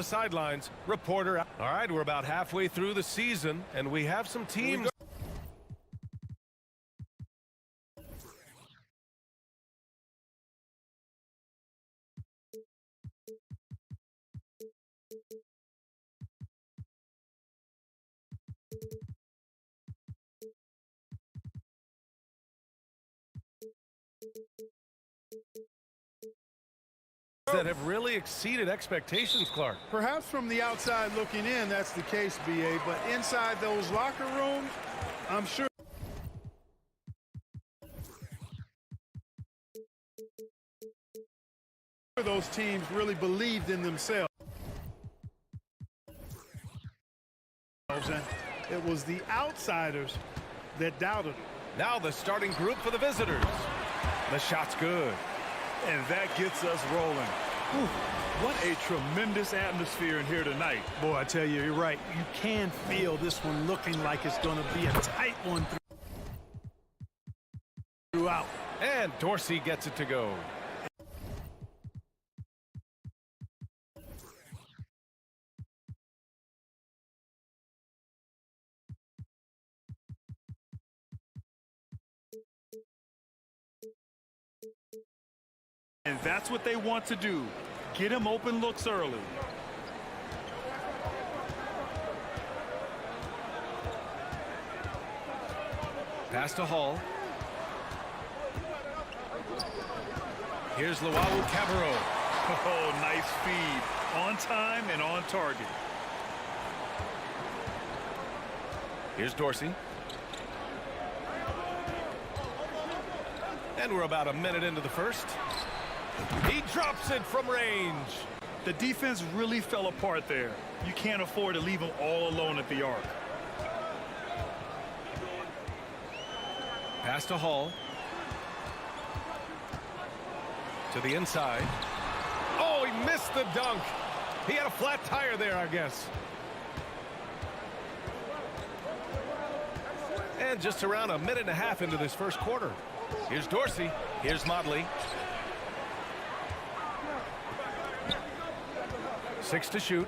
the sidelines. Reporter. All right, we're about halfway through the season, and we have some teams that have really exceeded expectations, Clark. Perhaps from the outside looking in, that's the case, BA, but inside those locker rooms, I'm sure those teams really believed in themselves. And it was the outsiders that doubted them. Now the starting group for the visitors. The shot's good. And that gets us rolling. Whew, what a tremendous atmosphere in here tonight. Boy, I tell you, you're right. You can feel this one looking like it's going to be a tight one throughout. And Dorsey gets it to go. And that's what they want to do. Get him open looks early. Pass to Hall. Here's Luau Cabarro. Oh, nice feed. On time and on target. Here's Dorsey. And we're about a minute into the first. He drops it from range. The defense really fell apart there. You can't afford to leave them all alone at the arc. Pass to Hall. To the inside. Oh, he missed the dunk. He had a flat tire there, I guess. And just around a minute and a half into this first quarter. Here's Dorsey. Here's Motley. 6 to shoot.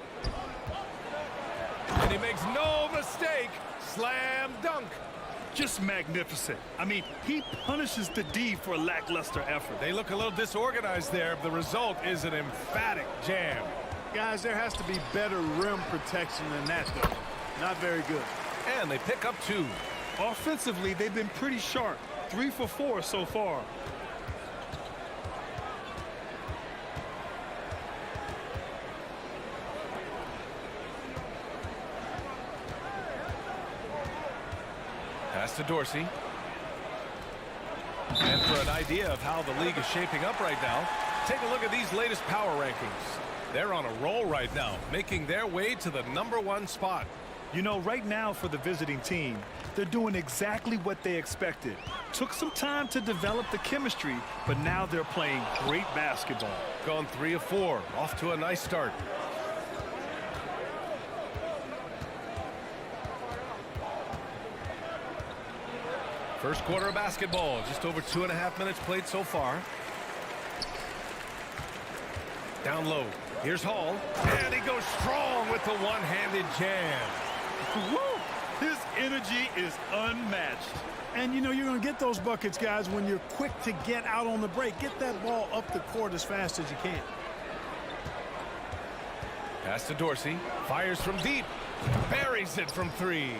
And he makes no mistake. Slam dunk. Just magnificent. I mean, he punishes the D for lackluster effort. They look a little disorganized there. The result is an emphatic jam. Guys, there has to be better rim protection than that, though. Not very good. And they pick up 2. Offensively, they've been pretty sharp. 3 for 4 so far. Pass to Dorsey. And for an idea of how the league is shaping up right now, take a look at these latest power rankings. They're on a roll right now, making their way to the #1 spot. You know, right now for the visiting team, they're doing exactly what they expected. Took some time to develop the chemistry, but now they're playing great basketball. Gone 3 of 4, off to a nice start. First quarter of basketball, just over 2.5 minutes played so far. Down low, here's Hall, and he goes strong with the one-handed jam. Woo! His energy is unmatched. And, you know, you're going to get those buckets, guys, when you're quick to get out on the break. Get that ball up the court as fast as you can. Pass to Dorsey, fires from deep, buries it from 3.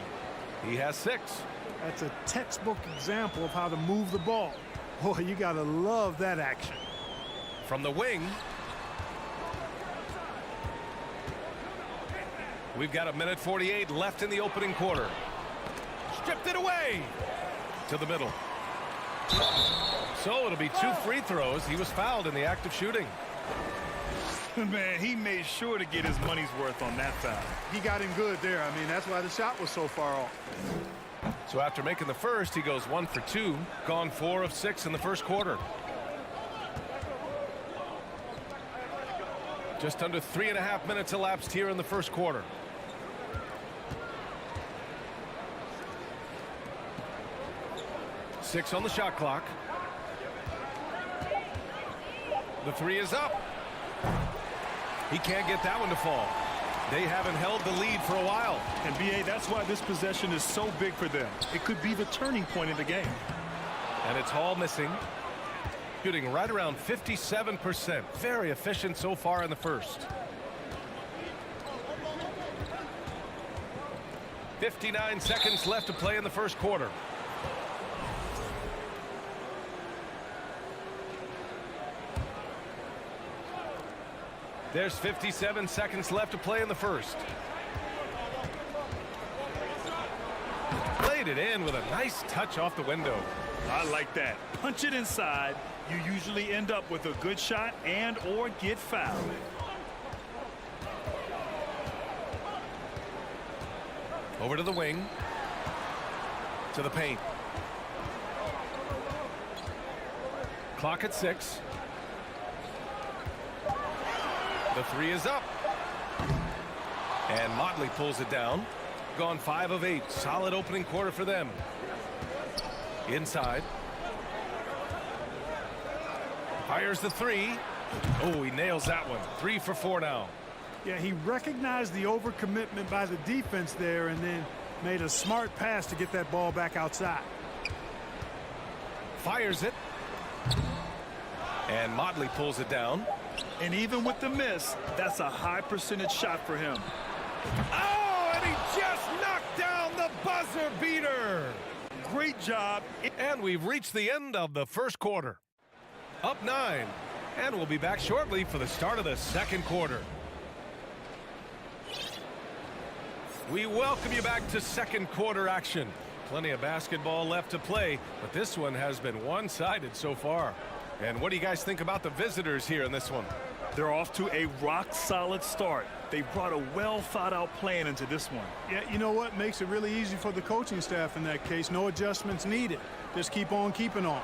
He has 6. That's a textbook example of how to move the ball. Boy, you got to love that action. From the wing, we've got 1:48 left in the opening quarter. Stripped it away to the middle. So it'll be 2 free throws. He was fouled in the act of shooting. Man, he made sure to get his money's worth on that foul. He got him good there. I mean, that's why the shot was so far off. So after making the first, he goes 1 for 2. Gone 4 of 6 in the first quarter. Just under 3.5 minutes elapsed here in the first quarter. Six on the shot clock. The 3 is up. He can't get that one to fall. They haven't held the lead for a while. And BA, that's why this possession is so big for them. It could be the turning point in the game. And it's Hall missing. Shooting right around 57%. Very efficient so far in the first. 59 seconds left to play in the first quarter. There's 57 seconds left to play in the first. Played it in with a nice touch off the window. I like that. Punch it inside. You usually end up with a good shot and or get fouled. Over to the wing. To the paint. Clock at 6. The three is up. And Motley pulls it down. Gone 5 of 8. Solid opening quarter for them. Inside. Fires the three. Oh, he nails that one. 3 for 4 now. Yeah, he recognized the overcommitment by the defense there and then made a smart pass to get that ball back outside. Fires it. And Motley pulls it down. And even with the miss, that's a high percentage shot for him. Oh, and he just knocked down the buzzer beater. Great job. And we've reached the end of the first quarter. Up 9. And we'll be back shortly for the start of the second quarter. We welcome you back to second quarter action. Plenty of basketball left to play, but this one has been one-sided so far. And what do you guys think about the visitors here in this one? They're off to a rock-solid start. They brought a well-thought-out plan into this one. Yeah, you know what? Makes it really easy for the coaching staff in that case. No adjustments needed. Just keep on keeping on.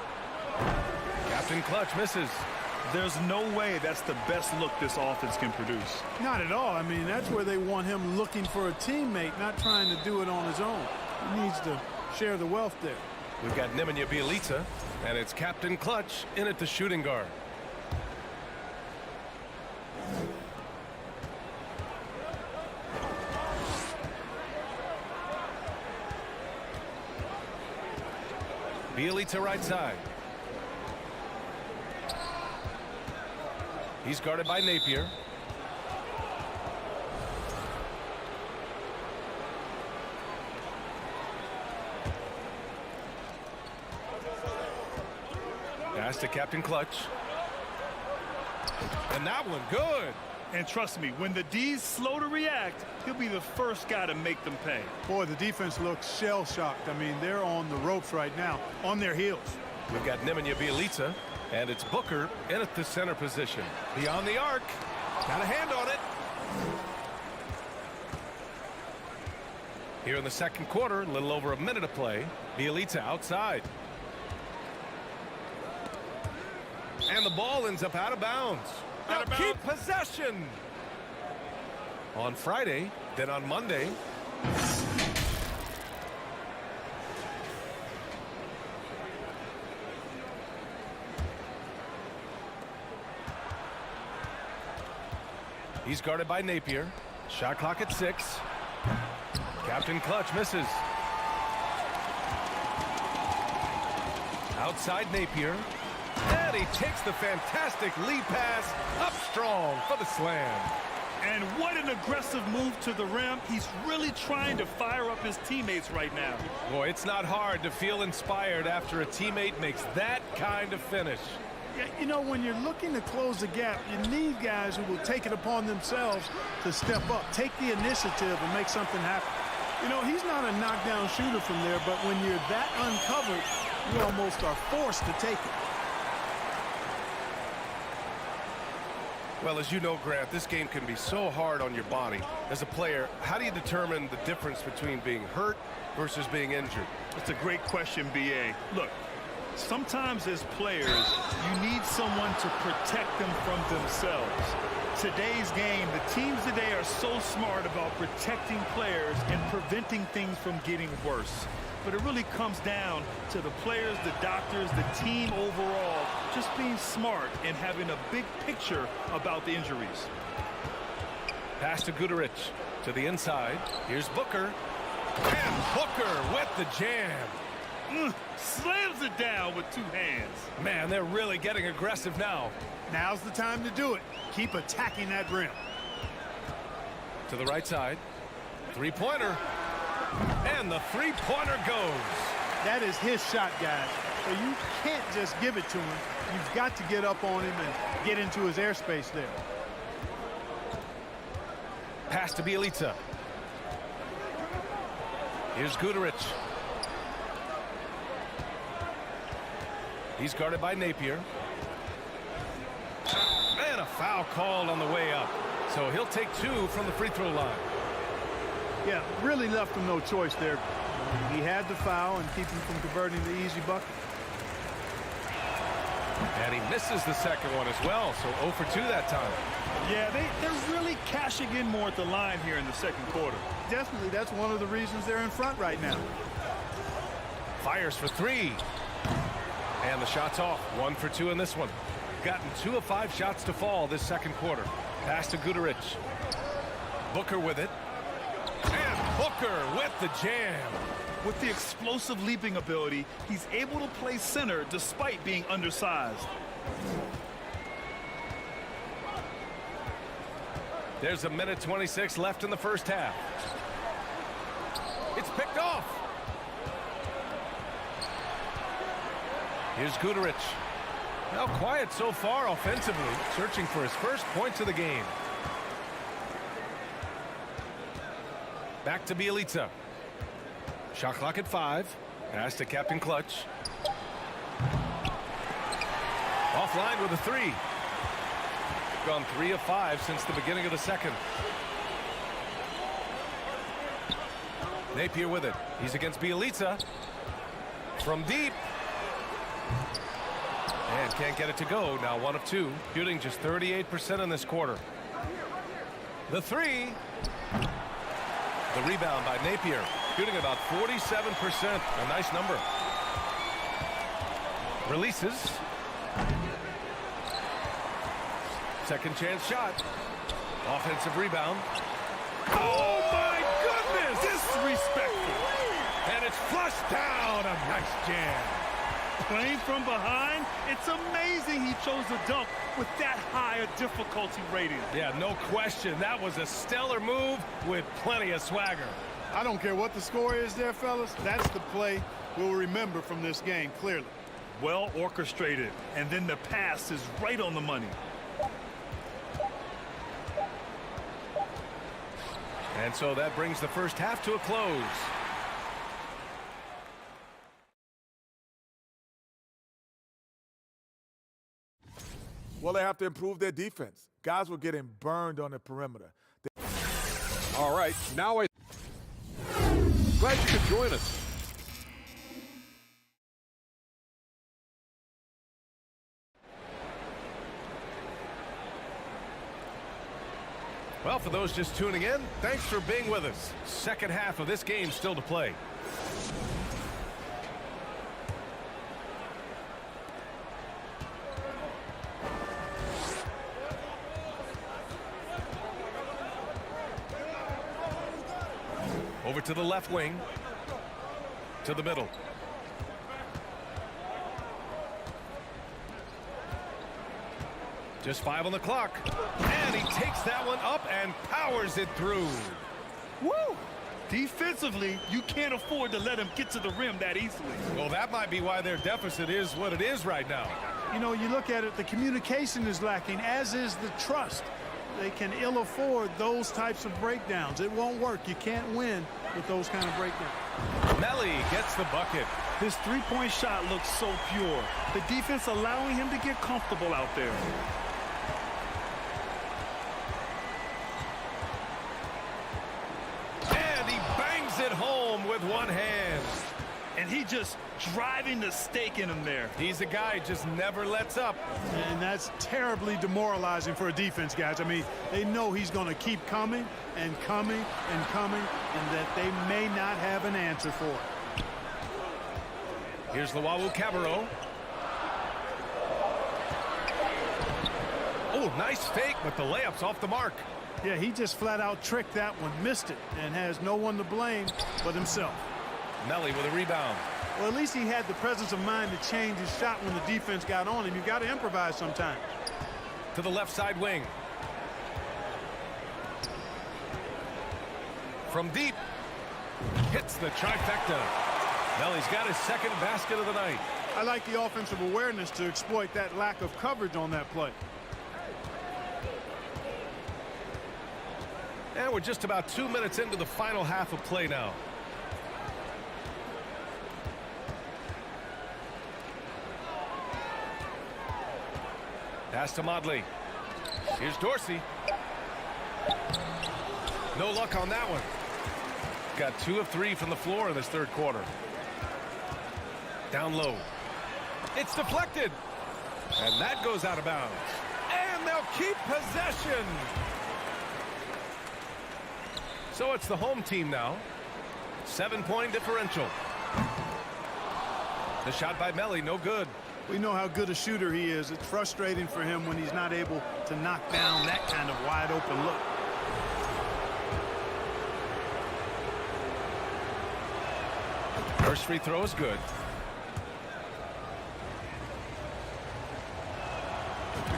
Captain Clutch misses. There's no way that's the best look this offense can produce. Not at all. I mean, that's where they want him looking for a teammate, not trying to do it on his own. He needs to share the wealth there. We've got Nemanja Bjelica, and it's Captain Clutch in at the shooting guard. Bjelica right side. He's guarded by Napier. Pass to Captain Clutch. And that one good. And trust me, when the D's slow to react, he'll be the first guy to make them pay. Boy, the defense looks shell-shocked. I mean, they're on the ropes right now, on their heels. We've got Nemanja Bjelica, and it's Booker in at the center position. Beyond the arc. Got a hand on it. Here in the second quarter, a little over a minute of play. Bjelica outside. And the ball ends up out of bounds. Now keep possession. On Friday, then on Monday. He's guarded by Napier. Shot clock at 6. Captain Clutch misses. Outside Napier. And he takes the fantastic lead pass up strong for the slam. And what an aggressive move to the rim. He's really trying to fire up his teammates right now. Boy, it's not hard to feel inspired after a teammate makes that kind of finish. Yeah, you know, when you're looking to close the gap, you need guys who will take it upon themselves to step up, take the initiative and make something happen. You know, he's not a knockdown shooter from there, but when you're that uncovered, you almost are forced to take it. Well, as you know, Grant, this game can be so hard on your body. As a player, how do you determine the difference between being hurt versus being injured? It's a great question, B.A. Look, sometimes as players, you need someone to protect them from themselves. Today's game, the teams today are so smart about protecting players and preventing things from getting worse. But it really comes down to the players, the doctors, the team overall, just being smart and having a big picture about the injuries. Pass to Guduric to the inside. Here's Booker. And Booker with the jam. Slams it down with two hands. Man, they're really getting aggressive now. Now's the time to do it. Keep attacking that rim. To the right side. Three-pointer. And the three-pointer goes. That is his shot, guys. So you can't just give it to him. You've got to get up on him and get into his airspace there. Pass to Bielica. Here's Guduric. He's guarded by Napier. And a foul called on the way up. So he'll take two from the free throw line. Yeah, really left him no choice there. He had the foul and keep him from converting the easy bucket. And he misses the second one as well, so 0 for 2 that time. Yeah, they're really cashing in more at the line here in the second quarter. Definitely, that's one of the reasons they're in front right now. Fires for three. And the shot's off. 1 for 2 in this one. Gotten 2 of 5 shots to fall this second quarter. Pass to Guduric. Booker with it. And Booker with the jam. With the explosive leaping ability, he's able to play center despite being undersized. There's a minute 26 left in the first half. It's picked off. Here's Guduric. Now quiet so far offensively, searching for his first points of the game. Back to Bielica. Shot clock at 5. Pass to Captain Clutch. Offline with a 3. Gone 3 of 5 since the beginning of the second. Napier with it. He's against Bielica. From deep. And can't get it to go. Now 1 of 2. Shooting just 38% in this quarter. The 3. The rebound by Napier. Shooting about 47%. A nice number. Releases. Second chance shot. Offensive rebound. Oh my goodness! Disrespectful. And it's flushed down. A nice jam. Playing from behind, it's amazing he chose a dunk with that high a difficulty rating. Yeah, no question. That was a stellar move with plenty of swagger. I don't care what the score is there, fellas. That's the play we'll remember from this game, clearly. Well orchestrated, and then the pass is right on the money. And so that brings the first half to a close. Well, they have to improve their defense. Guys were getting burned on the perimeter. All right, now glad you could join us. Well, for those just tuning in, thanks for being with us. Second half of this game still to play. Over to the left wing. To the middle. Just 5 on the clock. And he takes that one up and powers it through. Woo! Defensively, you can't afford to let him get to the rim that easily. Well, that might be why their deficit is what it is right now. You know, you look at it, the communication is lacking, as is the trust. They can ill afford those types of breakdowns. It won't work. You can't win with those kind of breakdowns. Melly gets the bucket. His three-point shot looks so pure. The defense allowing him to get comfortable out there. And he bangs it home with one hand. And he just driving the stake in him there. He's a guy who just never lets up. And that's terribly demoralizing for a defense, guys. I mean, they know he's going to keep coming and coming and coming, and that they may not have an answer for it. Here's Luau Cabarro. Oh, nice fake, but the layup's off the mark. Yeah, he just flat out tricked that one, missed it, and has no one to blame but himself. Melli with a rebound. Well, at least he had the presence of mind to change his shot when the defense got on him. You got to improvise sometimes. To the left side wing. From deep. Hits the trifecta. Melli's got his second basket of the night. I like the offensive awareness to exploit that lack of coverage on that play. And we're just about 2 minutes into the final half of play now. Pass to Modley. Here's Dorsey. No luck on that one. Got 2 of 3 from the floor in this third quarter. Down low. It's deflected. And that goes out of bounds. And they'll keep possession. So it's the home team now. 7-point differential. The shot by Melli, no good. We know how good a shooter he is. It's frustrating for him when he's not able to knock down that kind of wide open look. First free throw is good.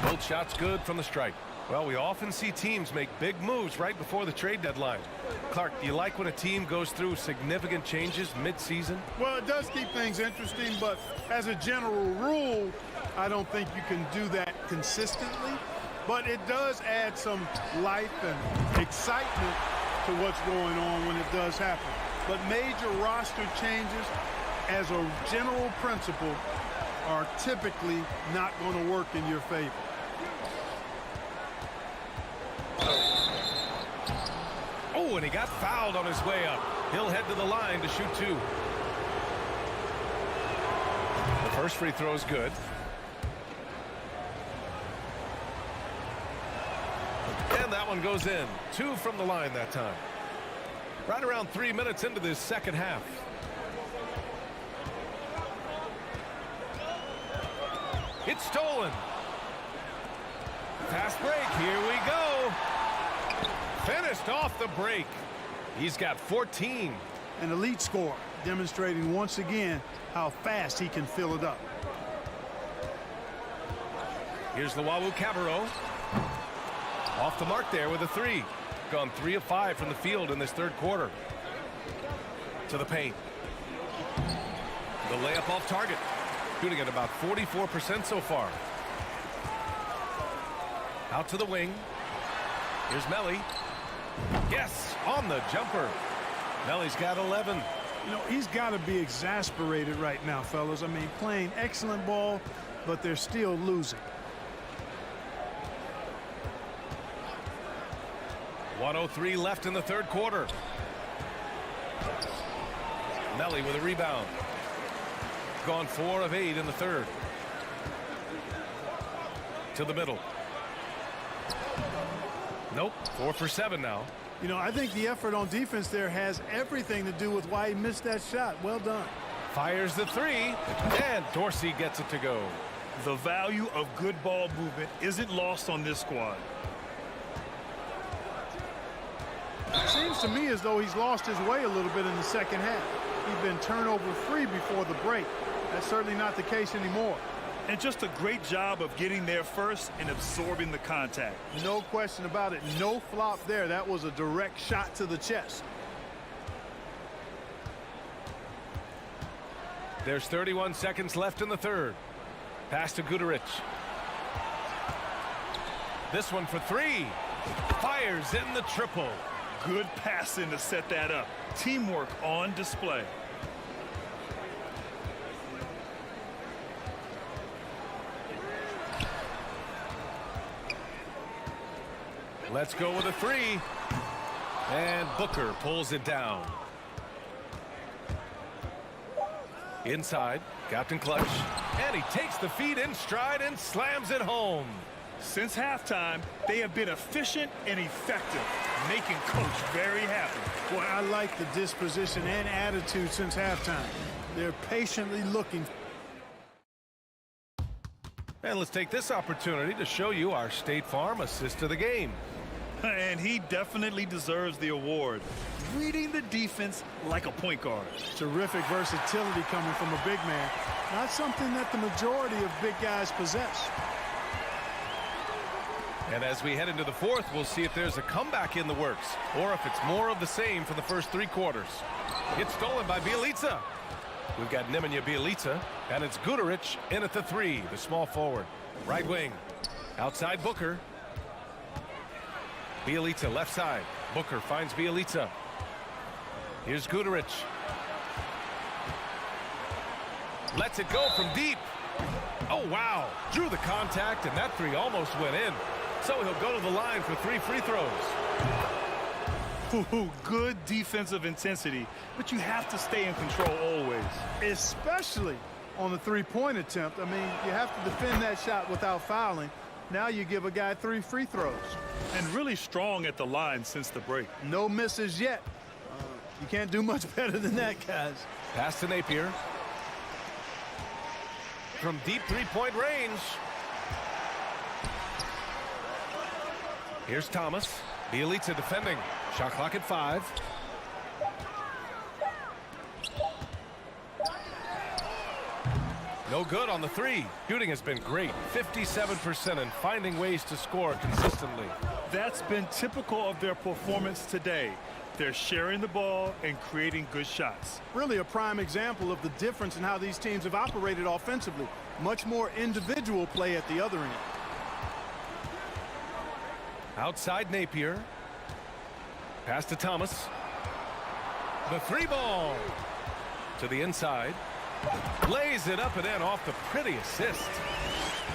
Both shots good from the stripe. Well, we often see teams make big moves right before the trade deadline. Clark, do you like when a team goes through significant changes mid-season? Well, it does keep things interesting, but as a general rule, I don't think you can do that consistently. But it does add some life and excitement to what's going on when it does happen. But major roster changes, as a general principle, are typically not going to work in your favor. Oh, and he got fouled on his way up. He'll head to the line to shoot 2. The first free throw is good. And that one goes in. 2 from the line that time. Right around 3 minutes into this second half. It's stolen. Fast break. Here we go. Finished off the break. He's got 14. An elite scorer, demonstrating once again how fast he can fill it up. Here's Luwawu Cabarrot. Off the mark there with a 3. Gone 3 of 5 from the field in this third quarter. To the paint. The layup off target. Shooting at about 44% so far. Out to the wing. Here's Melli. Yes, on the jumper. Melli's got 11. You know, he's got to be exasperated right now, fellas. I mean, playing excellent ball, but they're still losing. 1:03 left in the third quarter. Melli with a rebound. Gone 4 of 8 in the third. To the middle. Nope, 4 for 7 now. You know, I think the effort on defense there has everything to do with why he missed that shot. Well done. Fires the 3, and Dorsey gets it to go. The value of good ball movement isn't lost on this squad. It seems to me as though he's lost his way a little bit in the second half. He's been turnover free before the break. That's certainly not the case anymore. And just a great job of getting there first and absorbing the contact. No question about it. No flop there. That was a direct shot to the chest. There's 31 seconds left in the third. Pass to Guduric. This one for 3. Fires in the triple. Good passing to set that up. Teamwork on display. Let's go with a 3. And Booker pulls it down. Inside, Captain Clutch. And he takes the feed in stride and slams it home. Since halftime, they have been efficient and effective, making Coach very happy. Boy, I like the disposition and attitude since halftime. They're patiently looking. And let's take this opportunity to show you our State Farm assist of the game. And he definitely deserves the award. Reading the defense like a point guard. Terrific versatility coming from a big man. Not something that the majority of big guys possess. And as we head into the fourth, we'll see if there's a comeback in the works or if it's more of the same for the first 3 quarters. It's stolen by Bjelica. We've got Nemanja Bjelica, and it's Guduric in at the 3, the small forward. Right wing. Outside Booker. Bjelica left side. Booker finds Bjelica. Here's Guduric. Lets it go from deep. Oh, wow. Drew the contact, and that 3 almost went in. So he'll go to the line for 3 free throws. Ooh, good defensive intensity, but you have to stay in control always. Especially on the three-point attempt. I mean, you have to defend that shot without fouling. Now you give a guy 3 free throws. And really strong at the line since the break. No misses yet. You can't do much better than that, guys. Pass to Napier. From deep 3-point range. Here's Thomas. Bjelica defending. Shot clock at 5. No good on the 3. Shooting has been great. 57% and finding ways to score consistently. That's been typical of their performance today. They're sharing the ball and creating good shots. Really a prime example of the difference in how these teams have operated offensively. Much more individual play at the other end. Outside Napier. Pass to Thomas. The 3 ball. To the inside. Lays it up and in off the pretty assist.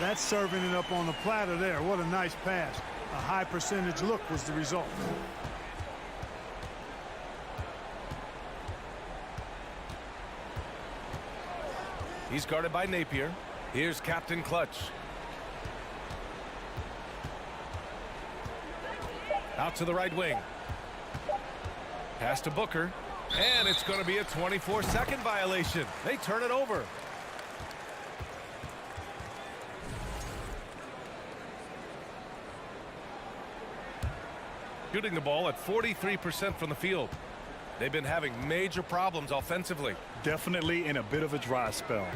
That's serving it up on the platter there. What a nice pass. A high percentage look was the result. He's guarded by Napier. Here's Captain Clutch. Out to the right wing. Pass to Booker. And it's going to be a 24-second violation. They turn it over. Shooting the ball at 43% from the field. They've been having major problems offensively. Definitely in a bit of a dry spell.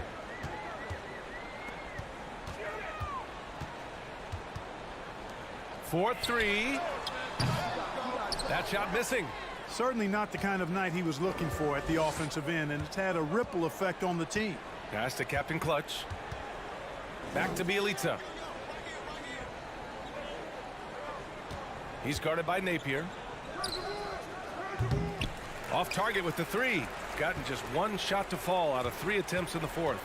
For 3. That shot missing. Certainly not the kind of night he was looking for at the offensive end, and it's had a ripple effect on the team. Pass to Captain Clutch. Back to Bjelica. He's guarded by Napier. Off target with the 3. Gotten just 1 shot to fall out of 3 attempts in the fourth.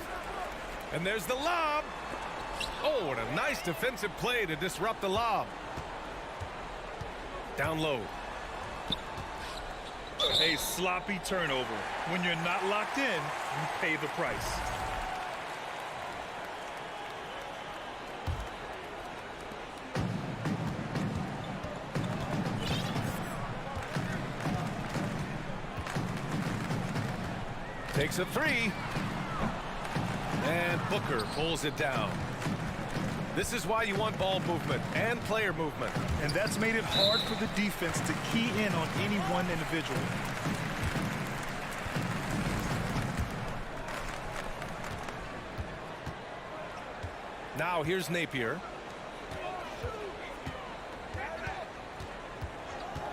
And there's the lob. Oh, what a nice defensive play to disrupt the lob. Down low. A sloppy turnover. When you're not locked in, you pay the price. Takes a 3. And Booker pulls it down. This is why you want ball movement and player movement. And that's made it hard for the defense to key in on any one individual. Now here's Napier.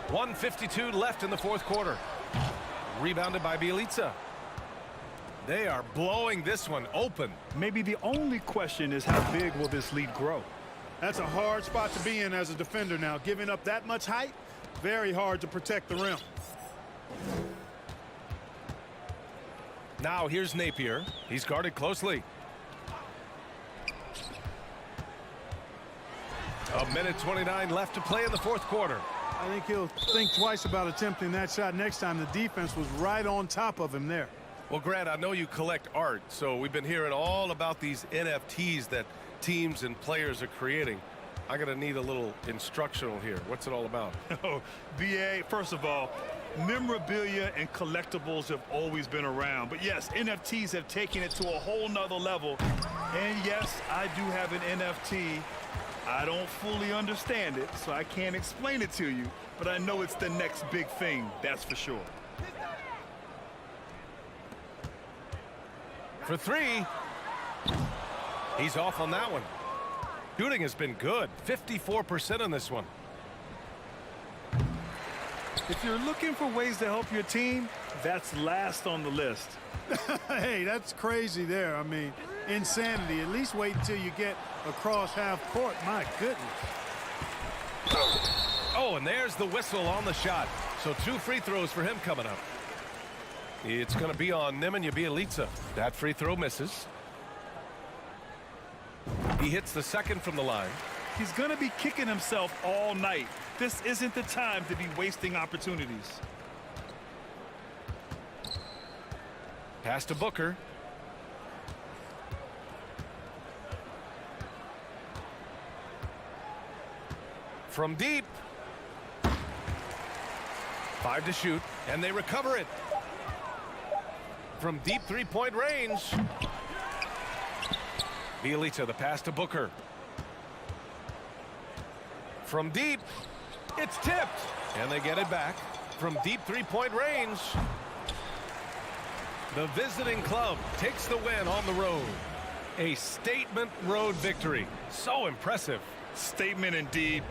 1:52 left in the fourth quarter. Rebounded by Bjelica. They are blowing this one open. Maybe the only question is how big will this lead grow? That's a hard spot to be in as a defender now. Giving up that much height, very hard to protect the rim. Now here's Napier. He's guarded closely. 1:29 left to play in the fourth quarter. I think he'll think twice about attempting that shot next time. The defense was right on top of him there. Well, Grant, I know you collect art, so we've been hearing all about these NFTs that teams and players are creating. I'm going to need a little instructional here. What's it all about? Oh, BA, first of all, memorabilia and collectibles have always been around. But yes, NFTs have taken it to a whole nother level. And yes, I do have an NFT I don't fully understand it, so I can't explain it to you, but I know it's the next big thing, that's for sure. For three. He's off on that one. Shooting has been good. 54% on this one. If you're looking for ways to help your team, that's last on the list. Hey, that's crazy there. I mean, insanity. At least wait until you get across half court. My goodness. Oh, and there's the whistle on the shot. So 2 free throws for him coming up. It's going to be on Nemanja Bjelica. That free throw misses. He hits the second from the line. He's going to be kicking himself all night. This isn't the time to be wasting opportunities. Pass to Booker. From deep. 5 to shoot, and they recover it. From deep three-point range. Bjelica, the pass to Booker. From deep. It's tipped, and they get it back. From deep three-point range. The visiting club takes the win on the road. A statement road victory. So impressive. Statement indeed.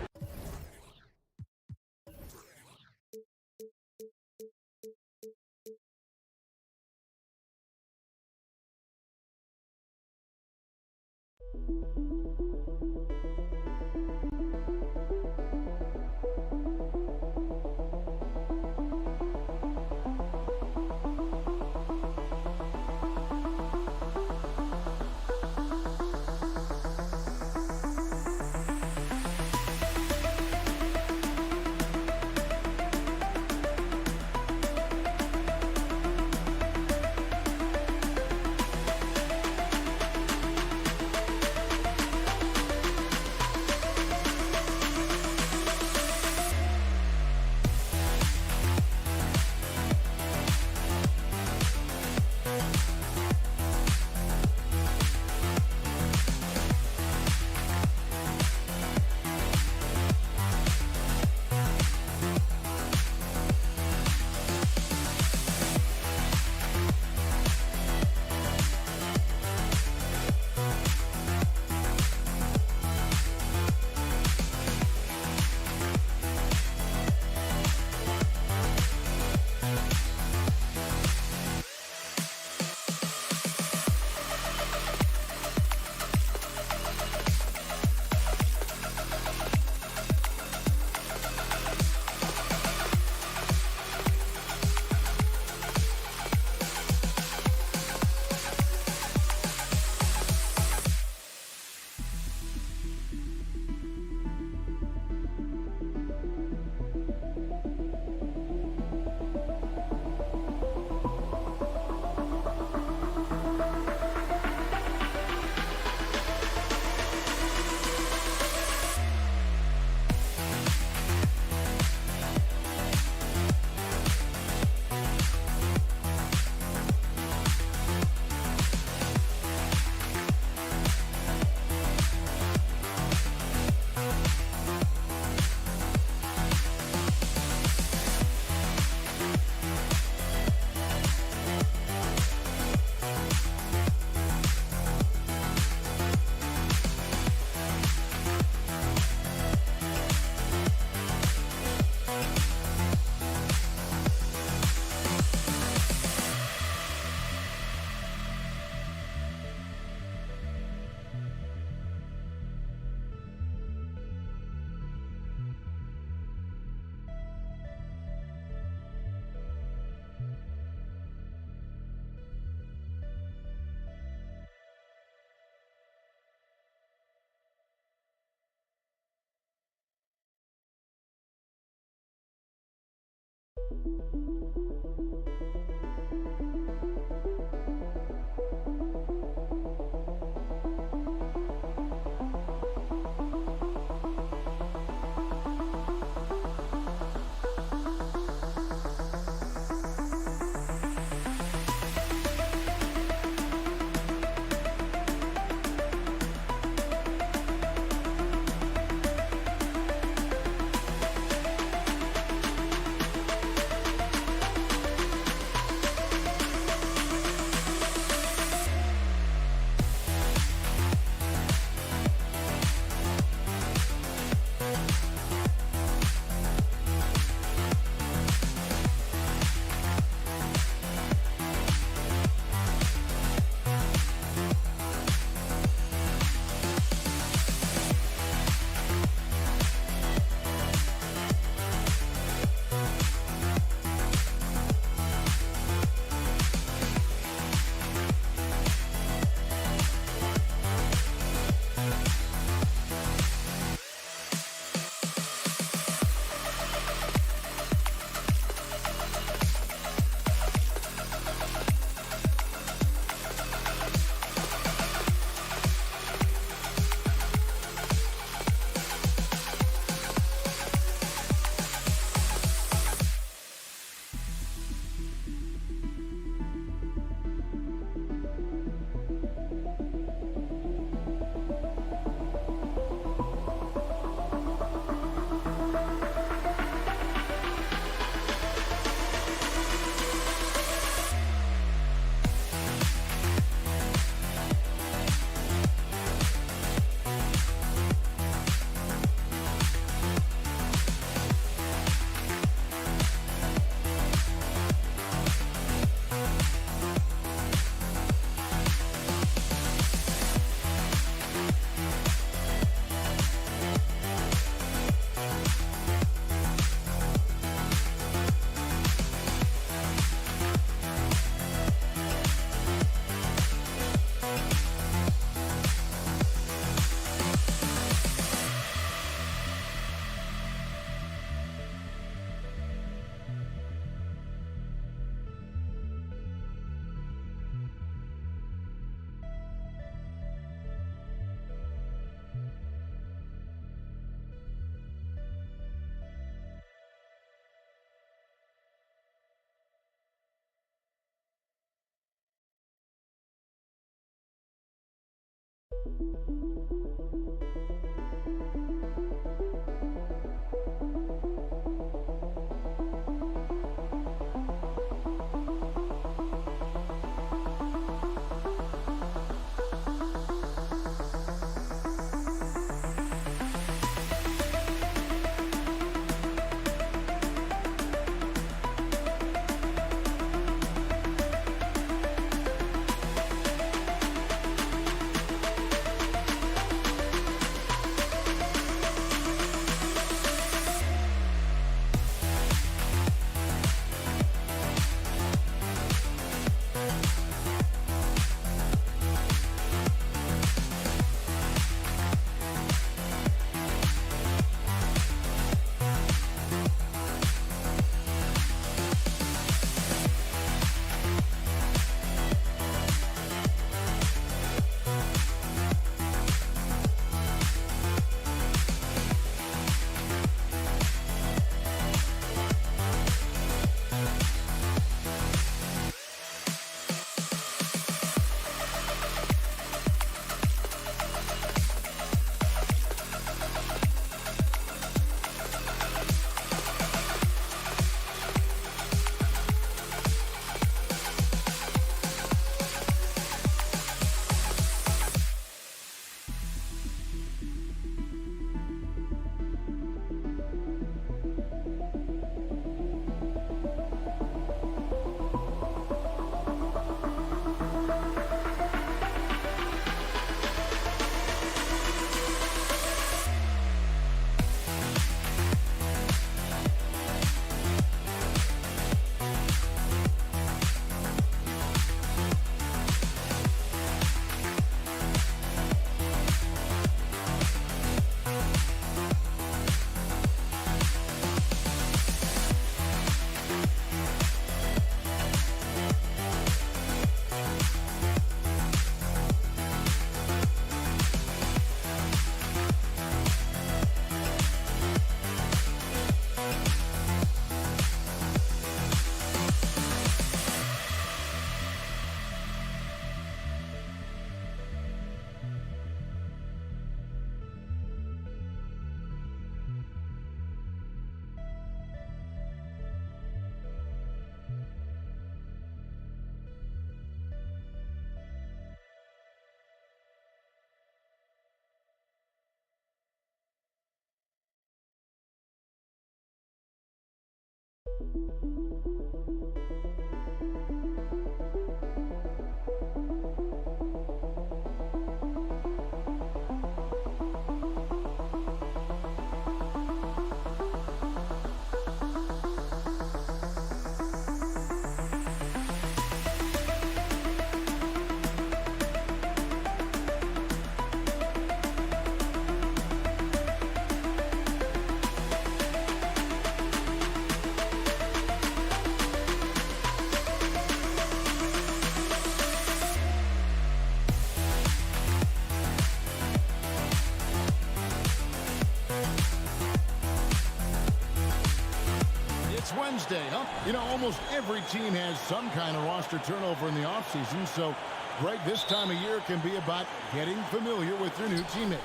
Wednesday, huh? You know, almost every team has some kind of roster turnover in the offseason, so, Greg, this time of year can be about getting familiar with your new teammates.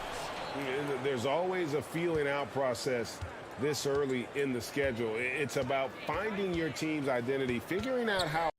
There's always a feeling out process this early in the schedule. It's about finding your team's identity, figuring out how.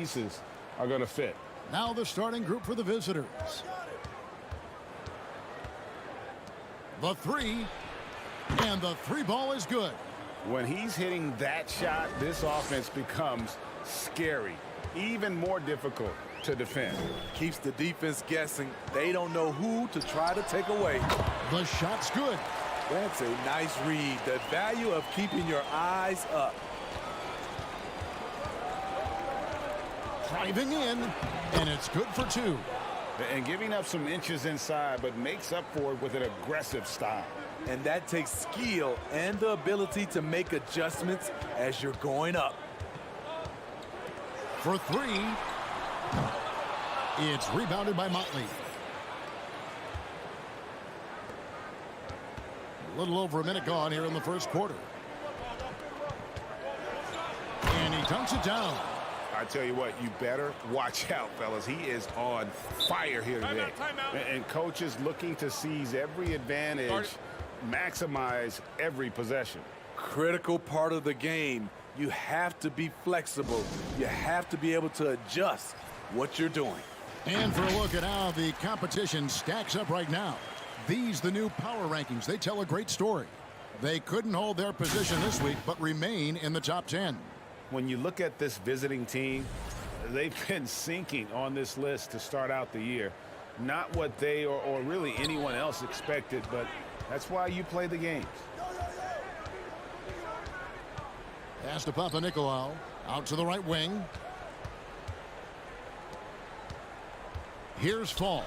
pieces are going to fit. Now the starting group for the visitors. The three, and the three ball is good. When he's hitting that shot, this offense becomes scary, even more difficult to defend. Keeps the defense guessing. They don't know who to try to take away. The shot's good. That's a nice read. The value of keeping your eyes up. Driving in, and it's good for two. And giving up some inches inside, but makes up for it with an aggressive style. And that takes skill and the ability to make adjustments as you're going up. For three, it's rebounded by Motley. A little over a minute gone here in the first quarter. And he dunks it down. I tell you what, you better watch out, fellas. He is on fire here today. And coaches looking to seize every advantage, maximize every possession. Critical part of the game. You have to be flexible. You have to be able to adjust what you're doing. And for a look at how the competition stacks up right now. These, the new power rankings, they tell a great story. They couldn't hold their position this week, but remain in the top 10. When you look at this visiting team, they've been sinking on this list to start out the year. Not what they or really anyone else expected, but that's why you play the games. Pass to Papanikolaou, out to the right wing. Here's Fall,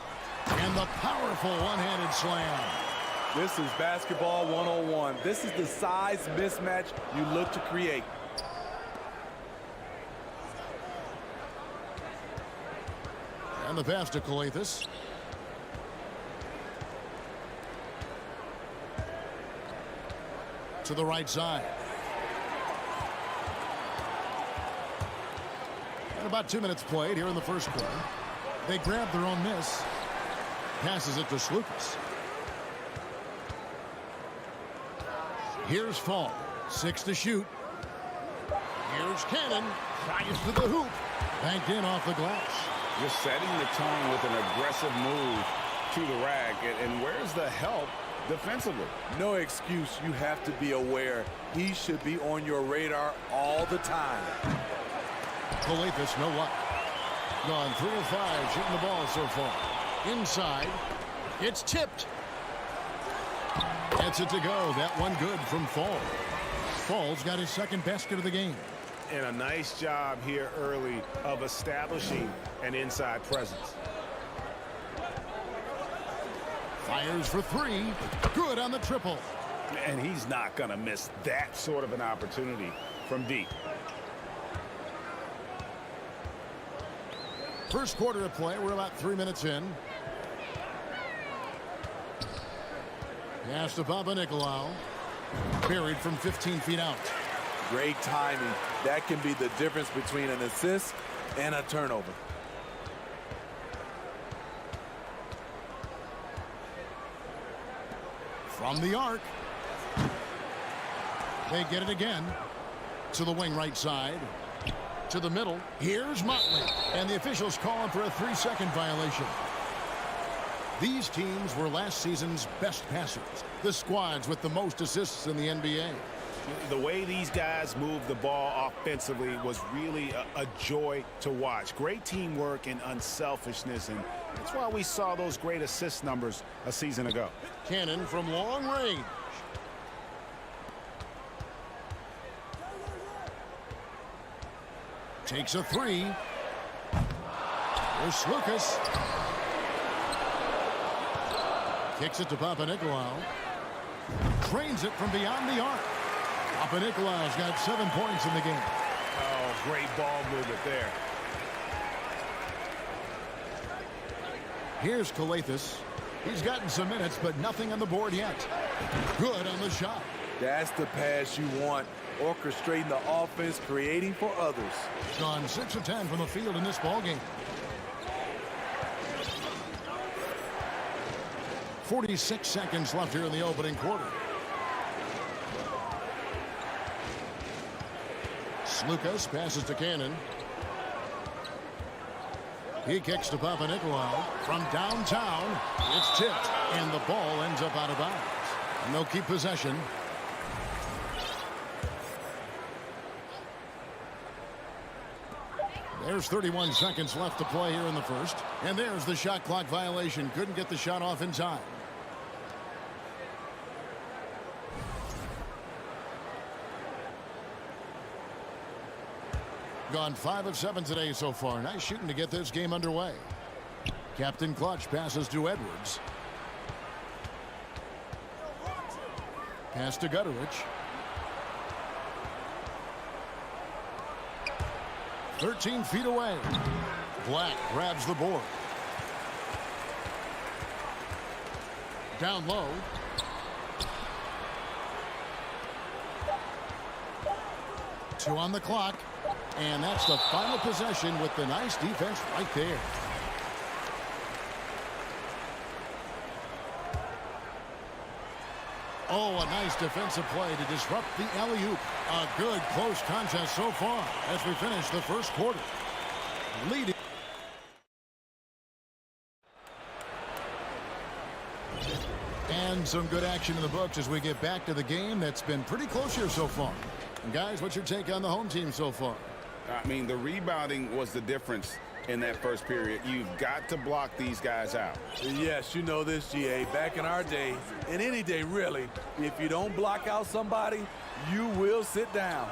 and the powerful one-handed slam. This is basketball 101. This is the size mismatch you look to create. And the pass to Skijesss. To the right side. And about 2 minutes played here in the first quarter. They grab their own miss. Passes it to Skijesss. Here's Fall. 6 to shoot. Here's Cannon. Tries to the hoop. Banked in off the glass. You're setting the tone with an aggressive move to the rack. And where's the help defensively? No excuse. You have to be aware. He should be on your radar all the time. Skijesss, no luck. Gone 3 of 5 shooting the ball so far. Inside. It's tipped. Gets it to go. That one good from Fall. Fall's got his second basket of the game. And a nice job here early of establishing an inside presence. Fires for 3. Good on the triple. And he's not going to miss that sort of an opportunity from deep. First quarter of play. We're about 3 minutes in. Pass to Papanikolaou. Buried from 15 feet out. Great timing. That can be the difference between an assist and a turnover. From the arc. They get it again. To the wing right side. To the middle. Here's Motley. And the officials calling for a 3-second violation. These teams were last season's best passers. The squads with the most assists in the NBA. The way these guys moved the ball offensively was really a joy to watch. Great teamwork and unselfishness, and that's why we saw those great assist numbers a season ago. Cannon from long range. Takes a 3. Here's Skijesss. Kicks it to Papanikolaou. Trains it from beyond the arc. Papanikolaou's got 7 points in the game. Oh, great ball movement there. Here's Skijesss. He's gotten some minutes, but nothing on the board yet. Good on the shot. That's the pass you want. Orchestrating the offense, creating for others. Gone 6 of 10 from the field in this ballgame. 46 seconds left here in the opening quarter. Skijesss passes to Cannon. He kicks to Papanikolaou from downtown. It's tipped, and the ball ends up out of bounds. And they'll keep possession. There's 31 seconds left to play here in the first. And there's the shot clock violation. Couldn't get the shot off in time. Gone 5 of 7 today so far. Nice shooting to get this game underway. Captain Clutch passes to Edwards. Pass to Gutterich. 13 feet away. Black grabs the board. Down low. Two on the clock. And that's the final possession with the nice defense right there. Oh, a nice defensive play to disrupt the alley-oop. A good close contest so far as we finish the first quarter. Leading. And some good action in the books as we get back to the game that's been pretty close here so far. And guys, what's your take on the home team so far? I mean, the rebounding was the difference in that first period. You've got to block these guys out. Yes, you know this, GA. Back in our day, and any day really, if you don't block out somebody, you will sit down.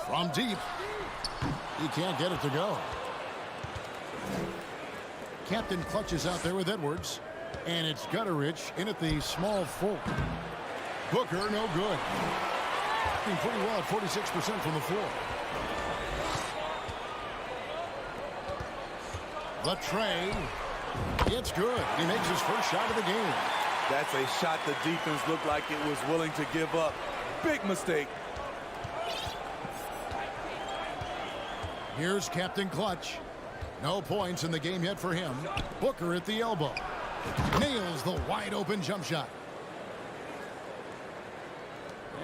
From deep. He can't get it to go. Captain Clutch is out there with Edwards. And it's Gutterich in at the small forward. Booker, no good. Doing pretty well at 46% from the floor. The tray. It's good. He makes his first shot of the game. That's a shot the defense looked like it was willing to give up. Big mistake. Here's Captain Clutch. No points in the game yet for him. Booker at the elbow. Nails the wide open jump shot.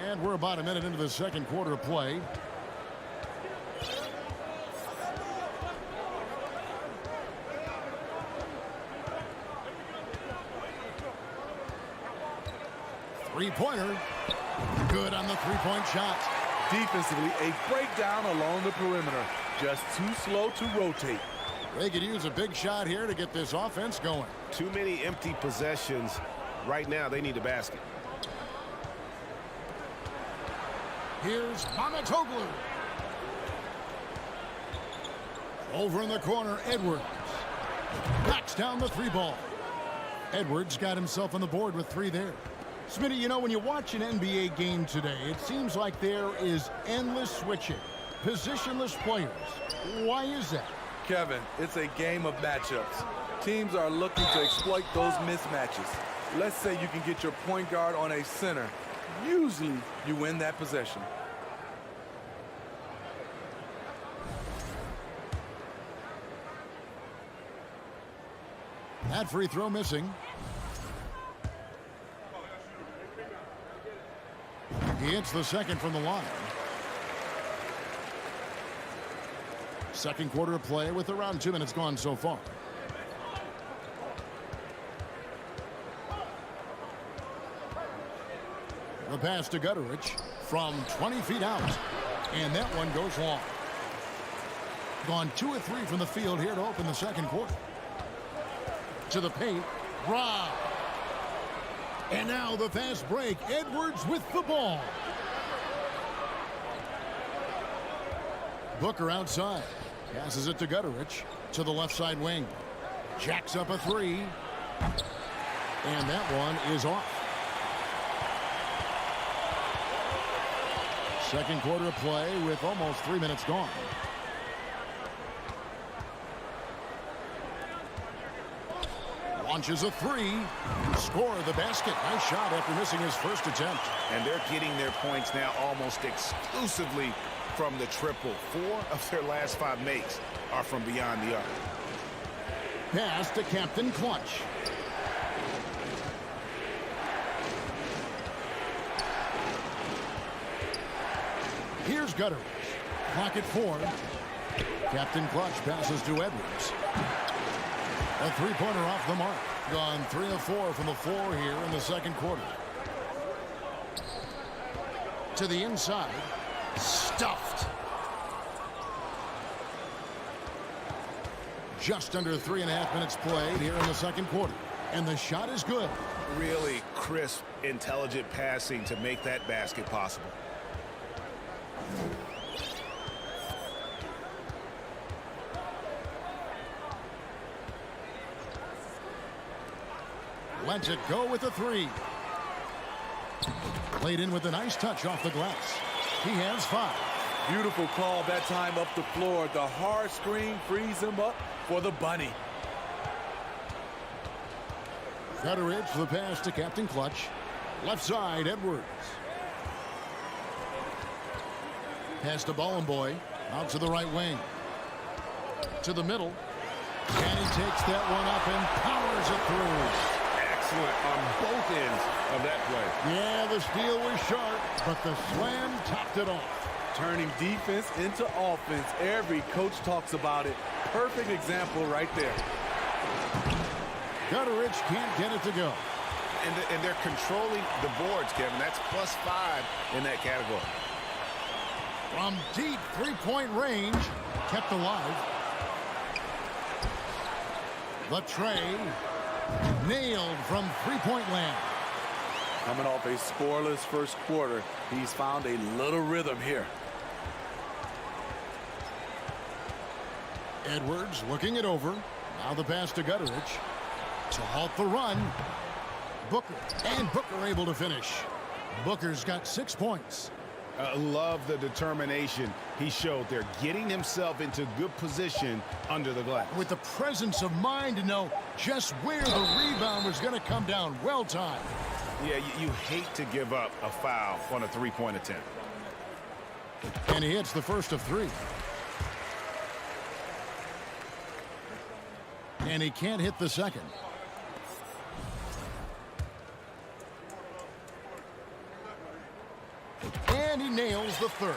And we're about a minute into the second quarter of play. Three-pointer. Good on the three-point shot. Defensively, a breakdown along the perimeter. Just too slow to rotate. They could use a big shot here to get this offense going. Too many empty possessions. Right now, they need a basket. Here's Mamatoglou. Over in the corner, Edwards. Backs down the three ball. Edwards got himself on the board with three there. Smitty, you know, when you watch an NBA game today, it seems like there is endless switching. Positionless players. Why is that? Kevin, it's a game of matchups. Teams are looking to exploit those mismatches. Let's say you can get your point guard on a center. Usually, you win that possession. That free throw missing. He hits the second from the line. Second quarter of play with around 2 minutes gone so far. The pass to Gutterich from 20 feet out. And that one goes long. Gone 2 of 3 from the field here to open the second quarter. To the paint. Rob. And now the fast break. Edwards with the ball. Booker outside. Passes it to Gutterich. To the left side wing. Jacks up a three. And that one is off. Second quarter of play with almost 3 minutes gone. Launches a three. Score the basket. Nice shot after missing his first attempt. And they're getting their points now almost exclusively from the triple. 4 of their last 5 makes are from beyond the arc. Pass to Captain Clutch. Here's Gutterich. Clock at 4. Captain Clutch passes to Edwards. A three-pointer off the mark. Gone 3 of 4 from the floor here in the second quarter. To the inside. Stuffed. Just under 3.5 minutes played here in the second quarter. And the shot is good. Really crisp, intelligent passing to make that basket possible. Lets it go with the three. Played in with a nice touch off the glass. He has 5. Beautiful call that time up the floor. The hard screen frees him up for the bunny. Gutteridge for the pass to Captain Clutch. Left side, Edwards. Pass to Boy. Out to the right wing. To the middle. And he takes that one up and powers it through. Excellent on both ends of that play. Yeah, the steal was sharp, but the slam topped it off. Turning defense into offense. Every coach talks about it. Perfect example right there. Gutteridge can't get it to go. And they're controlling the boards, Kevin. That's +5 in that category. From deep three-point range, kept alive. The tray, nailed from three-point land. Coming off a scoreless first quarter, he's found a little rhythm here. Edwards looking it over. Now the pass to Gutteridge to halt the run. Booker, and Booker able to finish. Booker's got 6 points. Love the determination he showed there, getting himself into good position under the glass. With the presence of mind to know just where the rebound was going to come down. Well timed. Yeah, you hate to give up a foul on a three-point attempt. And he hits the first of 3. And he can't hit the second. And he nails the third.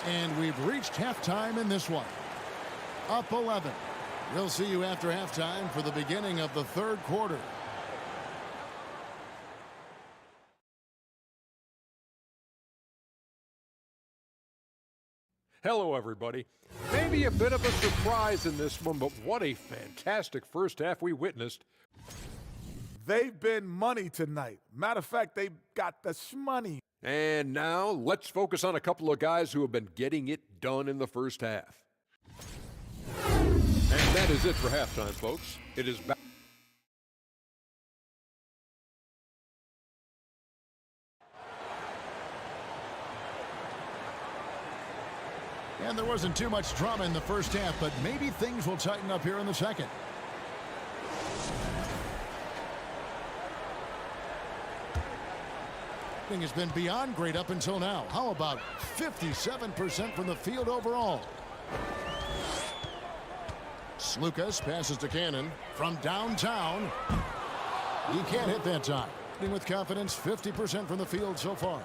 And we've reached halftime in this one. Up 11. We'll see you after halftime for the beginning of the third quarter. Hello, everybody. Maybe a bit of a surprise in this one, but what a fantastic first half we witnessed. They've been money tonight. Matter of fact, they got the shmoney. And now let's focus on a couple of guys who have been getting it done in the first half. And that is it for halftime, folks. It is back. And there wasn't too much drama in the first half, but maybe things will tighten up here in the second. Has been beyond great up until now. How about 57% from the field overall? Skijesss passes to Cannon from downtown. He can't hit that time. With confidence, 50% from the field so far.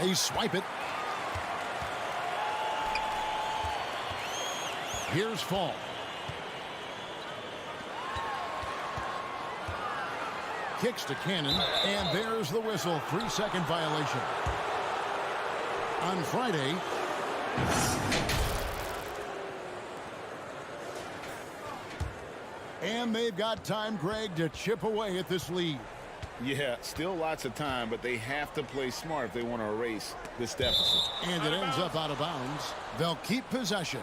They swipe it. Here's Fall. Kicks to Cannon, and there's the whistle. 3-second violation. On Friday, and they've got time, Greg, to chip away at this lead. Yeah, still lots of time, but they have to play smart if they want to erase this deficit. And it ends up out of bounds. They'll keep possession.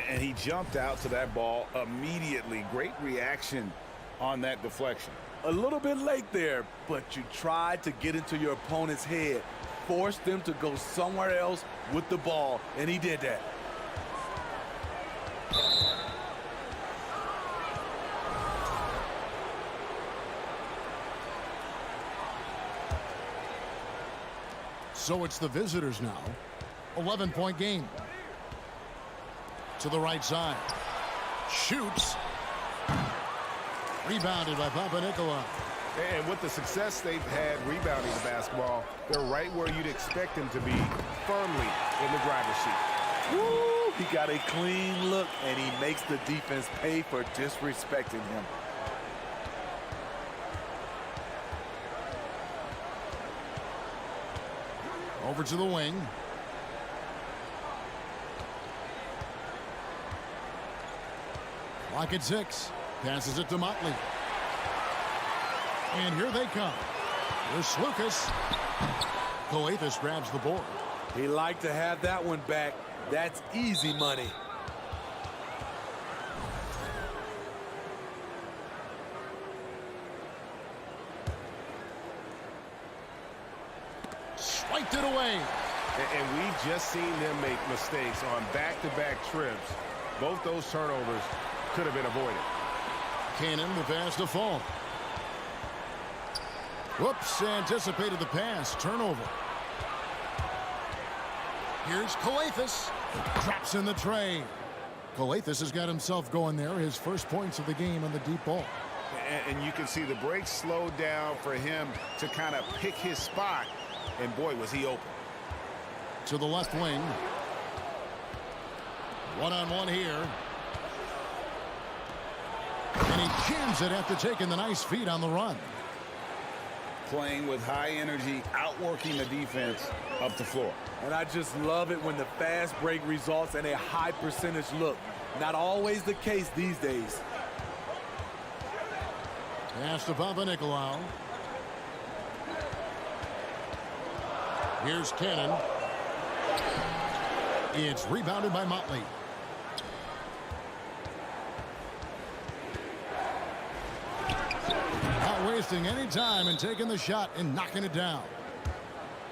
And he jumped out to that ball immediately. Great reaction on that deflection. A little bit late there, but you tried to get into your opponent's head. Forced them to go somewhere else with the ball, and he did that. So it's the visitors now. 11-point game. To the right side. Shoots. Rebounded by Papanikolaou. And with the success they've had rebounding the basketball, they're right where you'd expect them to be, firmly in the driver's seat. Woo! He got a clean look, and he makes the defense pay for disrespecting him. Over to the wing. Clock at 6. Passes it to Motley. And here they come. Here's Lucas. Skijesss grabs the board. He liked to have that one back. That's easy money. Swiped it away. And we've just seen them make mistakes on back-to-back trips. Both those turnovers could have been avoided. Cannon, the pass to Fall. Whoops, anticipated the pass. Turnover. Here's Skijesss. Drops in the tray. Skijesss has got himself going there. His first points of the game on the deep ball. And you can see the break slowed down for him to kind of pick his spot. And boy, was he open. To the left wing. One-on-one here. And he jams it after taking the nice feed on the run. Playing with high energy, outworking the defense up the floor. And I just love it when the fast break results in a high percentage look. Not always the case these days. Pass to Papanikolaou. Here's Cannon. It's rebounded by Motley. Not wasting any time and taking the shot and knocking it down.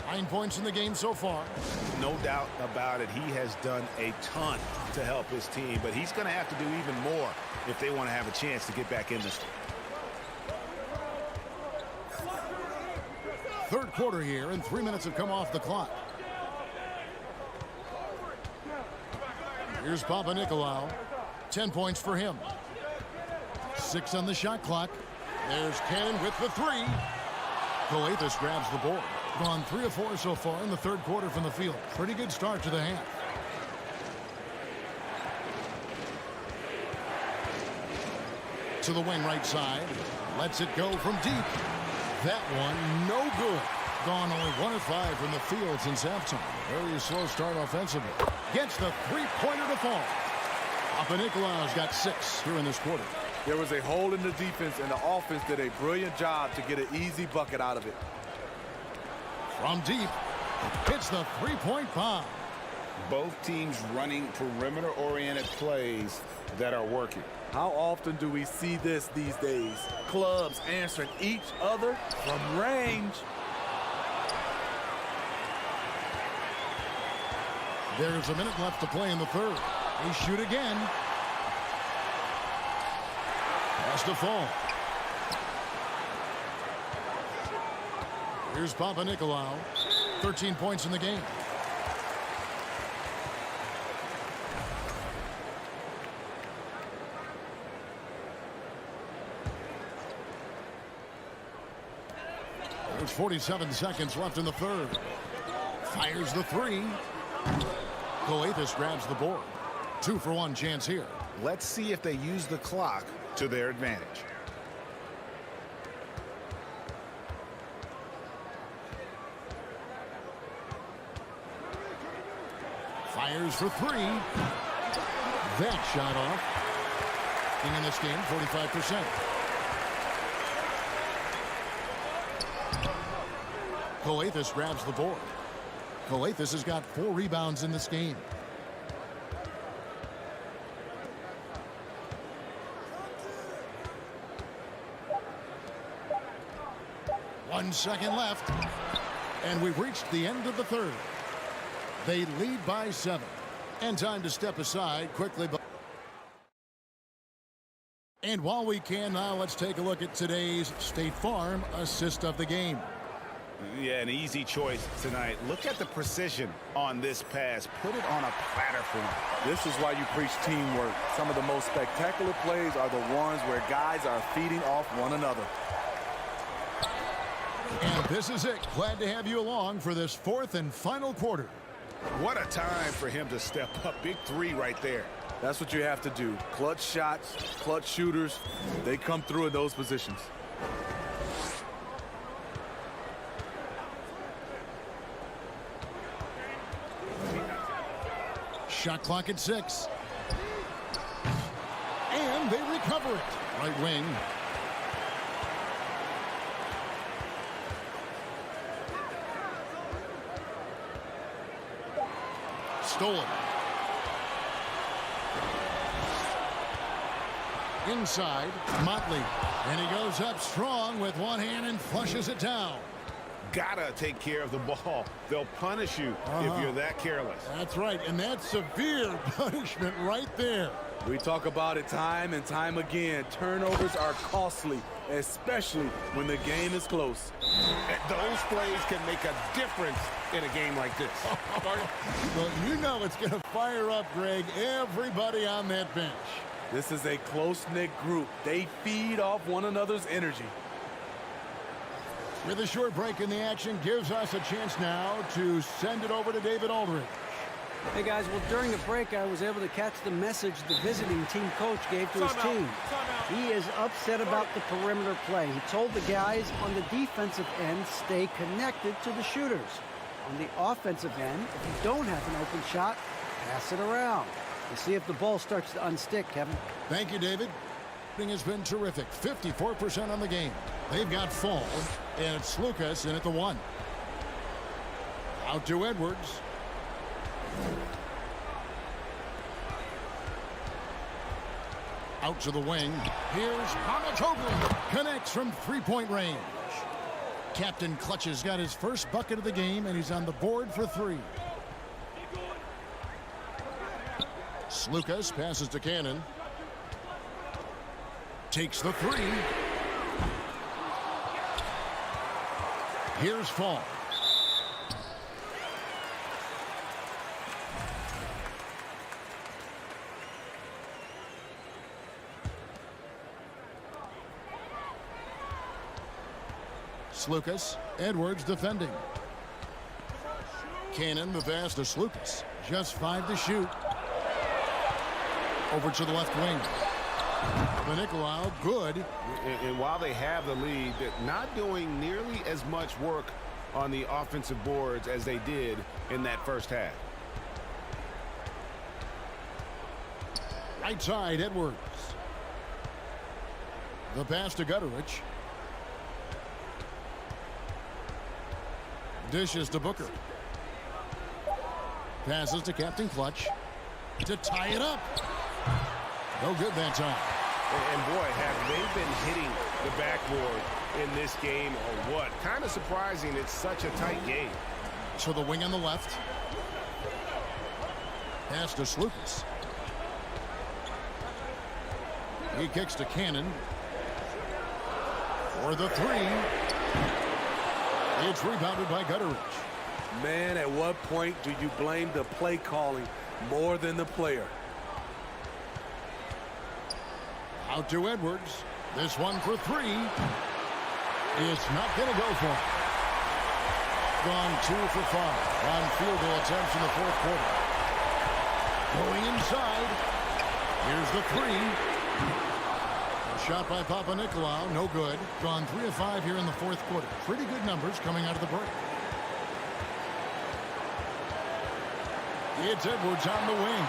9 points in the game so far. No doubt about it. He has done a ton to help his team, but he's going to have to do even more if they want to have a chance to get back in this. Third quarter here, and 3 minutes have come off the clock. Here's Papanikolaou. 10 points for him. 6 on the shot clock. There's Cannon with the 3. Skijesss grabs the board. Gone 3 of 4 so far in the third quarter from the field. Pretty good start to the half. To the wing right side. Lets it go from deep. That one, no good. Gone only 1 of 5 from the field since halftime. Very slow start offensively. Gets the three-pointer to fall. Papanikolaou's got 6 here in this quarter. There was a hole in the defense, and the offense did a brilliant job to get an easy bucket out of it. From deep, hits the three-point bomb. Both teams running perimeter-oriented plays that are working. How often do we see this these days? Clubs answering each other from range. There's a minute left to play in the third. They shoot again. Pass to Fall. Here's Papanikolaou. 13 points in the game. There's 47 seconds left in the third. Fires the 3. Skijesss grabs the board. 2-for-1 chance here. Let's see if they use the clock to their advantage. Fires for 3. That shot off. In this game, 45%. Skijesss grabs the board. Skijesss has got 4 rebounds in this game. One second left. And we've reached the end of the third. They lead by 7. And time to step aside quickly. And while we can now, let's take a look at today's State Farm assist of the game. Yeah, an easy choice tonight. Look at the precision on this pass. Put it on a platter for him. This is why you preach teamwork. Some of the most spectacular plays are the ones where guys are feeding off one another. This is it. Glad to have you along for this fourth and final quarter. What a time for him to step up. Big three right there. That's what you have to do. Clutch shots, clutch shooters, they come through in those positions. Shot clock at 6. And they recover it. Right wing. Stolen. Inside, Motley. And he goes up strong with one hand and flushes it down. Gotta take care of the ball. They'll punish you if you're that careless. That's right, and that's severe punishment right there. We talk about it time and time again. Turnovers are costly, especially when the game is close. Those plays can make a difference in a game like this. Well, you know it's going to fire up, Greg, everybody on that bench. This is a close-knit group. They feed off one another's energy. With a short break in the action, gives us a chance now to send it over to David Aldridge. Hey, guys, well, during the break, I was able to catch the message the visiting team coach gave to his team. He is upset about the perimeter play. He told the guys on the defensive end, stay connected to the shooters. On the offensive end, if you don't have an open shot, pass it around. We'll see if the ball starts to unstick, Kevin. Thank you, David. Has been terrific. 54% on the game. They've got Fall, and it's Skijesss in at the 1. Out to Edwards. Out to the wing. Here's Hamatoglu. Connects from three-point range. Captain Clutch's got his first bucket of the game, and he's on the board for 3. Skijesss passes to Cannon. Takes the 3. Here's Fall. Skijesss, Edwards defending. Cannon, the pass to Skijesss. Just 5 to shoot. Over to the left wing. Nicolau, good. And while they have the lead, they're not doing nearly as much work on the offensive boards as they did in that first half. Right side, Edwards. The pass to Gutteridge. Dishes to Booker. Passes to Captain Clutch to tie it up. No good that time. And boy, have they been hitting the backboard in this game or what? Kind of surprising it's such a tight game. To the wing on the left. Pass to Skijesss. He kicks to Cannon. For the 3. It's rebounded by Gutteridge. Man, at what point do you blame the play calling more than the player? Out to Edwards. This one for 3. It's not going to go for him. Gone 2 for 5 on field goal attempts in the fourth quarter. Going inside. Here's the 3. A shot by Nicolau, no good. Gone 3 of 5 here in the fourth quarter. Pretty good numbers coming out of the break. It's Edwards on the wing.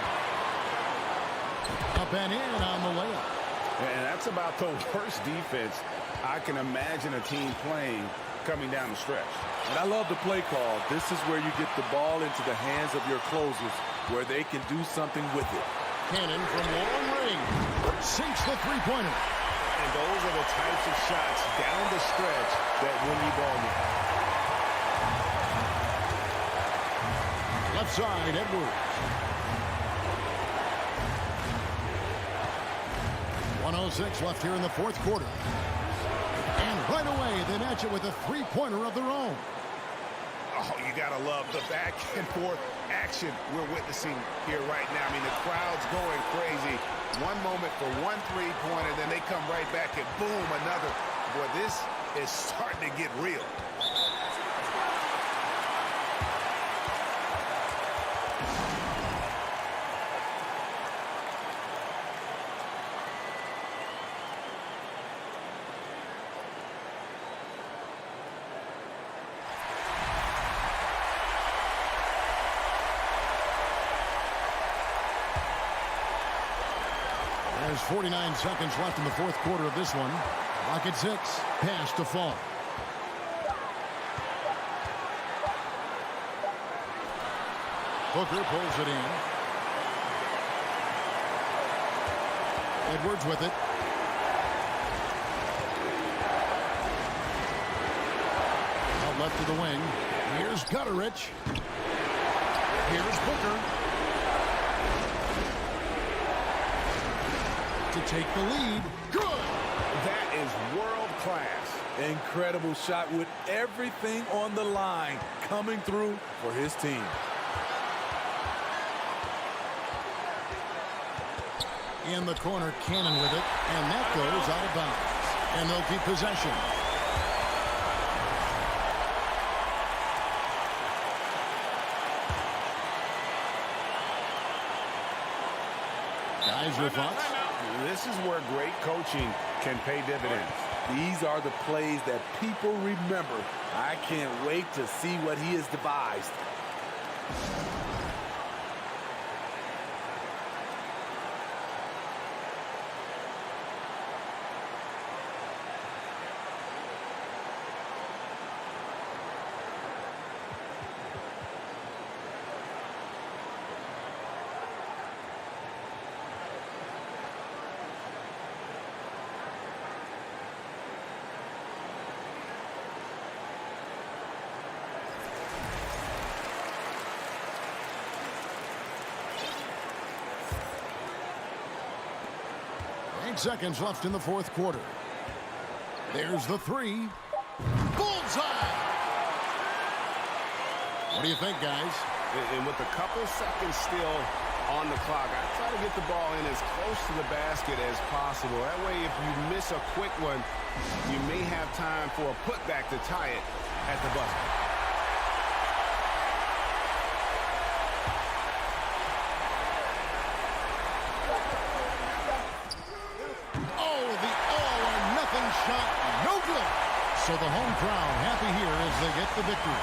Up and in on the layup. And that's about the worst defense I can imagine a team playing coming down the stretch. And I love the play call. This is where you get the ball into the hands of your closers, where they can do something with it. Cannon from long range. Sinks the three-pointer. And those are the types of shots down the stretch that win you ball games. Left side, Edwards. 1:06 left here in the fourth quarter. And right away, they match it with a three-pointer of their own. Oh, you got to love the back and forth action we're witnessing here right now. I mean, the crowd's going crazy. One moment for one three-pointer, then they come right back and boom, another. Boy, this is starting to get real. 49 seconds left in the fourth quarter of this one. Clock at 6. Pass to Fall. Booker pulls it in. Edwards with it. Out left to the wing. Here's Gutterich. Here's Booker. To take the lead. Good! That is world class. Incredible shot with everything on the line coming through for his team. In the corner, Cannon with it, and that goes out of bounds. And they'll keep possession. Guys with thoughts? This is where great coaching can pay dividends. These are the plays that people remember. I can't wait to see what he has devised. Seconds left in the fourth quarter. There's the three. Bullseye! What do you think, guys? And with a couple seconds still on the clock, I try to get the ball in as close to the basket as possible. That way, if you miss a quick one, you may have time for a putback to tie it at the buzzer. Shot no good. So the home crowd happy here as they get the victory.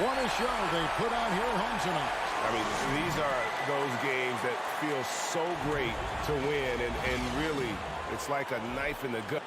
What a show they put on here at home tonight. I mean, these are those games that feel so great to win, and really, it's like a knife in the gut.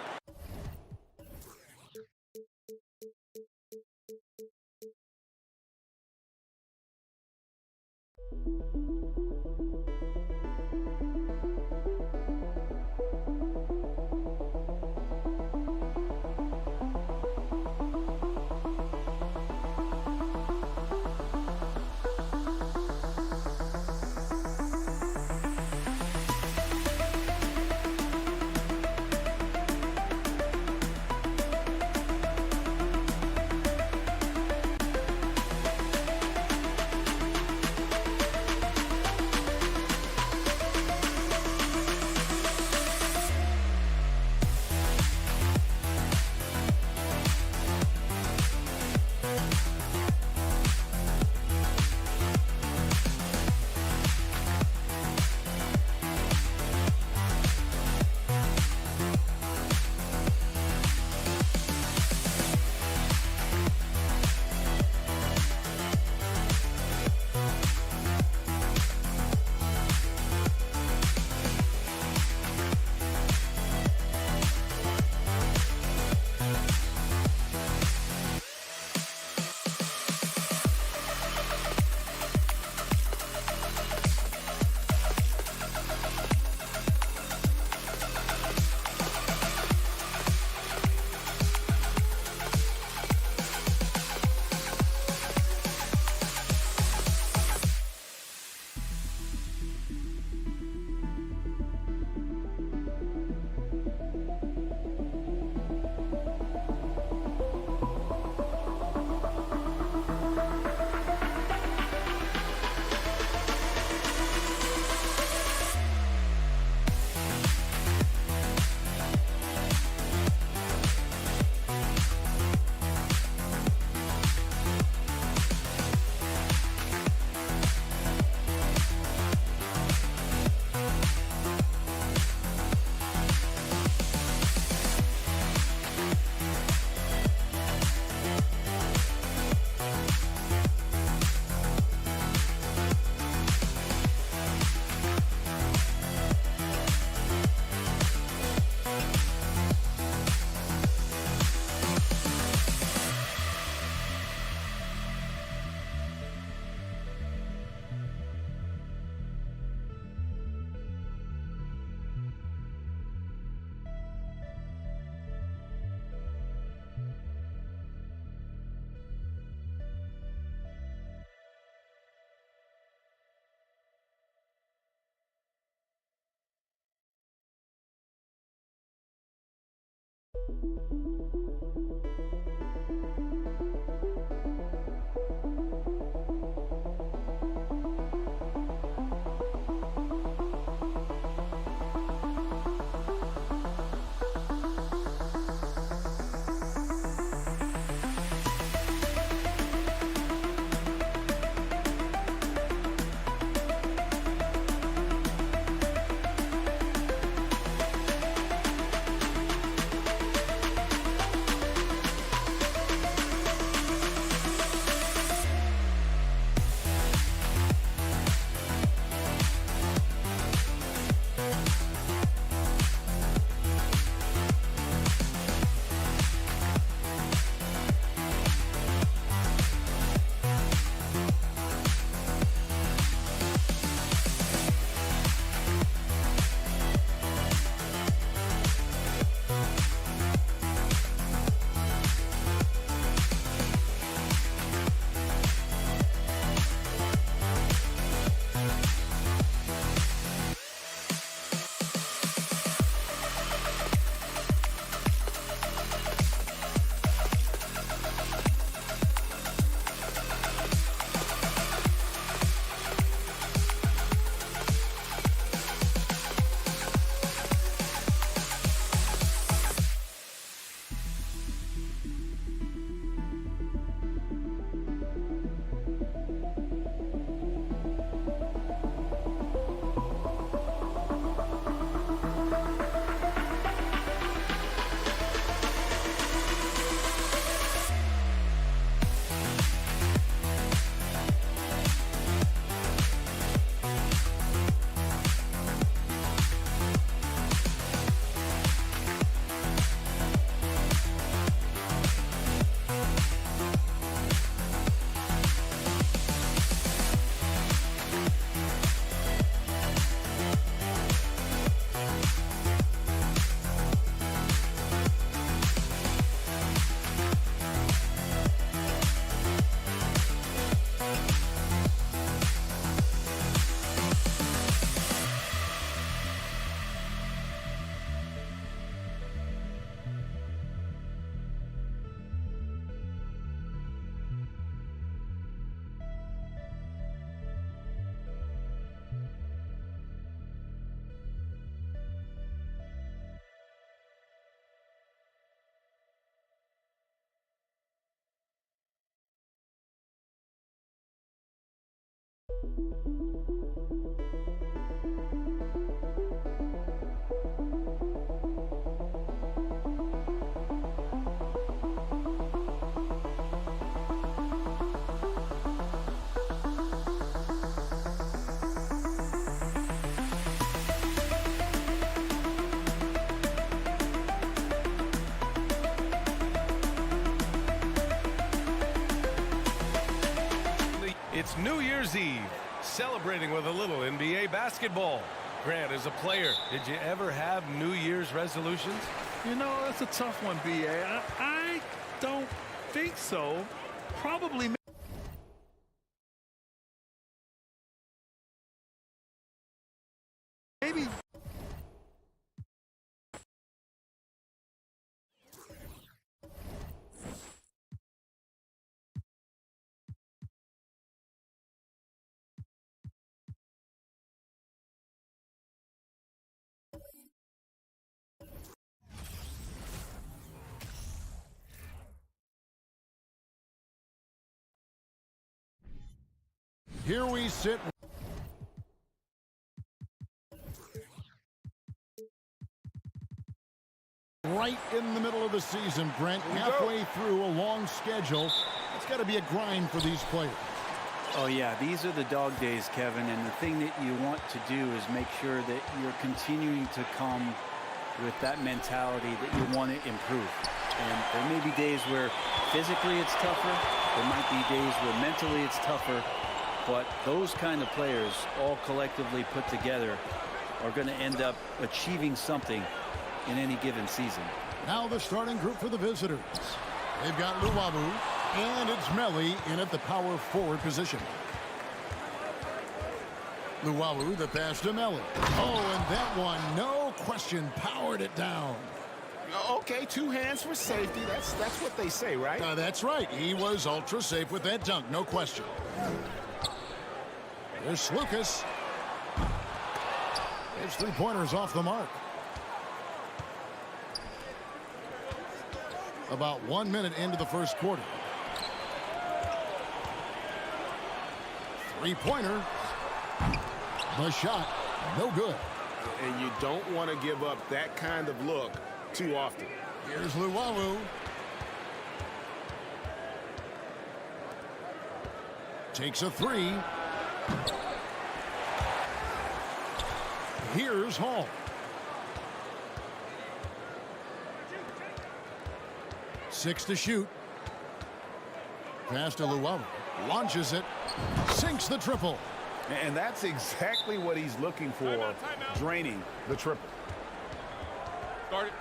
It's New Year's Eve, celebrating with a little NBA basketball. Grant, as a player, did you ever have New Year's resolutions? You know, that's a tough one, B.A. I don't think so. Probably. Maybe. Here we sit. Right in the middle of the season, Brent, halfway through a long schedule. It's got to be a grind for these players. Oh, yeah, these are the dog days, Kevin, and the thing that you want to do is make sure that you're continuing to come with that mentality that you want to improve. And there may be days where physically it's tougher. There might be days where mentally it's tougher. But those kind of players, all collectively put together, are going to end up achieving something in any given season. Now the starting group for the visitors. They've got Luwawu, and it's Melli in at the power forward position. Luwawu, the pass to Melli. Oh, and that one, no question, powered it down. Okay, 2 hands for safety. That's what they say, right? That's right. He was ultra safe with that dunk, no question. There's Lucas. His three-pointers off the mark. About 1 minute into the first quarter. Three-pointer. The shot, no good. And you don't want to give up that kind of look too often. Here's Luwawu. Takes a three. Here's Hall. Six to shoot. Pass to Luwawu. Launches it. Sinks the triple. And that's exactly what he's looking for, draining the triple. Start it.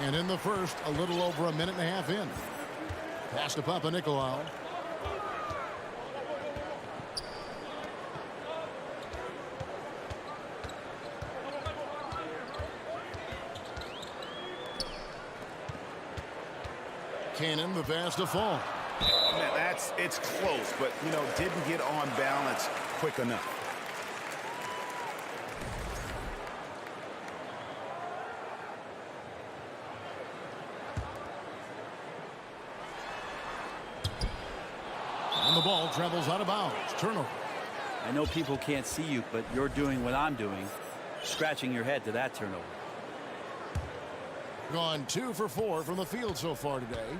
And in the first, a little over a minute and a half in. Pass to Papanikolaou. Cannon, the pass to Fall. Man, it's close, but, didn't get on balance quick enough. And the ball travels out of bounds. Turnover. I know people can't see you, but you're doing what I'm doing, scratching your head to that turnover. Gone 2 for 4 from the field so far today.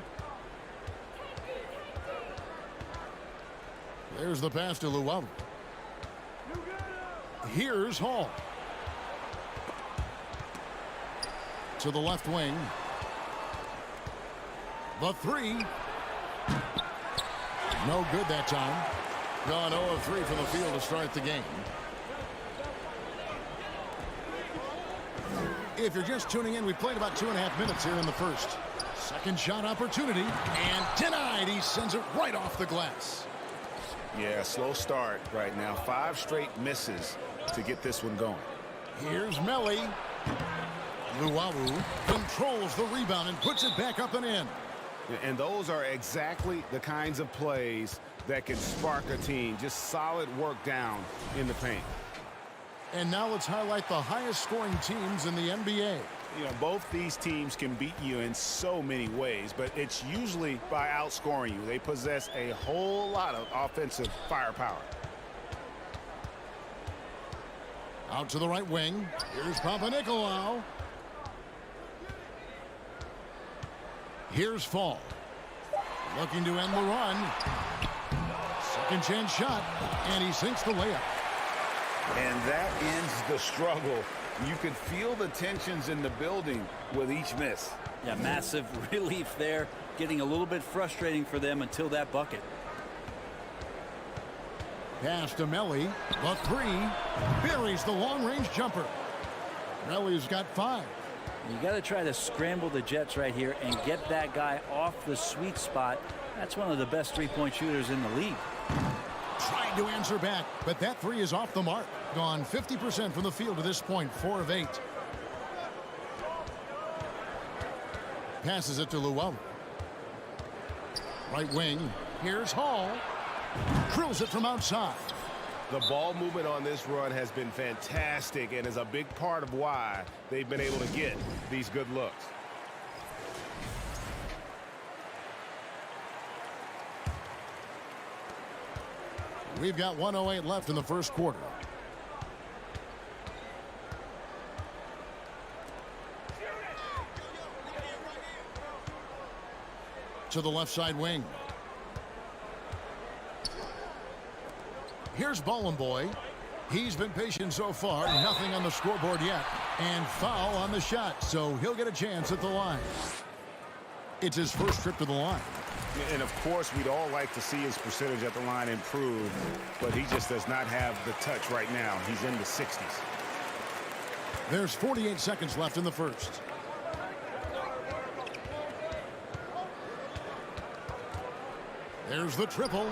There's the pass to Luwawu. Here's Hall. To the left wing. The three. No good that time. Gone 0 of 3 from the field to start the game. If you're just tuning in, we played about 2.5 minutes here in the first. Second shot opportunity, and denied. He sends it right off the glass. Yeah, slow start right now. 5 straight misses to get this one going. Here's Melly. Luwawu controls the rebound and puts it back up and in. And those are exactly the kinds of plays that can spark a team. Just solid work down in the paint. And now let's highlight the highest scoring teams in the NBA. Both these teams can beat you in so many ways, but it's usually by outscoring you. They possess a whole lot of offensive firepower. Out to the right wing. Here's Papanikolaou. Here's Fall. Looking to end the run. Second chance shot, and he sinks the layup. And that ends the struggle. You could feel the tensions in the building with each miss. Yeah, massive relief there. Getting a little bit frustrating for them until that bucket. Pass to Melly. The three. Buries the long-range jumper. Melly's got 5. You got to try to scramble the Jets right here and get that guy off the sweet spot. That's one of the best three-point shooters in the league. Tried to answer back, but that three is off the mark. Gone 50% from the field to this point, 4 of 8. Passes it to Luwawu. Right wing. Here's Hall. Drills it from outside. The ball movement on this run has been fantastic and is a big part of why they've been able to get these good looks. We've got 1:08 left in the first quarter. To the left side wing. Here's Ballin' Boy. He's been patient so far. Nothing on the scoreboard yet. And foul on the shot, so he'll get a chance at the line. It's his first trip to the line. And of course, we'd all like to see his percentage at the line improve, but he just does not have the touch right now. He's in the 60s. There's 48 seconds left in the first. There's the triple.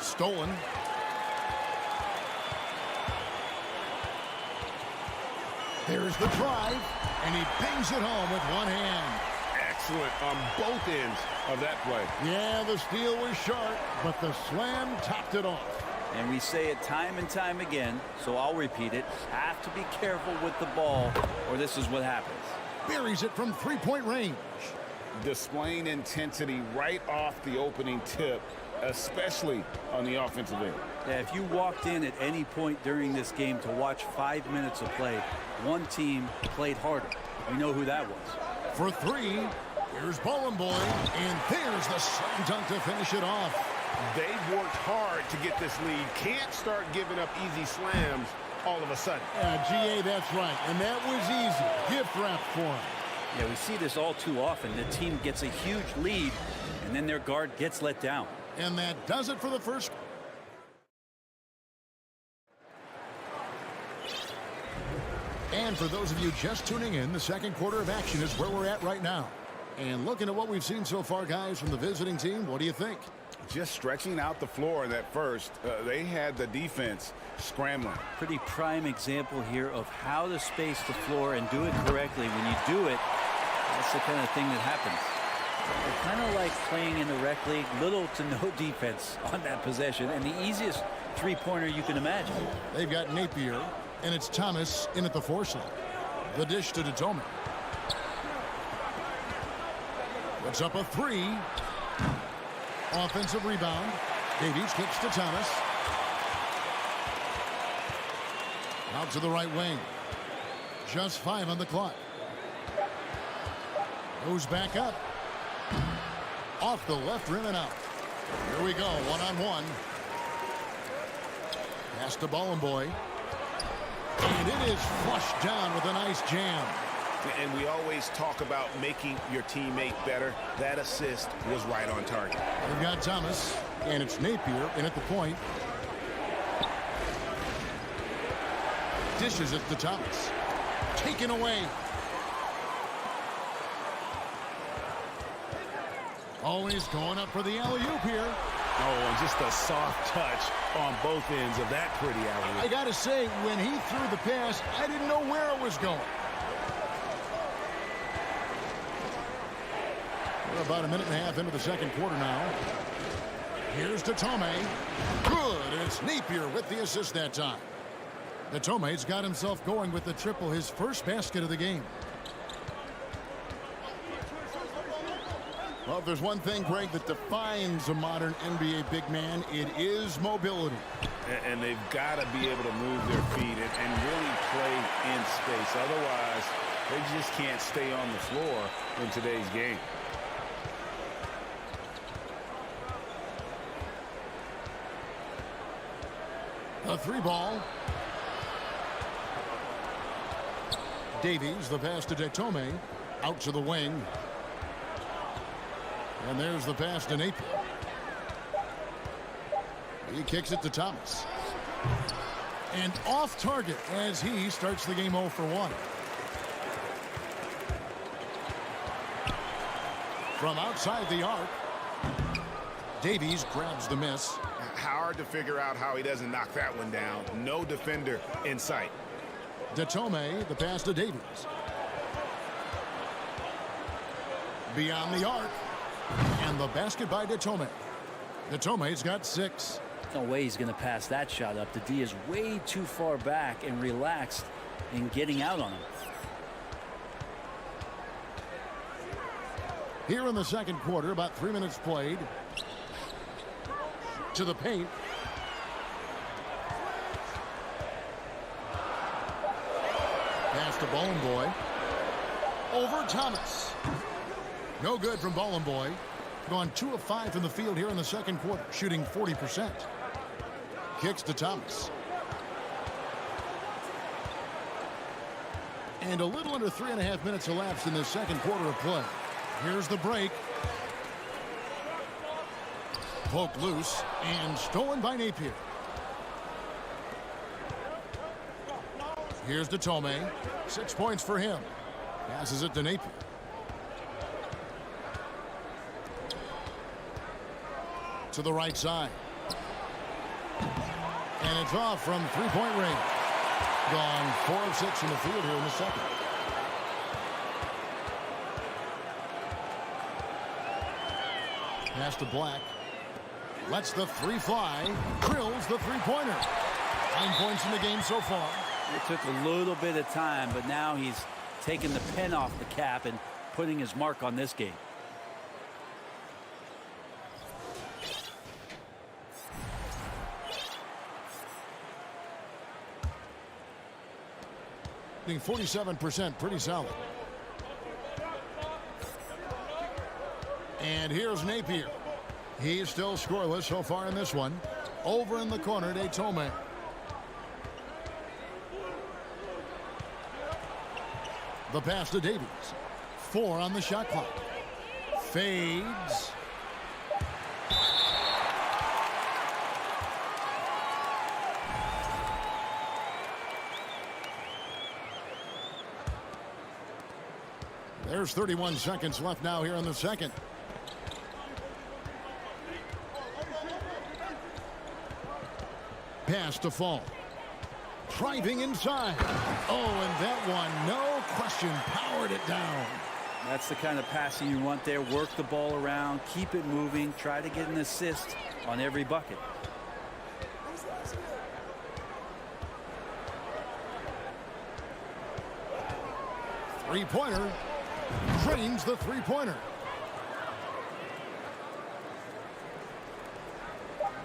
Stolen. There's the drive, and he bangs it home with one hand. Excellent on both ends of that play. Yeah, the steal was sharp, but the slam topped it off. And we say it time and time again, so I'll repeat it. Have to be careful with the ball, or this is what happens. Buries it from three-point range. Displaying intensity right off the opening tip, especially on the offensive end. Yeah, if you walked in at any point during this game to watch 5 minutes of play, one team played harder. We know who that was. For three, here's Boy, and there's the slam dunk to finish it off. They've worked hard to get this lead. Can't start giving up easy slams all of a sudden. GA, that's right. And that was easy. Gift wrap for him. Yeah, we see this all too often. The team gets a huge lead, and then their guard gets let down. And that does it for the first. And for those of you just tuning in, the second quarter of action is where we're at right now. And looking at what we've seen so far, guys, from the visiting team, what do you think? Just stretching out the floor in that first. They had the defense scrambling. Pretty prime example here of how to space the floor and do it correctly. When you do it, that's the kind of thing that happens. It's kind of like playing in the rec league, little to no defense on that possession, and the easiest three-pointer you can imagine. They've got Napier, and it's Thomas in at the foresight. The dish to Datome. Puts up a three. Offensive rebound. Davies kicks to Thomas. Out to the right wing. Just 5 on the clock. Goes back up. Off the left rim and out. Here we go, one-on-one. Pass to Boy. And it is flushed down with a nice jam. And we always talk about making your teammate better. That assist was right on target. We've got Thomas, and it's Napier in at the point. Dishes it to Thomas. Taken away. Always going up for the alley-oop here. Oh, and just a soft touch on both ends of that pretty alley-oop. I got to say, when he threw the pass, I didn't know where it was going. We're about a minute and a half into the second quarter now. Here's Datome. Good. It's Napier with the assist that time. Datome's got himself going with the triple, his first basket of the game. Well, if there's one thing, Greg, that defines a modern NBA big man, it is mobility. And they've got to be able to move their feet and really play in space. Otherwise, they just can't stay on the floor in today's game. A three ball. Davies, the pass to Datome. Out to the wing. And there's the pass to Napier. He kicks it to Thomas. And off target as he starts the game 0 for 1. From outside the arc, Davies grabs the miss. Hard to figure out how he doesn't knock that one down. No defender in sight. Datome, the pass to Davies. Beyond the arc. And the basket by Datome. Datome's got 6. No way he's going to pass that shot up. The D is way too far back and relaxed in getting out on him. Here in the second quarter, about 3 minutes played. To the paint. Pass to Boy. Over Thomas. No good from Boy. Gone 2 of 5 from the field here in the second quarter, shooting 40%. Kicks to Thomas. And a little under 3.5 minutes elapsed in the second quarter of play. Here's the break. Poked loose and stolen by Napier. Here's Datome. 6 points for him. Passes it to Napier. To the right side. And it's off from three-point range. Gone 4 of 6 from the field here in the second. Pass to Black. Lets the three fly. Drills the three-pointer. 9 points in the game so far. It took a little bit of time, but now he's taking the pen off the cap and putting his mark on this game. 47%, pretty solid. And here's Napier. He's still scoreless so far in this one. Over in the corner, Tome. The pass to Davies. 4 on the shot clock. Fades. There's 31 seconds left now here in the second. Pass to Fall. Driving inside. Oh, and that one, no question, powered it down. That's the kind of passing you want there. Work the ball around, keep it moving, try to get an assist on every bucket. Three-pointer. Drains the three-pointer.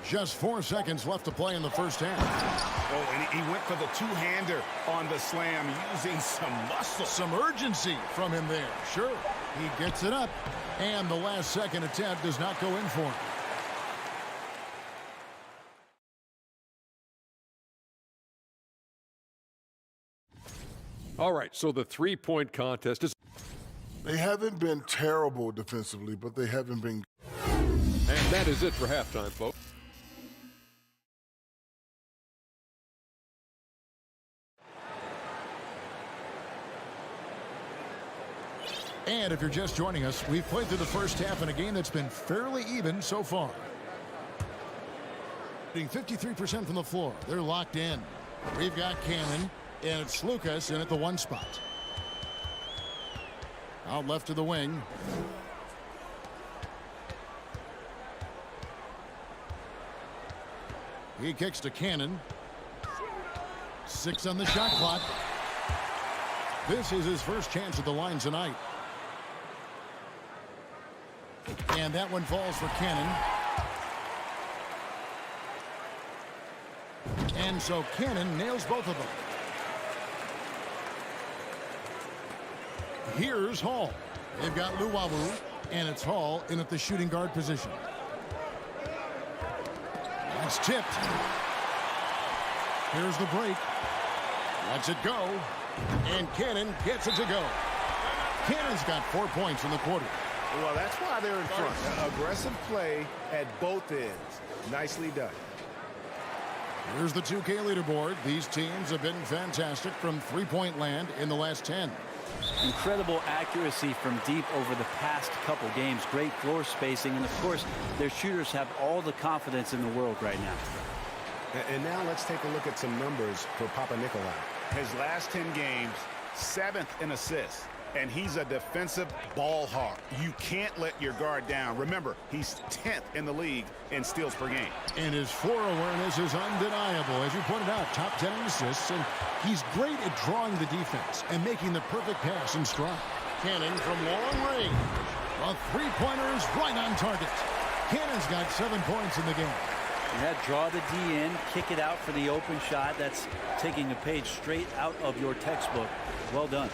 Just 4 seconds left to play in the first half. Oh, and he went for the two-hander on the slam, using some muscle. Some urgency from him there. Sure, he gets it up. And the last second attempt does not go in for him. All right, so the three-point contest is... They haven't been terrible defensively, but they haven't been... And that is it for halftime, folks. And if you're just joining us, we've played through the first half in a game that's been fairly even so far. 53% from the floor. They're locked in. We've got Cannon, and it's Lucas in at the 1 spot. Out left to the wing. He kicks to Cannon. 6 on the shot clock. This is his first chance at the line tonight. And that one falls for Cannon. And so Cannon nails both of them. Here's Hall. They've got Luwawu, and it's Hall in at the shooting guard position. That's tipped. Here's the break. Lets it go. And Cannon gets it to go. Cannon's got 4 points in the quarter. Well, that's why they're in front. Aggressive play at both ends. Nicely done. Here's the 2K leaderboard. These teams have been fantastic from three-point land in the last 10. Incredible accuracy from deep over the past couple games. Great floor spacing, and of course, their shooters have all the confidence in the world right now. And now let's take a look at some numbers for Papa Nikolai. His last 10 games, 7th in assists. And he's a defensive ball hawk. You can't let your guard down. Remember, he's 10th in the league in steals per game. And his floor awareness is undeniable. As you pointed out, top 10 in assists, and he's great at drawing the defense and making the perfect pass in stride. Cannon from long range. A three-pointer is right on target. Cannon's got 7 points in the game. Yeah, draw the D in, kick it out for the open shot. That's taking a page straight out of your textbook. Well done.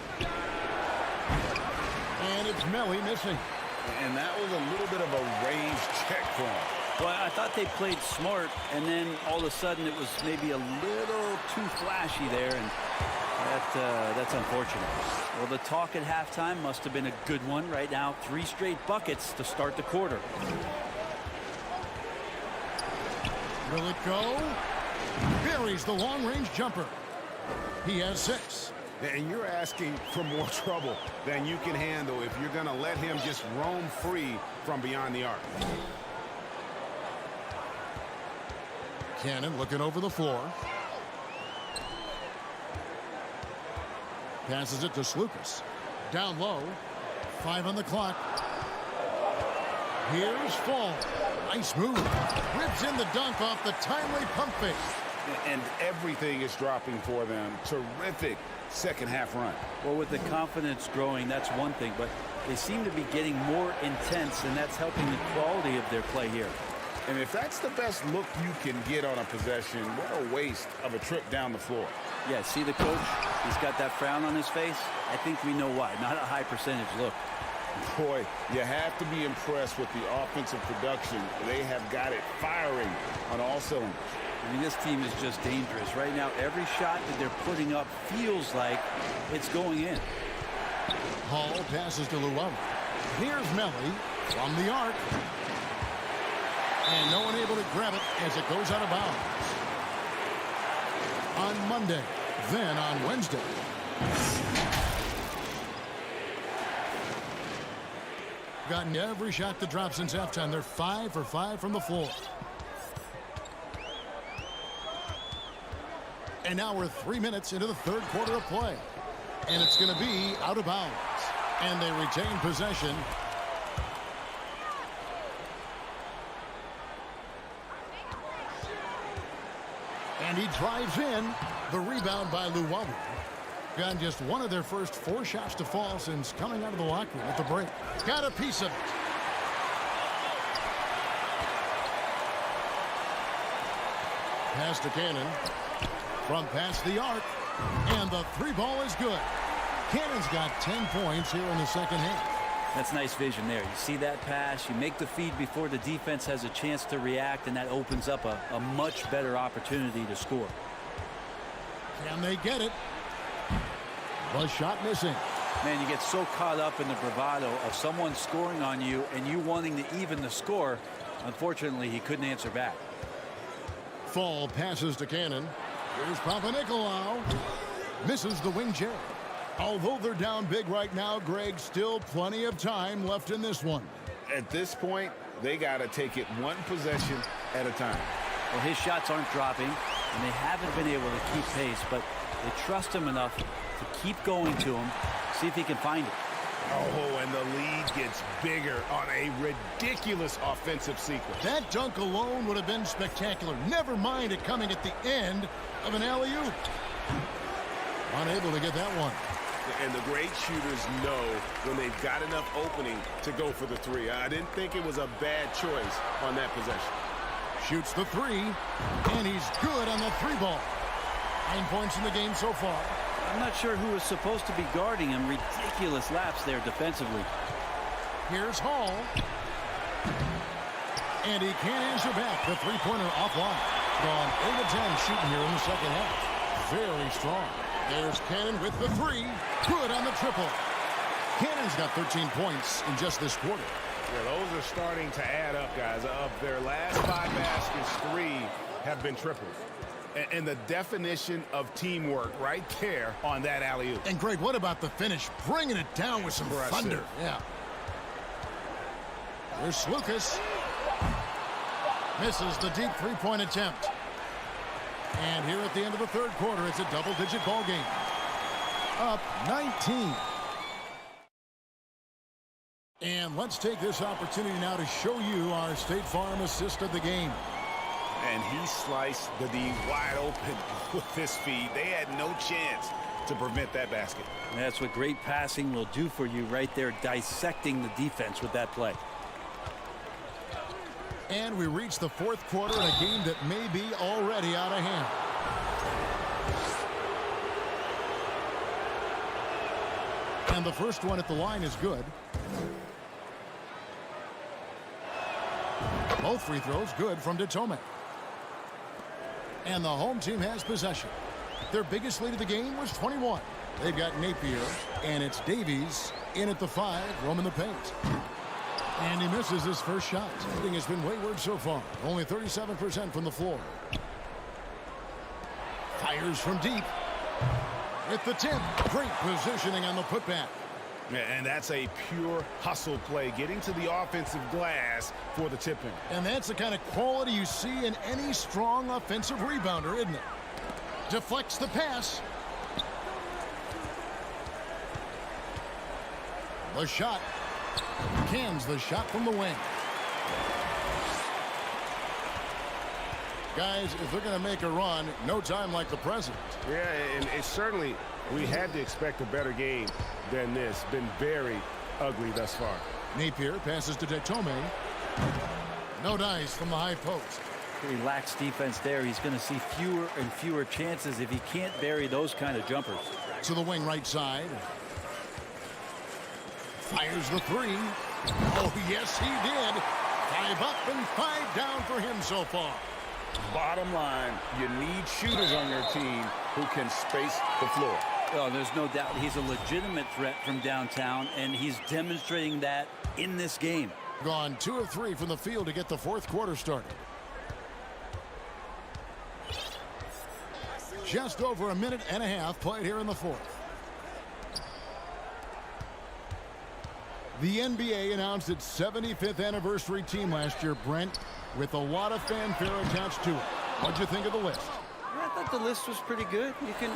And it's Melly missing. And that was a little bit of a range check for him. Well, I thought they played smart, and then all of a sudden it was maybe a little too flashy there, and that's unfortunate. Well, the talk at halftime must have been a good one. Right now, 3 straight buckets to start the quarter. Will it go? Buries the long-range jumper. He has 6. And you're asking for more trouble than you can handle if you're going to let him just roam free from beyond the arc. Cannon looking over the floor. Passes it to Skijesss. Down low. 5 on the clock. Here's Fall. Nice move. Rips in the dunk off the timely pump fake. And everything is dropping for them. Terrific second half run. Well, with the confidence growing, that's one thing, but they seem to be getting more intense, and that's helping the quality of their play here. And if that's the best look you can get on a possession, what a waste of a trip down the floor. Yeah, see the coach? He's got that frown on his face. I think we know why. Not a high percentage look. Boy, you have to be impressed with the offensive production. They have got it firing on all cylinders. I mean, this team is just dangerous. Right now, every shot that they're putting up feels like it's going in. Hall passes to Luau. Here's Melly from the arc. And no one able to grab it as it goes out of bounds. On Monday, then on Wednesday. Gotten every shot that drops since halftime. They're 5 for 5 from the floor. And now we're 3 minutes into the third quarter of play. And it's going to be out of bounds. And they retain possession. And he drives in. The rebound by Luau. Got just one of their first 4 shots to fall since coming out of the locker room at the break. Got a piece of it. Pass to Cannon. From past the arc. And the 3 ball is good. Cannon's got 10 points here in the second half. That's nice vision there. You see that pass, you make the feed before the defense has a chance to react, and that opens up a much better opportunity to score. Can they get it? The shot missing. Man, you get so caught up in the bravado of someone scoring on you and you wanting to even the score. Unfortunately, he couldn't answer back. Fall passes to Cannon. Here's Papanikolaou. Misses the wing chair. Although they're down big right now, Greg, still plenty of time left in this one. At this point, they got to take it one possession at a time. Well, his shots aren't dropping, and they haven't been able to keep pace, but they trust him enough to keep going to him, see if he can find it. Oh, and the lead gets bigger on a ridiculous offensive sequence. That dunk alone would have been spectacular. Never mind it coming at the end of an alley-oop. Unable to get that one. And the great shooters know when they've got enough opening to go for the 3. I didn't think it was a bad choice on that possession. Shoots the 3, and he's good on the 3 ball. 9 points in the game so far. I'm not sure who was supposed to be guarding him. Ridiculous laps there defensively. Here's Hall. And he can't answer back. The 3-pointer offline. Gone 8 of 10 shooting here in the second half. Very strong. There's Cannon with the 3. Good on the triple. Cannon's got 13 points in just this quarter. Yeah, those are starting to add up, guys. Of their last 5 baskets, 3 have been triples. And the definition of teamwork right there on that alley-oop. And, Greg, what about the finish? Bringing it down with some thunder. Yeah. There's Skijesss. Misses the deep 3-point attempt. And here at the end of the third quarter, it's a double-digit ball game. Up 19. And let's take this opportunity now to show you our State Farm assist of the game. And he sliced the D wide open with his feed. They had no chance to prevent that basket. And that's what great passing will do for you right there, dissecting the defense with that play. And we reach the fourth quarter in a game that may be already out of hand. And the first one at the line is good. Both free throws good from Detome. And the home team has possession. Their biggest lead of the game was 21. They've got Napier, and it's Davies in at the 5, roaming the paint. And he misses his first shot. Shooting has been wayward so far. Only 37% from the floor. Fires from deep. With the tip. Great positioning on the putback. And that's a pure hustle play, getting to the offensive glass for the tip-in. And that's the kind of quality you see in any strong offensive rebounder, isn't it? Deflects the pass. The shot. Cans the shot from the wing. Guys, if they're going to make a run, no time like the present. Yeah, and it certainly, we had to expect a better game than this. Been very ugly thus far. Napier passes to Detome. No dice from the high post. Pretty lax defense there. He's going to see fewer and fewer chances if he can't bury those kind of jumpers. To the wing right side. Fires the three. Oh, yes, he did. 5 up and 5 down for him so far. Bottom line, you need shooters on your team who can space the floor. Oh, there's no doubt he's a legitimate threat from downtown, and he's demonstrating that in this game. Gone 2 of 3 from the field to get the fourth quarter started. Just over a minute and a half played here in the fourth. The NBA announced its 75th anniversary team last year, Brent, with a lot of fanfare attached to it. What'd you think of the list? I thought the list was pretty good. You can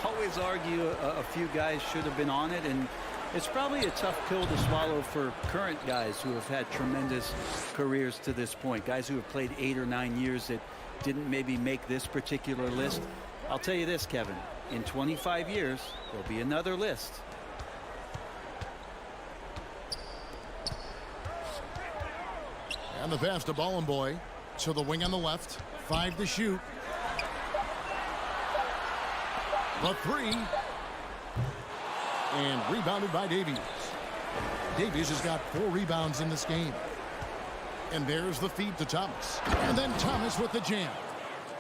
always argue a few guys should have been on it, and it's probably a tough pill to swallow for current guys who have had tremendous careers to this point. Guys who have played 8 or 9 years that didn't maybe make this particular list. I'll tell you this, Kevin. In 25 years, there'll be another list. And the pass to Bollenboy. To the wing on the left. 5 to shoot. The 3. And rebounded by Davies. Davies has got 4 rebounds in this game. And there's the feed to Thomas. And then Thomas with the jam.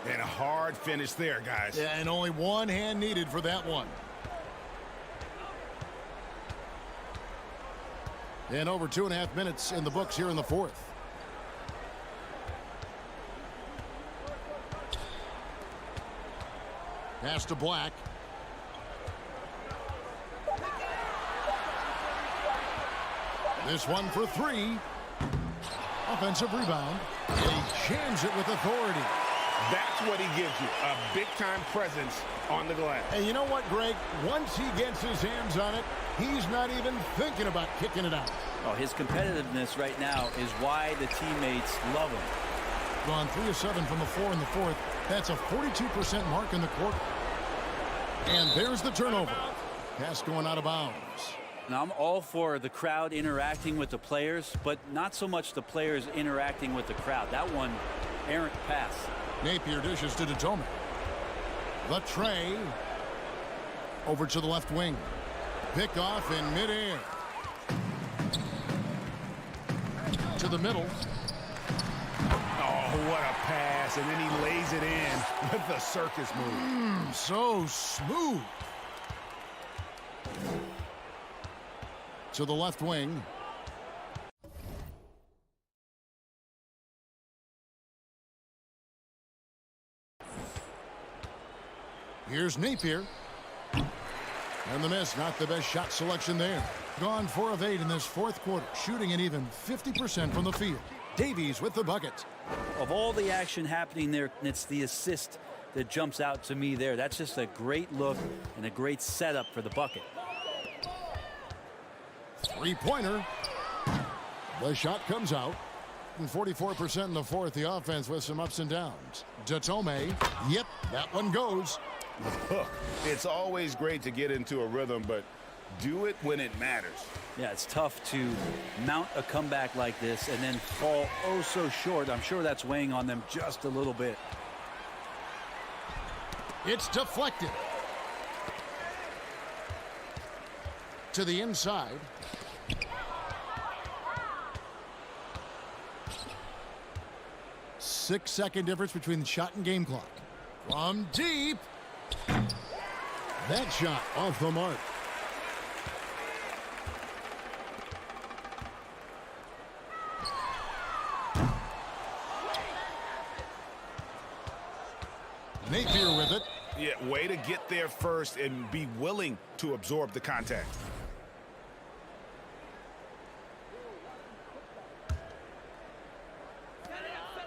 And a hard finish there, guys. Yeah, and only one hand needed for that one. And over 2.5 minutes in the books here in the fourth. Pass to Black. This one for 3. Offensive rebound. And he jams it with authority. That's what he gives you, a big-time presence on the glass. And you know what, Greg? Once he gets his hands on it, he's not even thinking about kicking it out. Oh, his competitiveness right now is why the teammates love him. Gone 3 of 7 from the floor in the fourth. That's a 42% mark in the quarter. And there's the turnover. Pass going out of bounds. Now, I'm all for the crowd interacting with the players, but not so much the players interacting with the crowd. That one, errant pass. Napier dishes to Detome. The tray. Over to the left wing. Pick off in midair. To the middle. Oh, what a pass. And then he lays it in with the circus move. So smooth. To the left wing. Here's Napier. And the miss, not the best shot selection there. Gone 4 of 8 in this fourth quarter, shooting an even 50% from the field. Davies with the bucket. Of all the action happening there, it's the assist that jumps out to me there. That's just a great look and a great setup for the bucket. 3-pointer. The shot comes out. And 44% in the fourth. The offense with some ups and downs. Detome. Yep, that one goes. Look, it's always great to get into a rhythm, but do it when it matters. Yeah, it's tough to mount a comeback like this and then fall oh so short. I'm sure that's weighing on them just a little bit. It's deflected. To the inside. Six-second difference between the shot and game clock. From deep. That shot off the mark. Napier with it. Yeah, way to get there first and be willing to absorb the contact.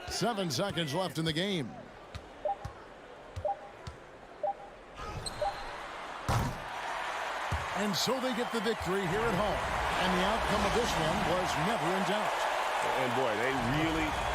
Seven seconds left in the game. And so they get the victory here at home. And the outcome of this one was never in doubt. And boy, they really...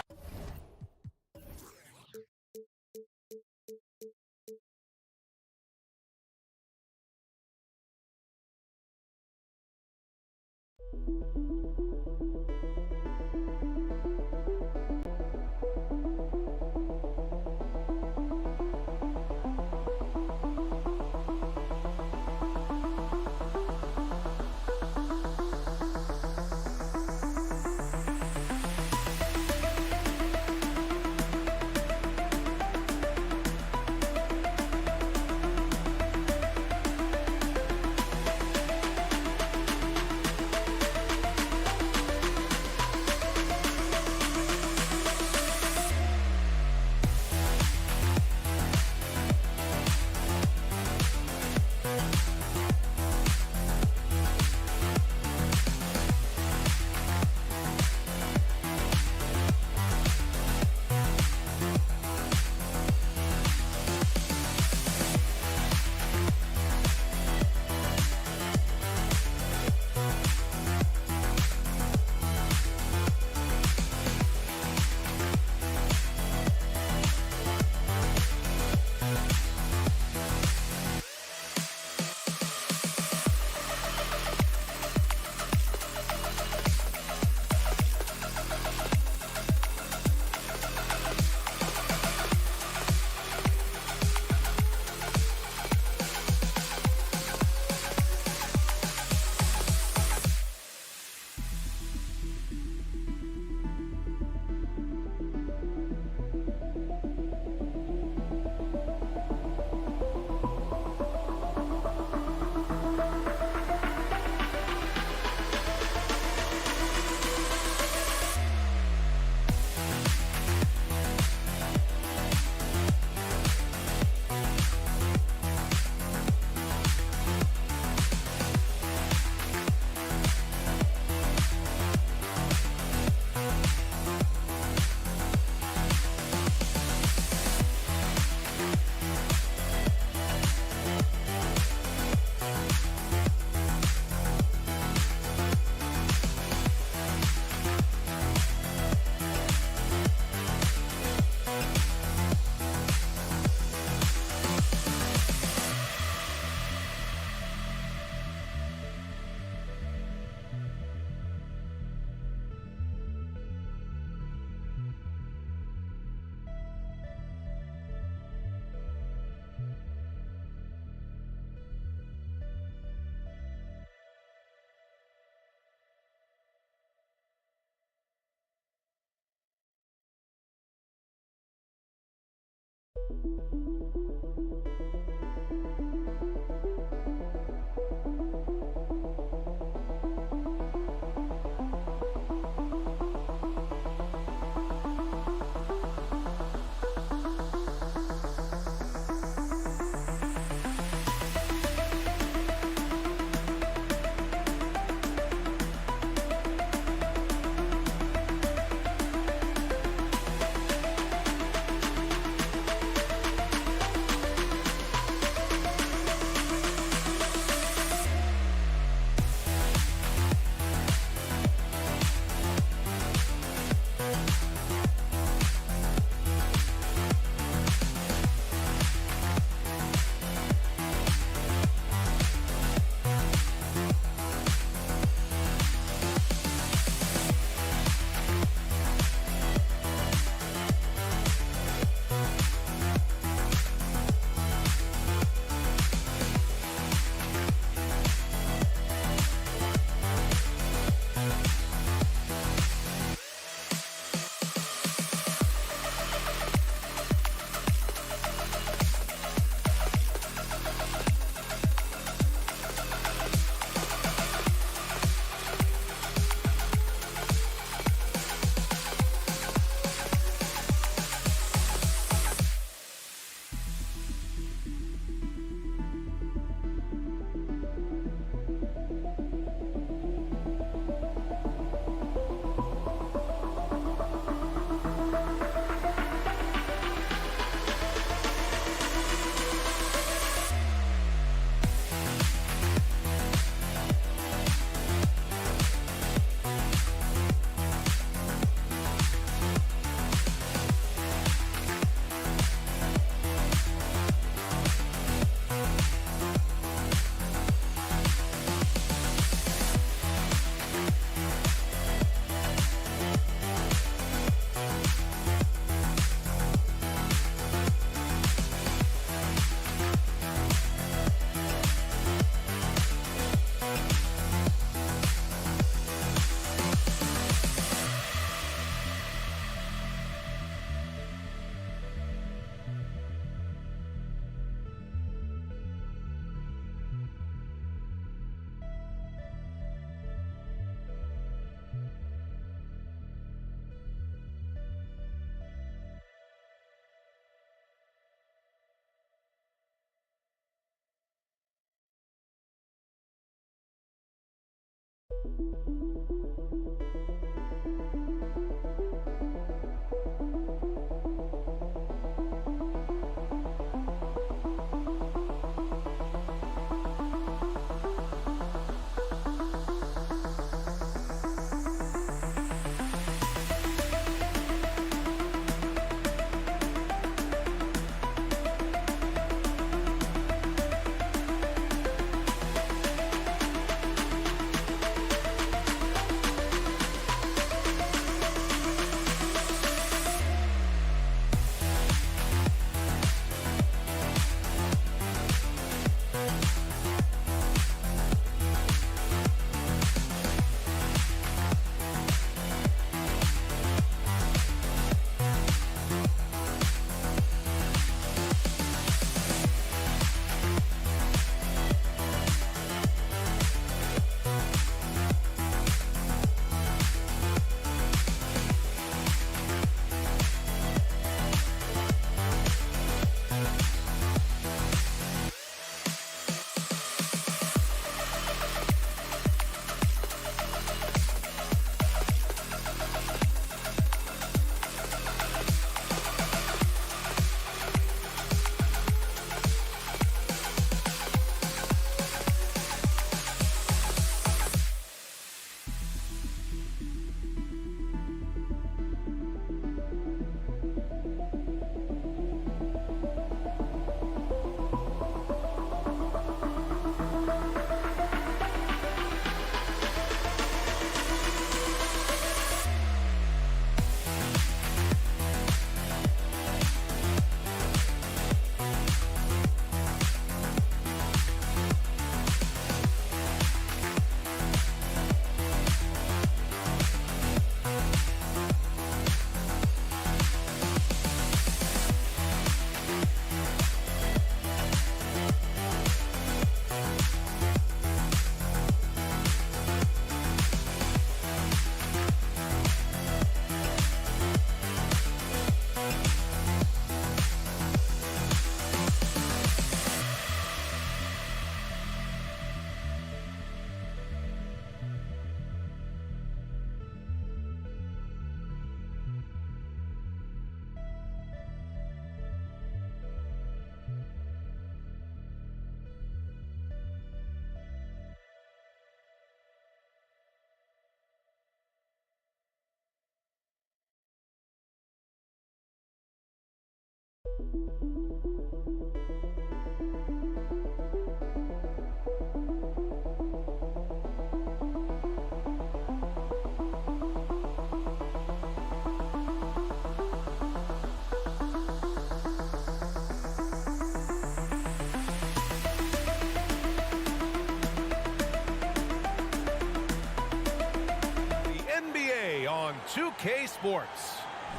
2K Sports.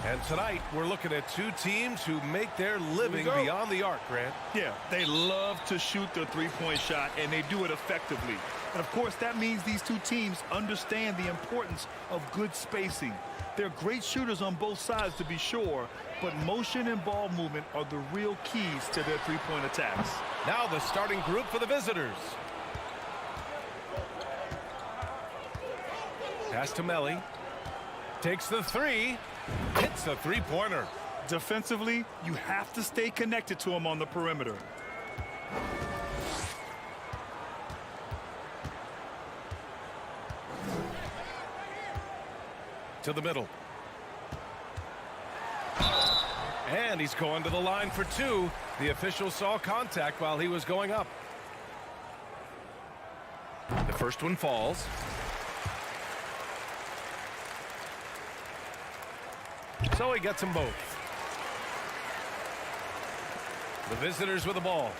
And tonight, we're looking at two teams who make their living beyond the arc, Grant. Yeah, they love to shoot the three-point shot, and they do it effectively. And, of course, that means these two teams understand the importance of good spacing. They're great shooters on both sides, to be sure, but motion and ball movement are the real keys to their three-point attacks. Now the starting group for the visitors. Pass to Melli. Takes the three. Hits the three-pointer. Defensively, you have to stay connected to him on the perimeter. To the middle. And he's going to the line for two. The official saw contact while he was going up. The first one falls. So he gets them both. The visitors with the ball.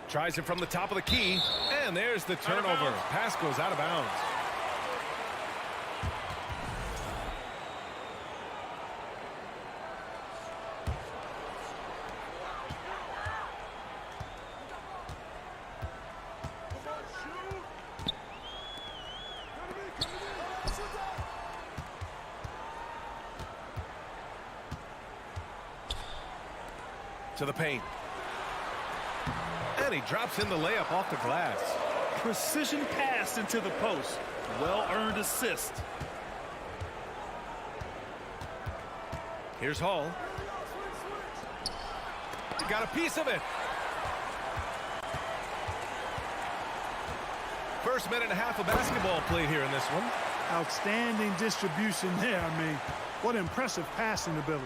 Tries it from the top of the key, and there's the turnover. Pass goes out of bounds. To the paint. And he drops in the layup off the glass. Precision pass into the post. Well-earned assist. Here's Hall. Got a piece of it. First minute and a half of basketball played here in this one. Outstanding distribution there. I mean, what impressive passing ability.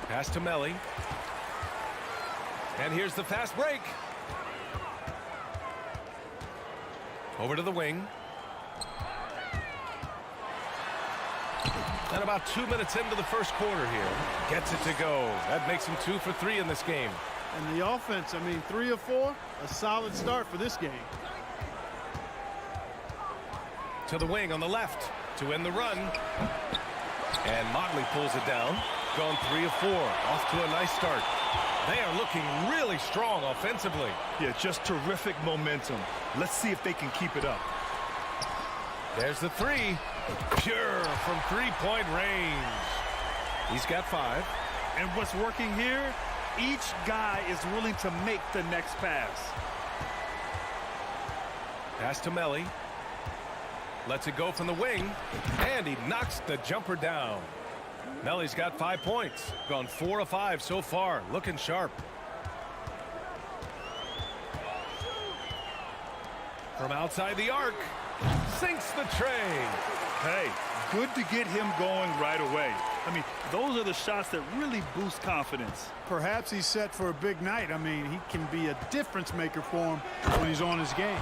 Pass to Melly. And here's the fast break. Over to the wing. And about 2 minutes into the first quarter here. Gets it to go. That makes him 2 for 3 in this game. And the offense, I mean, 3 of 4, a solid start for this game. To the wing on the left to end the run. And Motley pulls it down. Gone 3 of 4. Off to a nice start. They are looking really strong offensively. Yeah, just terrific momentum. Let's see if they can keep it up. There's the 3. Pure from 3-point range. He's got 5. And what's working here? Each guy is willing to make the next pass. Pass to Melly. Lets it go from the wing. And he knocks the jumper down. Melly's got 5 points. Gone 4 of 5 so far. Looking sharp. From outside the arc. Sinks the tray. Hey, good to get him going right away. I mean, those are the shots that really boost confidence. Perhaps he's set for a big night. I mean, he can be a difference maker for him when he's on his game.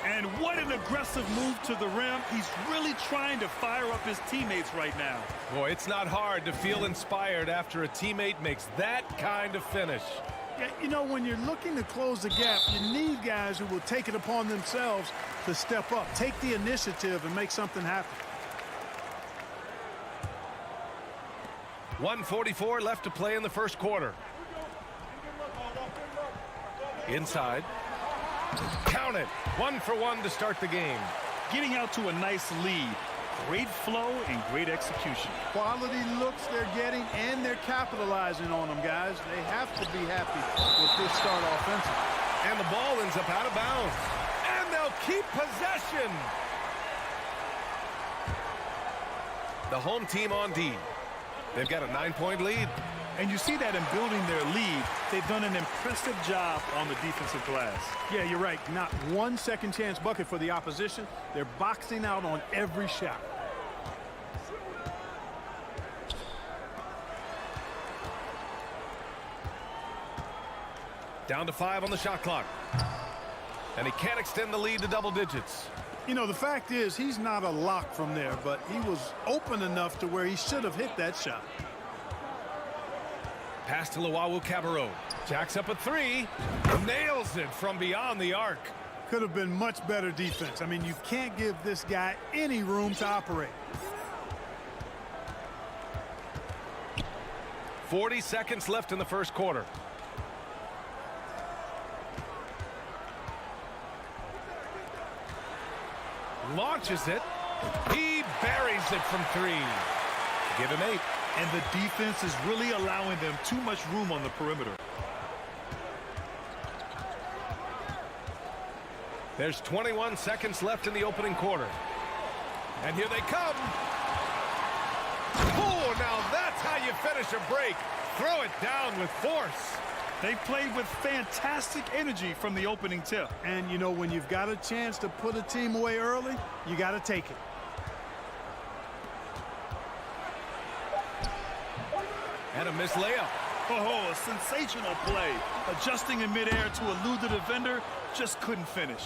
And what an aggressive move to the rim. He's really trying to fire up his teammates right now. Boy, it's not hard to feel inspired after a teammate makes that kind of finish. Yeah, you know, when you're looking to close the gap, you need guys who will take it upon themselves to step up, take the initiative, and make something happen. 1:44 left to play in the first quarter. Inside. Count it. 1 for 1 to start the game. Getting out to a nice lead. Great flow and great execution. Quality looks they're getting, and they're capitalizing on them, guys. They have to be happy with this start offensively. And the ball ends up out of bounds. And they'll keep possession. The home team on D. They've got a 9-point lead. And you see that in building their lead, they've done an impressive job on the defensive glass. Yeah, you're right. Not one second chance bucket for the opposition. They're boxing out on every shot. Down to 5 on the shot clock. And he can't extend the lead to double digits. You know, the fact is he's not a lock from there, but he was open enough to where he should have hit that shot. Pass to Luwawu-Cabarrot. Jacks up a 3. Nails it from beyond the arc. Could have been much better defense. I mean, you can't give this guy any room to operate. 40 seconds left in the first quarter. Launches it. He buries it from 3. Give him 8. And the defense is really allowing them too much room on the perimeter. There's 21 seconds left in the opening quarter. And here they come. Oh, now that's how you finish a break. Throw it down with force. They played with fantastic energy from the opening tip. And, you know, when you've got a chance to put a team away early, you got to take it. And a missed layup. Oh, a sensational play. Adjusting in midair to elude the defender, just couldn't finish.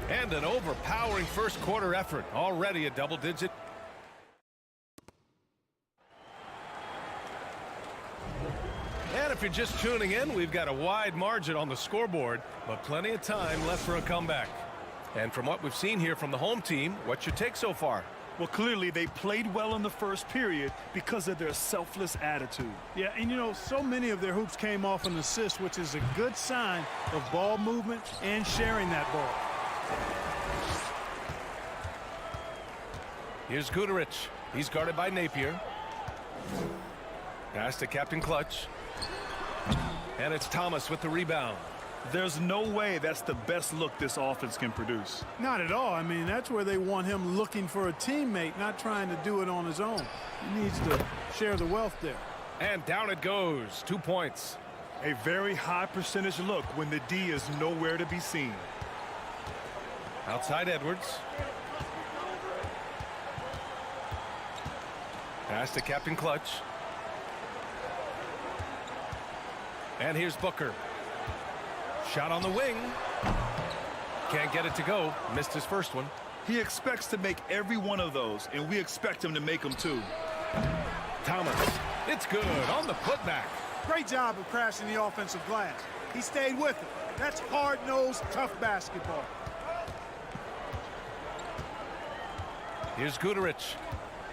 And an overpowering first quarter effort. Already a double digit. And if you're just tuning in, we've got a wide margin on the scoreboard, but plenty of time left for a comeback. And from what we've seen here from the home team, what's your take so far? Well, clearly they played well in the first period because of their selfless attitude. Yeah, and you know, so many of their hoops came off an assist, which is a good sign of ball movement and sharing that ball. Here's Guterich. He's guarded by Napier. Pass to Captain Clutch. And it's Thomas with the rebound. There's no way that's the best look this offense can produce. Not at all. I mean, that's where they want him looking for a teammate, not trying to do it on his own. He needs to share the wealth there. And down it goes. 2 points. A very high percentage look when the D is nowhere to be seen. Outside Edwards. Pass to Captain Clutch. And here's Booker. Shot on the wing. Can't get it to go. Missed his first one. He expects to make every one of those, and we expect him to make them too. Thomas. It's good on the putback. Great job of crashing the offensive glass. He stayed with it. That's hard-nosed, tough basketball. Here's Guterich.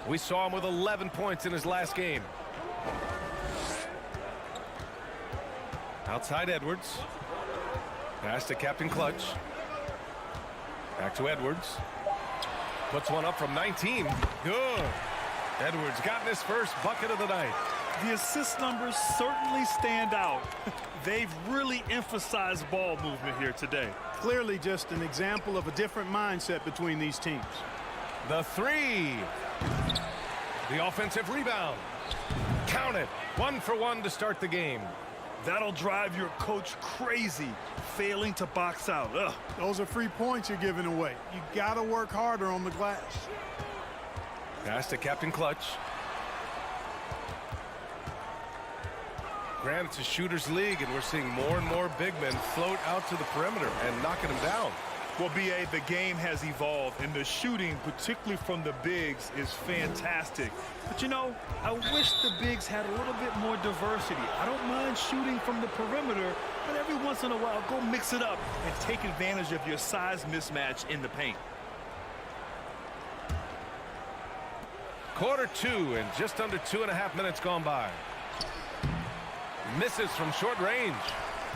We saw him with 11 points in his last game. Outside Edwards. Pass to Captain Clutch. Back to Edwards. Puts one up from 19. Good. Edwards gotten his first bucket of the night. The assist numbers certainly stand out. They've really emphasized ball movement here today. Clearly just an example of a different mindset between these teams. The three. The offensive rebound. Count it. 1 for 1 to start the game. That'll drive your coach crazy, failing to box out. Ugh. Those are free points you're giving away. You got to work harder on the glass. Pass to Captain Clutch. Granted, it's a shooter's league, and we're seeing more and more big men float out to the perimeter and knocking them down. Well, B.A., the game has evolved, and the shooting, particularly from the bigs, is fantastic. But, you know, I wish the bigs had a little bit more diversity. I don't mind shooting from the perimeter, but every once in a while, go mix it up and take advantage of your size mismatch in the paint. Quarter 2 and just under 2.5 minutes gone by. Misses from short range.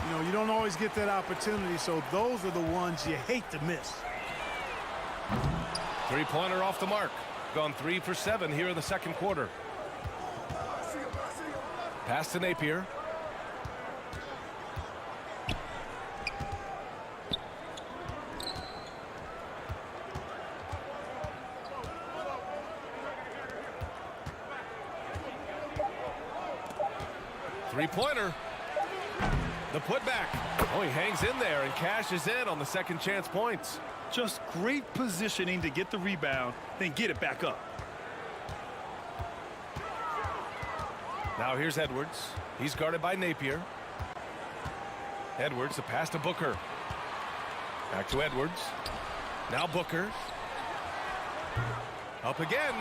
You know, you don't always get that opportunity, so those are the ones you hate to miss. Three-pointer off the mark. Gone 3 for 7 here in the second quarter. Pass to Napier. Three-pointer. The putback. Oh, he hangs in there and cashes in on the second chance points. Just great positioning to get the rebound, then get it back up. Now here's Edwards. He's guarded by Napier. Edwards, the pass to Booker. Back to Edwards. Now Booker. Up again.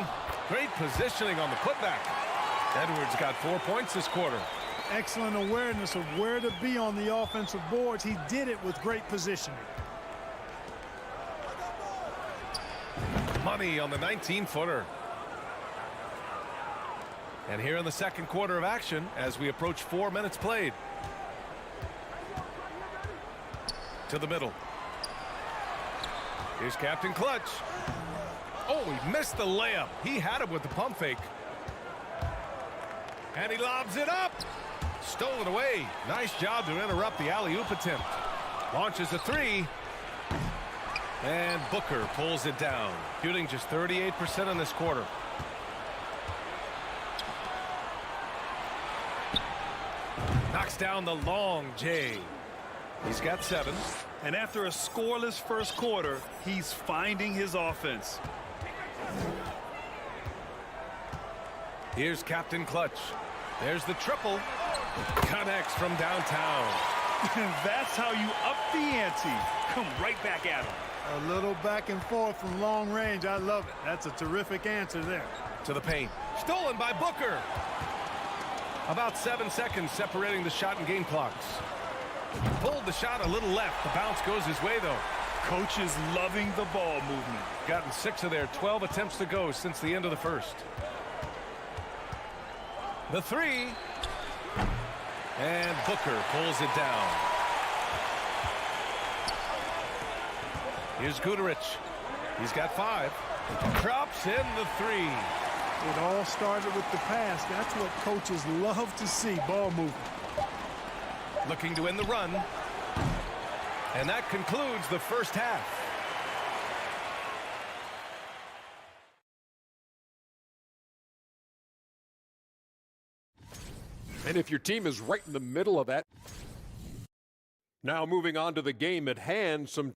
Great positioning on the putback. Edwards got 4 points this quarter. Excellent awareness of where to be on the offensive boards. He did it with great positioning. Money on the 19-footer. And here in the second quarter of action as we approach 4 minutes played. To the middle. Here's Captain Clutch. Oh, he missed the layup. He had it with the pump fake. And he lobs it up. Stolen away. Nice job to interrupt the alley-oop attempt. Launches a three. And Booker pulls it down. Shooting just 38% in this quarter. Knocks down the long J. He's got 7. And after a scoreless first quarter, he's finding his offense. Here's Captain Clutch. There's the triple. Connects from downtown. That's how you up the ante. Come right back at him. A little back and forth from long range. I love it. That's a terrific answer there. To the paint. Stolen by Booker. About 7 seconds separating the shot and game clocks. Pulled the shot a little left. The bounce goes his way, though. Coach is loving the ball movement. Gotten 6 of their 12 attempts to go since the end of the first. The three. And Booker pulls it down. Here's Guterich. He's got 5. Drops in the 3. It all started with the pass. That's what coaches love to see, ball movement. Looking to win the run. And that concludes the first half. And if your team is right in the middle of that. Now moving on to the game at hand, and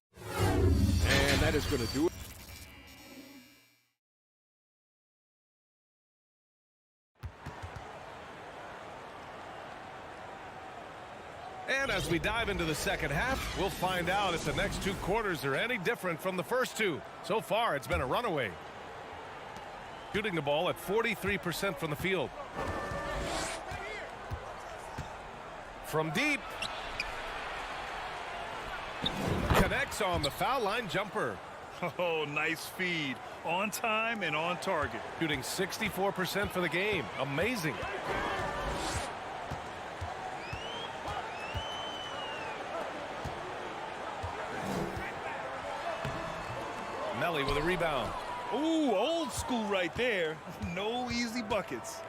that is going to do it. And as we dive into the second half, we'll find out if the next two quarters are any different from the first two. So far, it's been a runaway. Shooting the ball at 43% from the field. From deep. Connects on the foul line jumper. Oh, nice feed. On time and on target. Shooting 64% for the game. Amazing. Melly with a rebound. Ooh, old school right there. No easy buckets.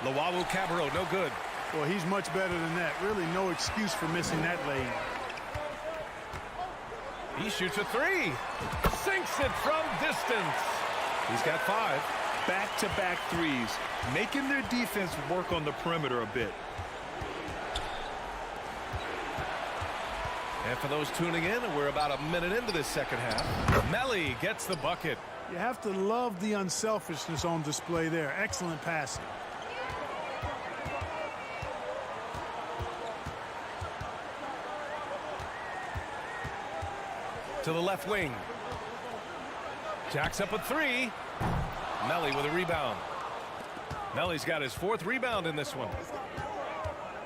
Luwawu-Cabarrot, no good. Well, he's much better than that. Really no excuse for missing that lane. He shoots a three. Sinks it from distance. He's got 5. Back-to-back threes. Making their defense work on the perimeter a bit. And for those tuning in, we're about a minute into this second half. Melly gets the bucket. You have to love the unselfishness on display there. Excellent passing. To the left wing. Jacks up a 3. Melly with a rebound. Melly's got his 4th rebound in this one.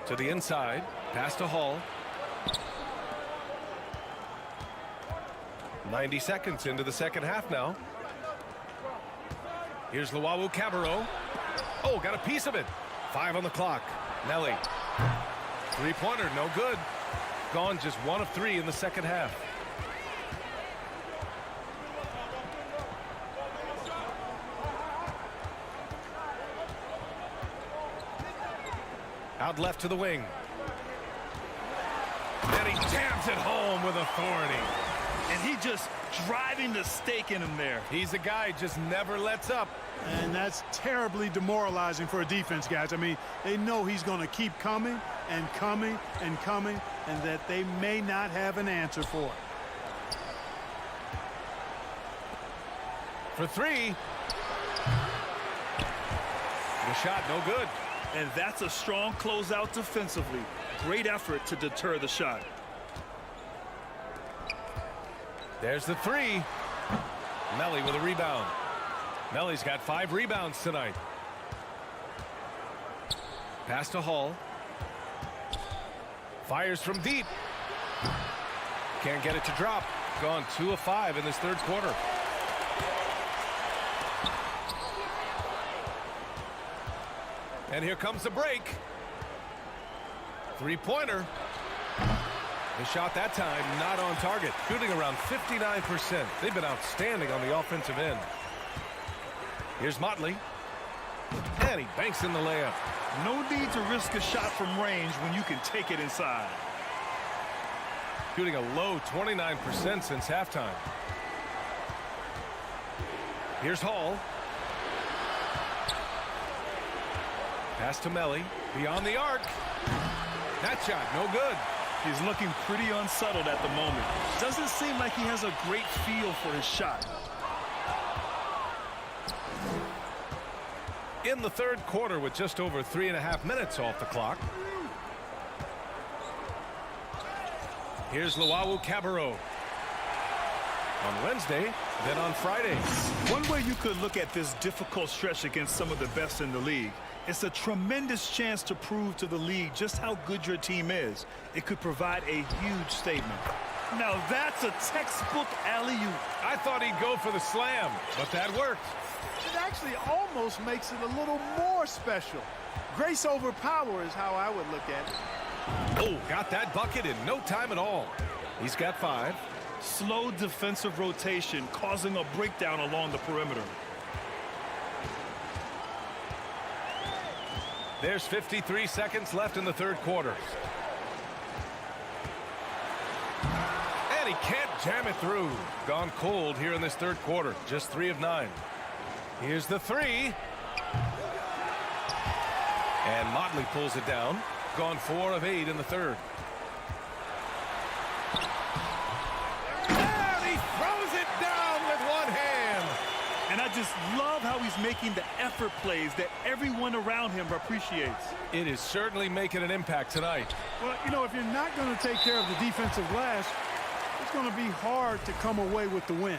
To the inside. Pass to Hall. 90 seconds into the second half now. Here's Luwawu-Cabarrot. Oh, got a piece of it. 5 on the clock. Melly. Three-pointer, no good. Gone just 1 of 3 in the second half. Out left to the wing. And he jams it home with authority. And he just driving the stake in him there. He's a guy just never lets up. And that's terribly demoralizing for a defense, guys. I mean, they know he's going to keep coming and coming and coming, and that they may not have an answer for it. For 3. The shot, no good. And that's a strong closeout defensively. Great effort to deter the shot. There's the 3. Melly with a rebound. Melly's got 5 rebounds tonight. Pass to Hall. Fires from deep. Can't get it to drop. Gone 2 of 5 in this third quarter. And here comes the break. Three-pointer. The shot that time not on target. Shooting around 59%. They've been outstanding on the offensive end. Here's Motley. And he banks in the layup. No need to risk a shot from range when you can take it inside. Shooting a low 29% since halftime. Here's Hall. Pass to Melly. Beyond the arc. That shot, no good. He's looking pretty unsettled at the moment. Doesn't seem like he has a great feel for his shot. In the third quarter with just over 3.5 minutes off the clock. Here's Luwawu-Cabarrot. On Wednesday, then on Friday. One way you could look at this difficult stretch against some of the best in the league, it's a tremendous chance to prove to the league just how good your team is. It could provide a huge statement. Now that's a textbook alley-oop. I thought he'd go for the slam, but that worked. It actually almost makes it a little more special. Grace over power is how I would look at it. Oh, got that bucket in no time at all. He's got 5. Slow defensive rotation causing a breakdown along the perimeter. There's 53 seconds left in the third quarter. And he can't jam it through. Gone cold here in this third quarter. Just 3 of 9. Here's the three. And Motley pulls it down. Gone 4 of 8 in the third. And he throws it down with one hand. And I just love how he's making the effort plays that everyone around him appreciates. It is certainly making an impact tonight. Well, you know, if you're not going to take care of the defensive glass, it's going to be hard to come away with the win.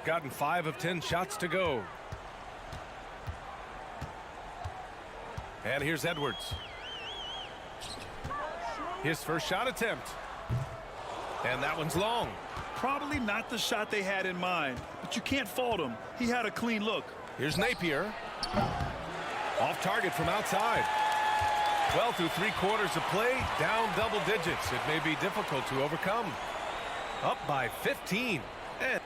Gotten 5 of 10 shots to go. And here's Edwards. His first shot attempt. And that one's long. Probably not the shot they had in mind, but you can't fault him. He had a clean look. Here's Napier. Off target from outside. Well, through 3 quarters of play, down double digits. It may be difficult to overcome. Up by 15. And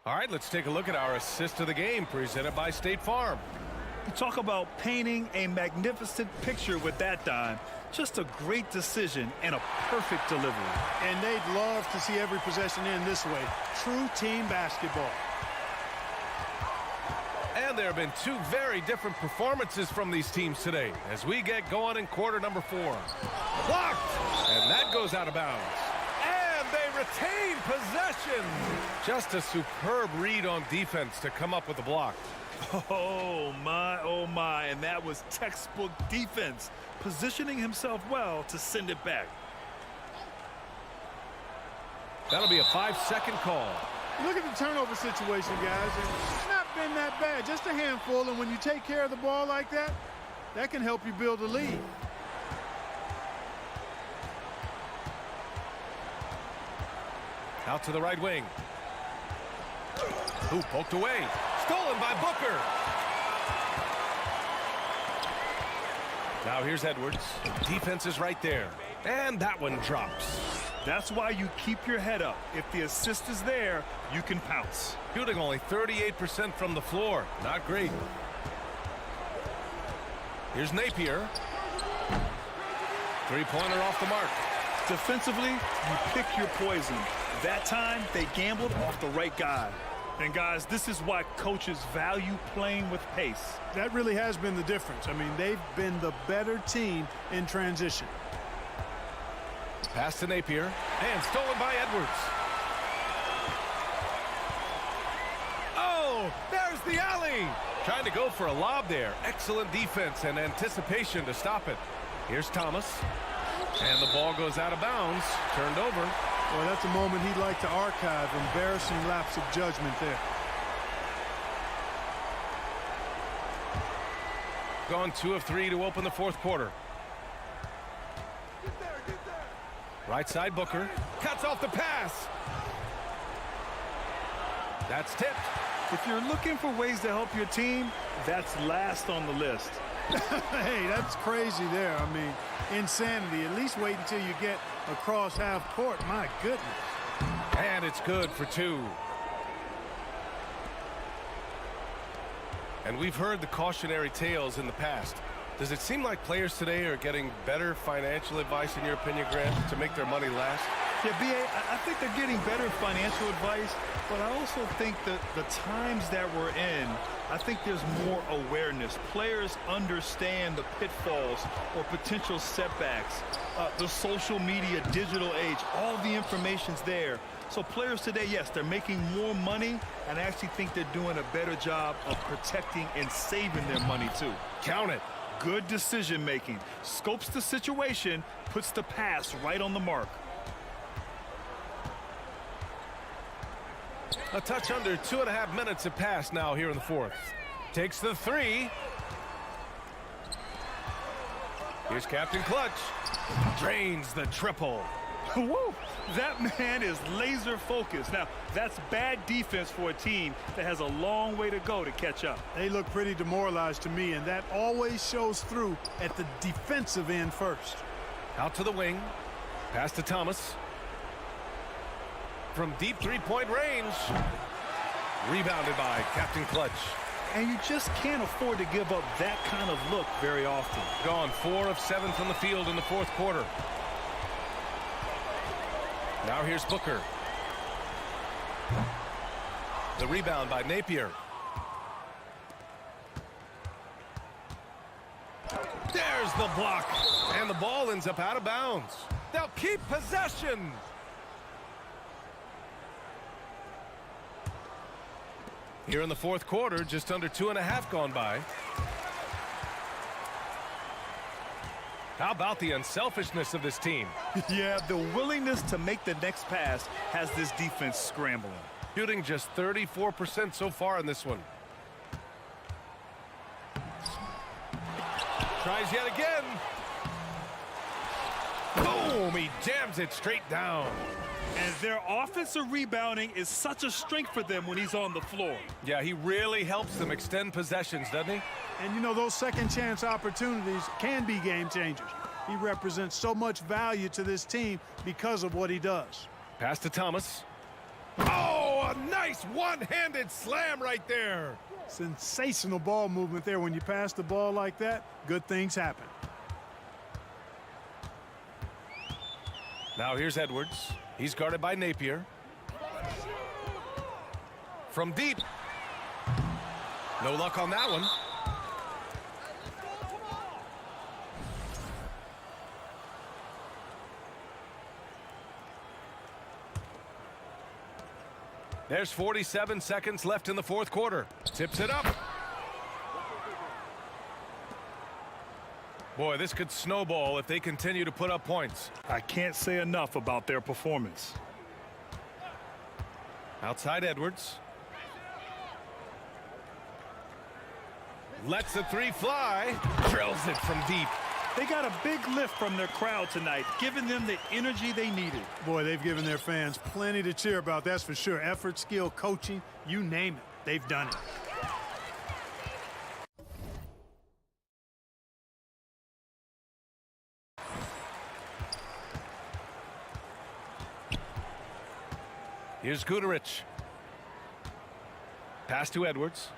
all right, let's take a look at our assist of the game presented by State Farm. You talk about painting a magnificent picture with that dime. Just a great decision and a perfect delivery. And they'd love to see every possession end this way. True team basketball. And there have been 2 very different performances from these teams today as we get going in quarter number 4. Blocked! And that goes out of bounds. And they retain possession. Just a superb read on defense to come up with the block. Oh my, and that was textbook defense, positioning himself well to send it back. That'll be a 5-second call. Look at the turnover situation, guys. It's not been that bad, just a handful, and when you take care of the ball like that, that can help you build a lead. Out to the right wing. Who poked away. Stolen by Booker. Now here's Edwards. Defense is right there. And that one drops. That's why you keep your head up. If the assist is there, you can pounce. Shooting only 38% from the floor. Not great. Here's Napier. 3-pointer off the mark. Defensively, you pick your poison. That time, they gambled off the right guy. And guys, this is why coaches value playing with pace. That really has been the difference. I mean, they've been the better team in transition. Pass to Napier. And stolen by Edwards. Oh, there's the alley. Trying to go for a lob there. Excellent defense and anticipation to stop it. Here's Thomas. And the ball goes out of bounds. Turned over. Well, that's a moment he'd like to archive. Embarrassing lapse of judgment there. Gone 2 of 3 to open the fourth quarter. Right side Booker. Cuts off the pass. That's tipped. If you're looking for ways to help your team, that's last on the list. Hey, that's crazy there. I mean, insanity. At least wait until you get across half court. My goodness. And it's good for 2. And we've heard the cautionary tales in the past. Does it seem like players today are getting better financial advice, in your opinion, Grant, to make their money last? Yeah, B.A., I think they're getting better financial advice, but I also think that the times that we're in, I think there's more awareness. Players understand the pitfalls or potential setbacks. The social media, digital age, all the information's there. So players today, yes, they're making more money, and I actually think they're doing a better job of protecting and saving their money, too. Count it. Good decision-making. Scopes the situation, puts the pass right on the mark. A touch under 2.5 minutes have passed now here in the fourth. Takes the 3. Here's Captain Clutch. Drains the triple. Woo! That man is laser focused. Now, that's bad defense for a team that has a long way to go to catch up. They look pretty demoralized to me, and that always shows through at the defensive end first. Out to the wing. Pass to Thomas. From deep three-point range. Rebounded by Captain Clutch. And you just can't afford to give up that kind of look very often. Gone 4 of 7 from the field in the fourth quarter. Now here's Booker. The rebound by Napier. There's the block. And the ball ends up out of bounds. They'll keep possession. Here in the fourth quarter, just under 2.5 gone by. How about the unselfishness of this team? Yeah, the willingness to make the next pass has this defense scrambling. Shooting just 34% so far in this one. Tries yet again. Boom! He jams it straight down. And their offensive rebounding is such a strength for them when he's on the floor. Yeah, he really helps them extend possessions, doesn't he? And, you know, those second chance opportunities can be game changers. He represents so much value to this team because of what he does. Pass to Thomas. Oh, a nice one-handed slam right there. Sensational ball movement there. When you pass the ball like that, good things happen. Now here's Edwards. He's guarded by Napier. From deep. No luck on that one. There's 47 seconds left in the fourth quarter. Tips it up. Boy, this could snowball if they continue to put up points. I can't say enough about their performance. Outside Edwards. Lets the three fly. Drills it from deep. They got a big lift from their crowd tonight, giving them the energy they needed. Boy, they've given their fans plenty to cheer about, that's for sure. Effort, skill, coaching, you name it, they've done it. Here's Guterich. Pass to Edwards.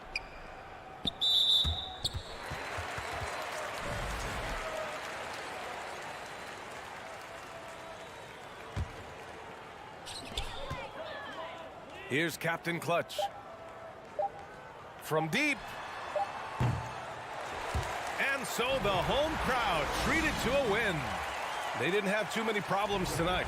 Here's Captain Clutch. From deep. And so the home crowd treated to a win. They didn't have too many problems tonight.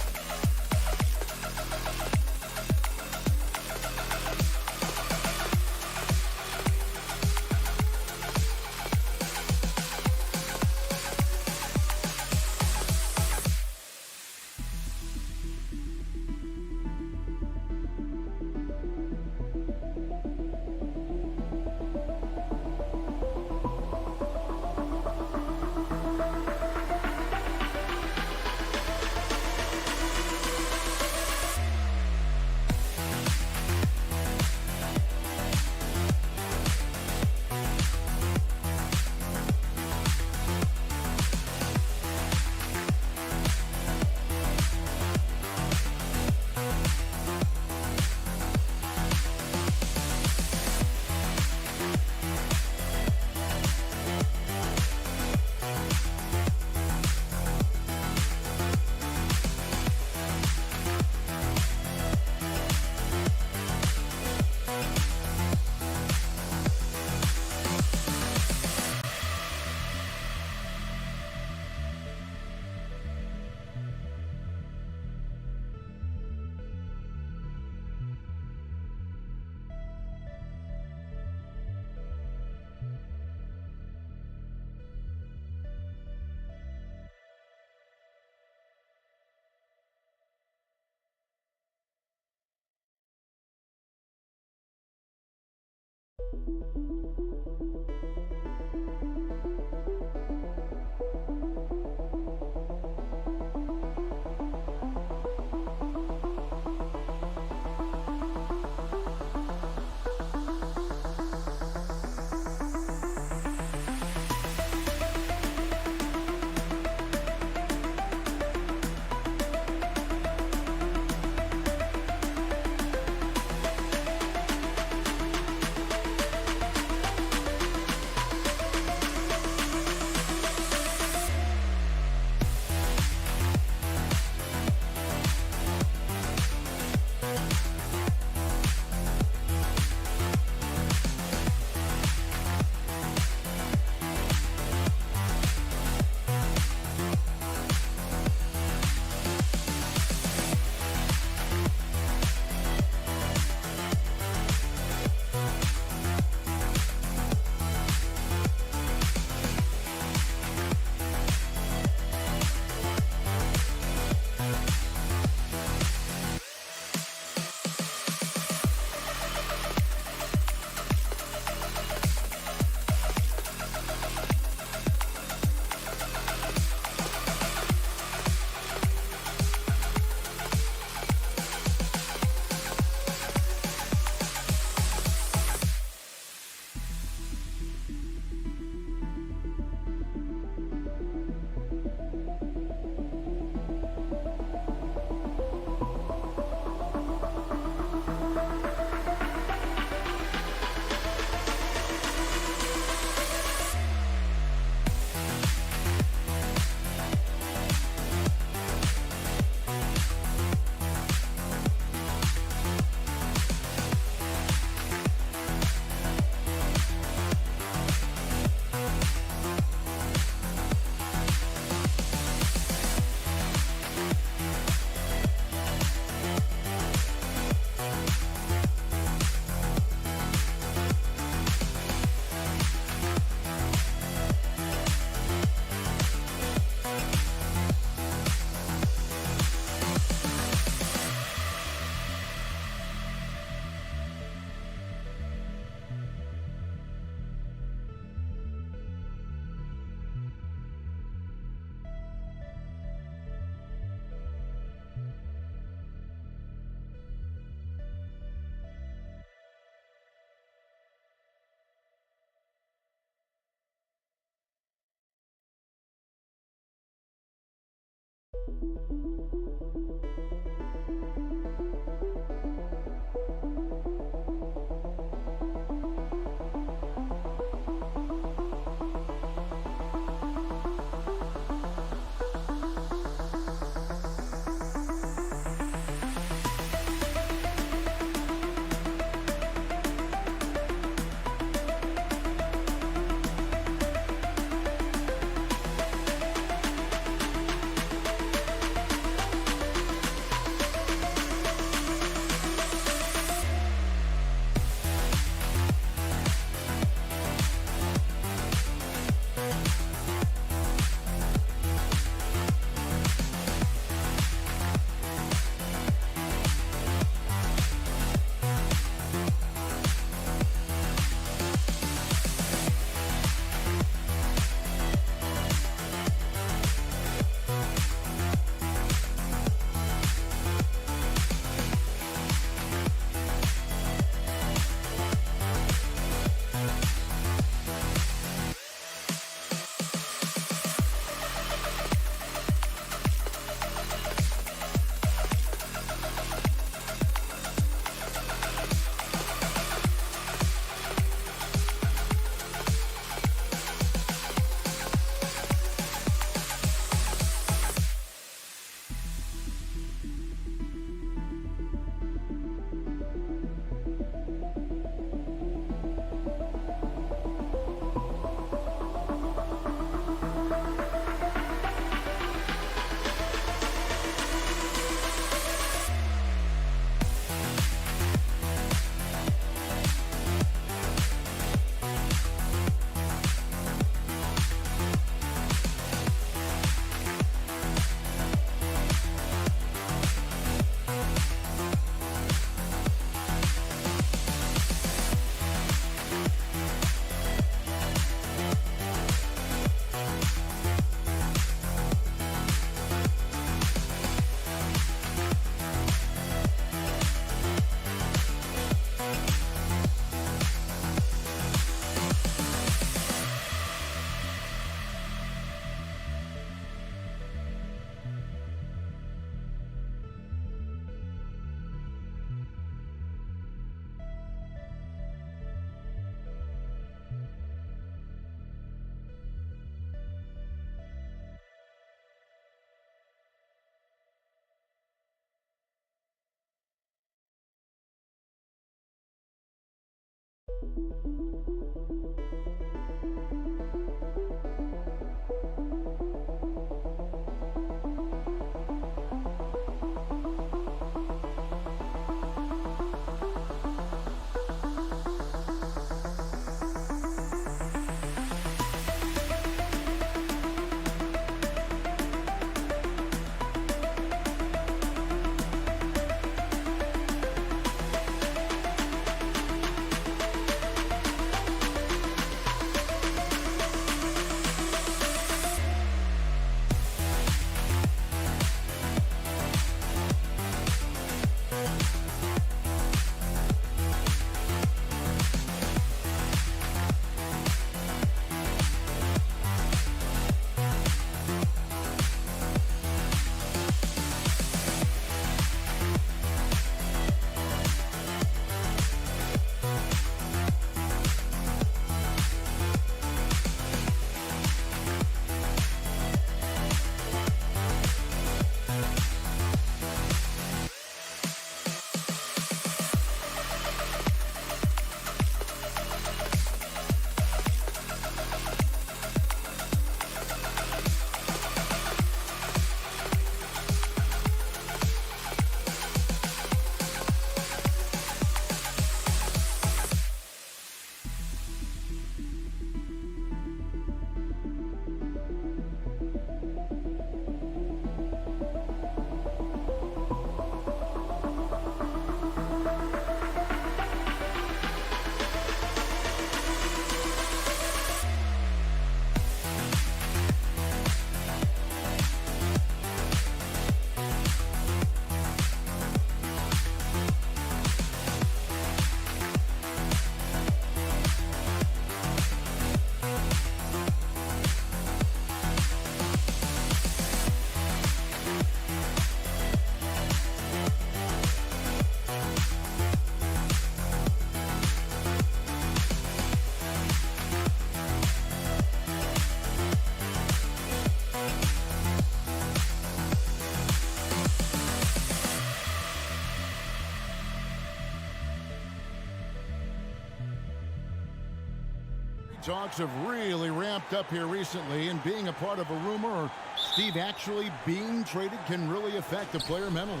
Talks have really ramped up here recently, and being a part of a rumor or Steve actually being traded can really affect a player mentally.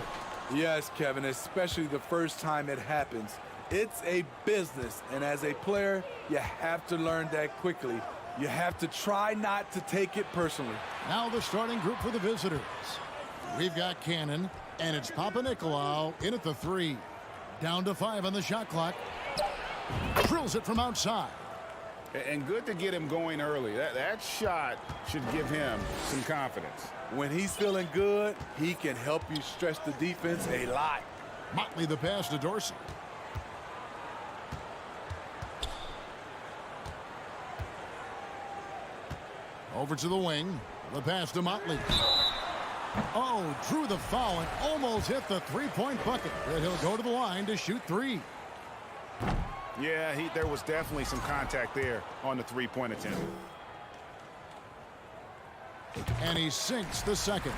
Yes, Kevin, especially the first time it happens. It's a business, and as a player, you have to learn that quickly. You have to try not to take it personally. Now the starting group for the visitors. We've got Cannon, and it's Papanikolaou in at the 3. Down to 5 on the shot clock. Drills it from outside. And good to get him going early. That shot should give him some confidence. When he's feeling good, he can help you stretch the defense a lot. Motley the pass to Dorsey. Over to the wing. The pass to Motley. Oh, drew the foul and almost hit the three-point bucket. But he'll go to the line to shoot 3. Yeah, there was definitely some contact there on the three-point attempt. And he sinks the second.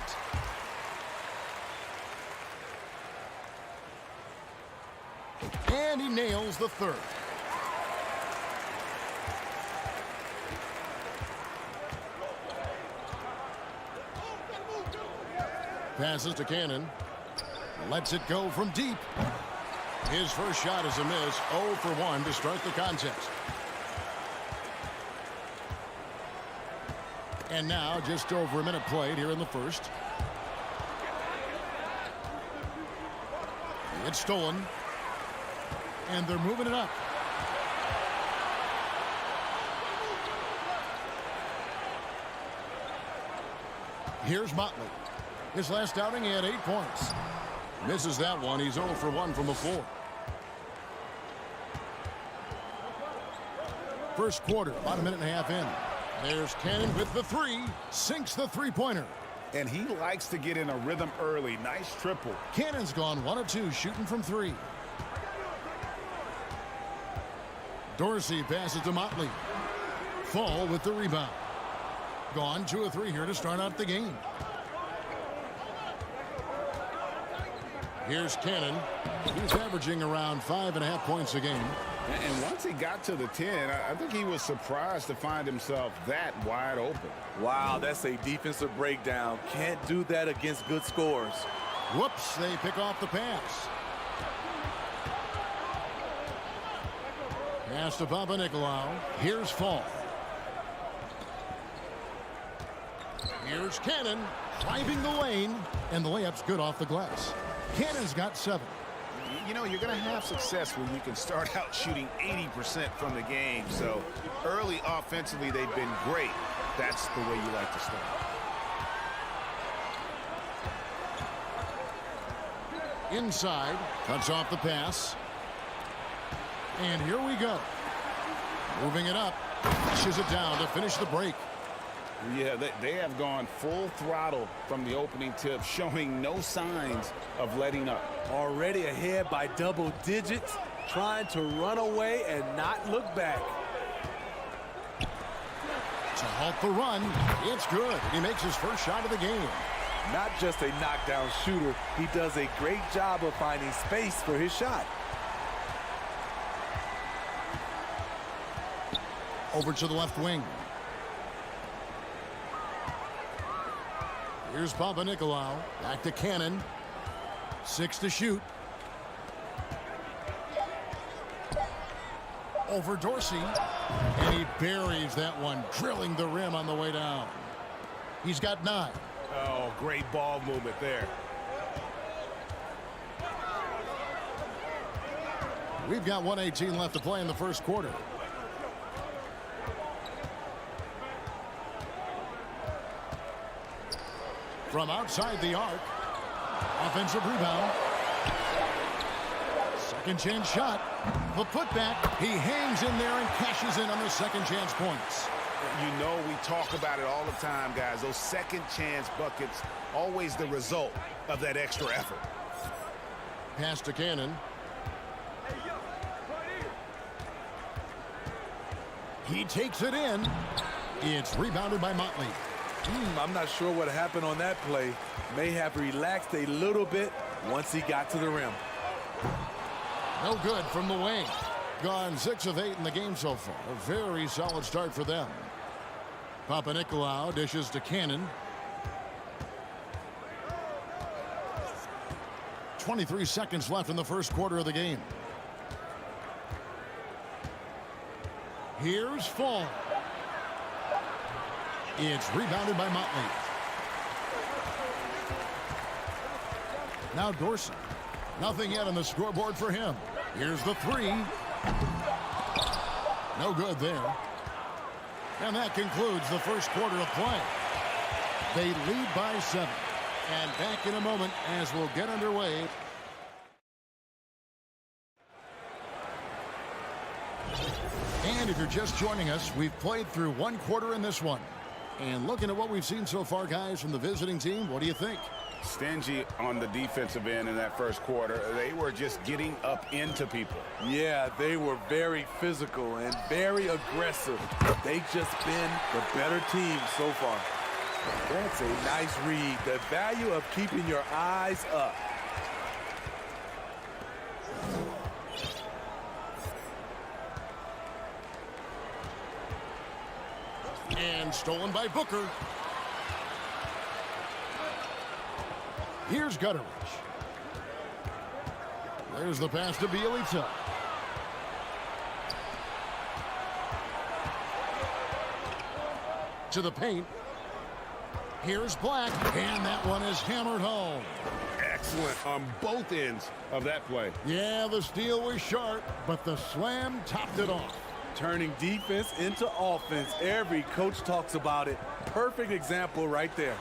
And he nails the third. Passes to Cannon. Lets it go from deep. His first shot is a miss. 0 for 1 to start the contest. And now just over a minute played here in the first. It's stolen. And they're moving it up. Here's Motley. His last outing, he had 8 points. Misses that one. He's 0 for 1 from the floor. First quarter, about a minute and a half in. There's Cannon with the 3. Sinks the three-pointer. And he likes to get in a rhythm early. Nice triple. Cannon's gone 1 of 2, shooting from 3. Dorsey passes to Motley. Fall with the rebound. Gone 2 of 3 here to start out the game. Here's Cannon, who's averaging around 5.5 points a game. And once he got to the 10, I think he was surprised to find himself that wide open. Wow, that's a defensive breakdown. Can't do that against good scores. Whoops, they pick off the pass. Pass to Papanikolaou. Here's Fall. Here's Cannon driving the lane, and the layup's good off the glass. Cannon's got 7. You know, you're going to have success when you can start out shooting 80% from the game. So early offensively, they've been great. That's the way you like to start. Inside, cuts off the pass. And here we go. Moving it up, pushes it down to finish the break. Yeah, they have gone full throttle from the opening tip, showing no signs of letting up. Already ahead by double digits, trying to run away and not look back. To halt the run, it's good. He makes his first shot of the game. Not just a knockdown shooter, he does a great job of finding space for his shot. Over to the left wing. Here's Papanikolaou. Back to Cannon. 6 to shoot. Over Dorsey. And he buries that one, drilling the rim on the way down. He's got 9. Oh, great ball movement there. We've got 1:18 left to play in the first quarter. From outside the arc. Offensive rebound. Second chance shot. The putback. He hangs in there and cashes in on the second chance points. You know, we talk about it all the time, guys. Those second chance buckets, always the result of that extra effort. Pass to Cannon. He takes it in. It's rebounded by Motley. I'm not sure what happened on that play. May have relaxed a little bit once he got to the rim. No good from the wing. Gone 6 of 8 in the game so far. A very solid start for them. Papanikolaou dishes to Cannon. 23 seconds left in the first quarter of the game. Here's Fall. It's rebounded by Motley. Now Dorsey. Nothing yet on the scoreboard for him. Here's the 3. No good there. And that concludes the first quarter of play. They lead by 7. And back in a moment as we'll get underway. And if you're just joining us, we've played through 1 quarter in this one. And looking at what we've seen so far, guys, from the visiting team, what do you think? Stingy on the defensive end in that first quarter. They were just getting up into people. Yeah, they were very physical and very aggressive. They've just been the better team so far. That's a nice read. The value of keeping your eyes up. And stolen by Booker. Here's Gutteridge. There's the pass to Bielitsa. To the paint. Here's Black. And that one is hammered home. Excellent on both ends of that play. Yeah, the steal was sharp, but the slam topped it off. Turning defense into offense. Every coach talks about it. Perfect example right there.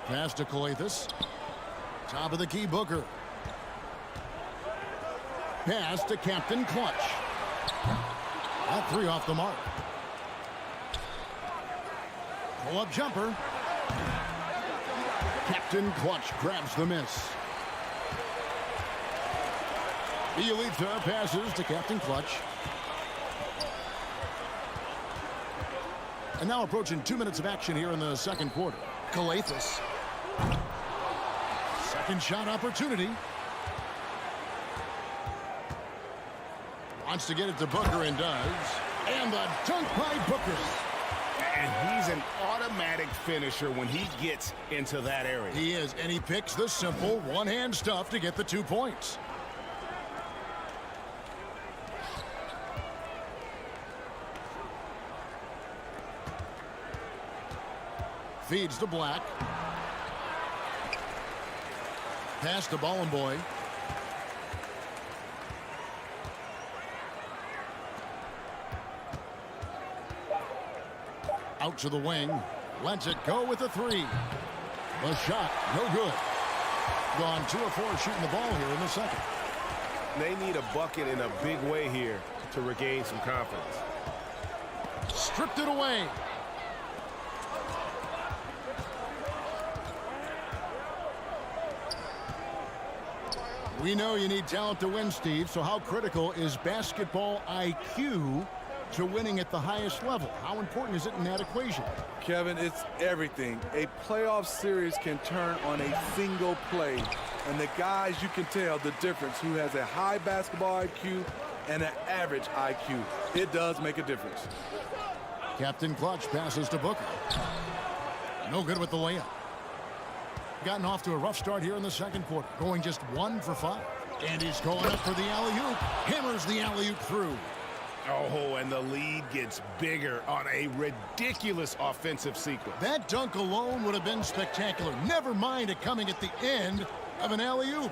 Pass to Skijesss. Top of the key, Booker. Pass to Captain Clutch. All 3 off the mark. Pull-up jumper. Captain Clutch grabs the miss. Bielitsa passes to Captain Clutch. And now approaching 2 minutes of action here in the second quarter. Skijesss. Second shot opportunity. Wants to get it to Booker and does. And the dunk by Booker. And he's an automatic finisher when he gets into that area. He is, and he picks the simple one-hand stuff to get the 2 points. Feeds to Black. Pass to Ballenboy. Out to the wing. Lets it go with a 3. The shot, no good. Gone 2 of 4 shooting the ball here in the second. They need a bucket in a big way here to regain some confidence. Stripped it away. We know you need talent to win, Steve, so how critical is basketball IQ to winning at the highest level? How important is it in that equation? Kevin, it's everything. A playoff series can turn on a single play, and the guys, you can tell the difference who has a high basketball IQ and an average IQ. It does make a difference. Captain Clutch passes to Booker. No good with the layup. Gotten off to a rough start here in the second quarter, going just 1 for 5. And he's going up for the alley-oop. Hammers the alley-oop through. Oh, and the lead gets bigger on a ridiculous offensive sequence. That dunk alone would have been spectacular. Never mind it coming at the end of an alley-oop.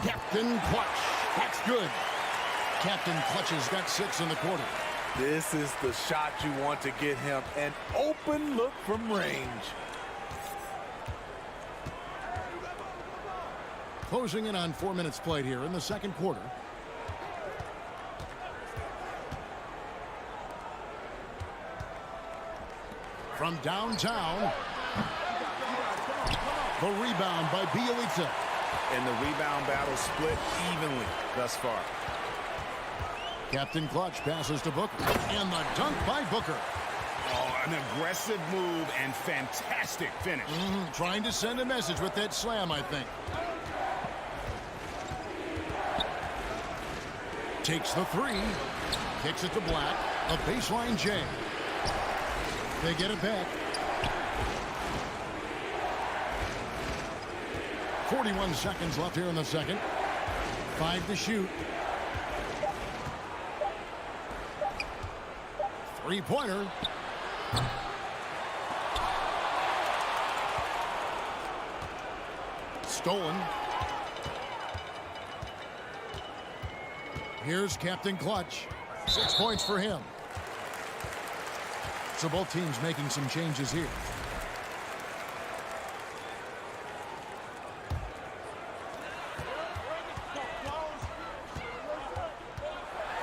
Captain Clutch. That's good. Captain Clutch has got 6 in the quarter. This is the shot you want to get him. An open look from range. Closing in on 4 minutes played here in the second quarter. From downtown. The rebound by Bielitsa. And the rebound battle split evenly thus far. Captain Clutch passes to Booker. And the dunk by Booker. Oh, an aggressive move and fantastic finish. Trying to send a message with that slam, I think. Takes the 3. Kicks it to Black. A baseline J. They get it back. 41 seconds left here in the second. 5 to shoot. 3-pointer. Stolen. Here's Captain Clutch. 6 points for him. So both teams making some changes here.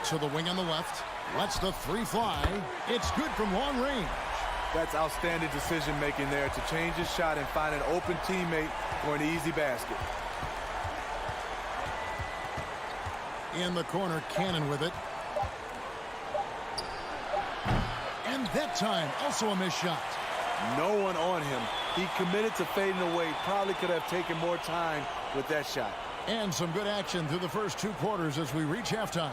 To the wing on the left. Lets the 3 fly. It's good from long range. That's outstanding decision-making there to change his shot and find an open teammate for an easy basket. In the corner, Cannon with it. And that time, also a missed shot. No one on him. He committed to fading away. Probably could have taken more time with that shot. And some good action through the first 2 quarters as we reach halftime.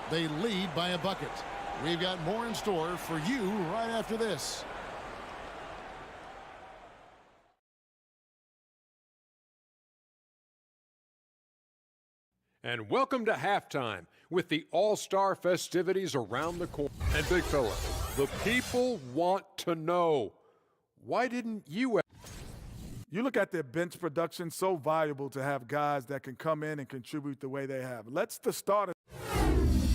They lead by a bucket. We've got more in store for you right after this. And welcome to halftime with the All-Star festivities around the corner. And big fella, the people want to know, why didn't you? You look at their bench production, so valuable to have guys that can come in and contribute the way they have. Let's the starter.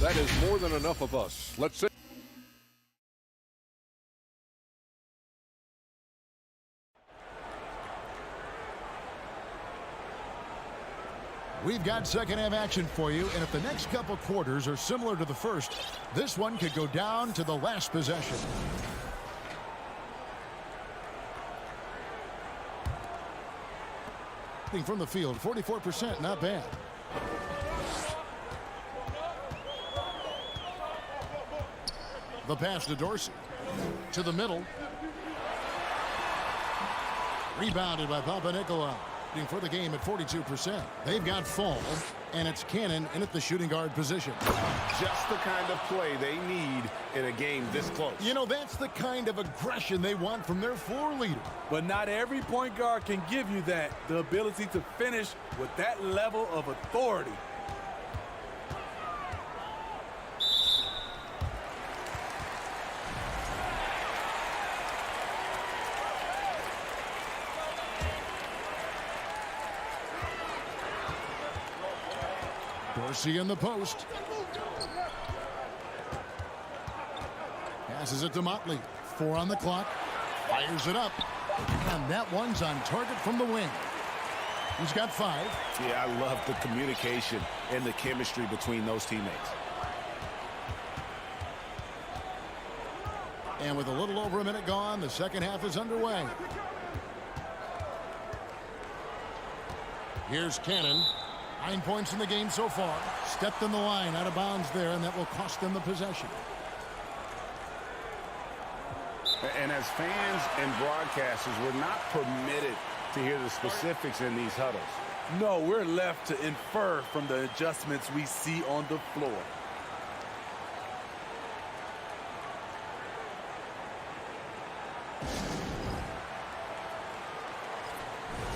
That is more than enough of us. Let's see. We've got second half action for you, and if the next couple quarters are similar to the first, this one could go down to the last possession. From the field, 44%, not bad. The pass to Dorsey. To the middle. Rebounded by Papanikolaou. opting for the game at 42%. They've got Fall, and it's Cannon in at the shooting guard position. Just the kind of play they need in a game this close. You know, that's the kind of aggression they want from their floor leader. But not every point guard can give you that, the ability to finish with that level of authority. Dorsey in the post. Passes it to Motley. 4 on the clock. Fires it up. And that one's on target from the wing. He's got 5. Yeah, I love the communication and the chemistry between those teammates. And with a little over a minute gone, the second half is underway. Here's Cannon. 9 points in the game so far. Stepped in the line, out of bounds there, and that will cost them the possession. And as fans and broadcasters, we're not permitted to hear the specifics in these huddles. No, we're left to infer from the adjustments we see on the floor.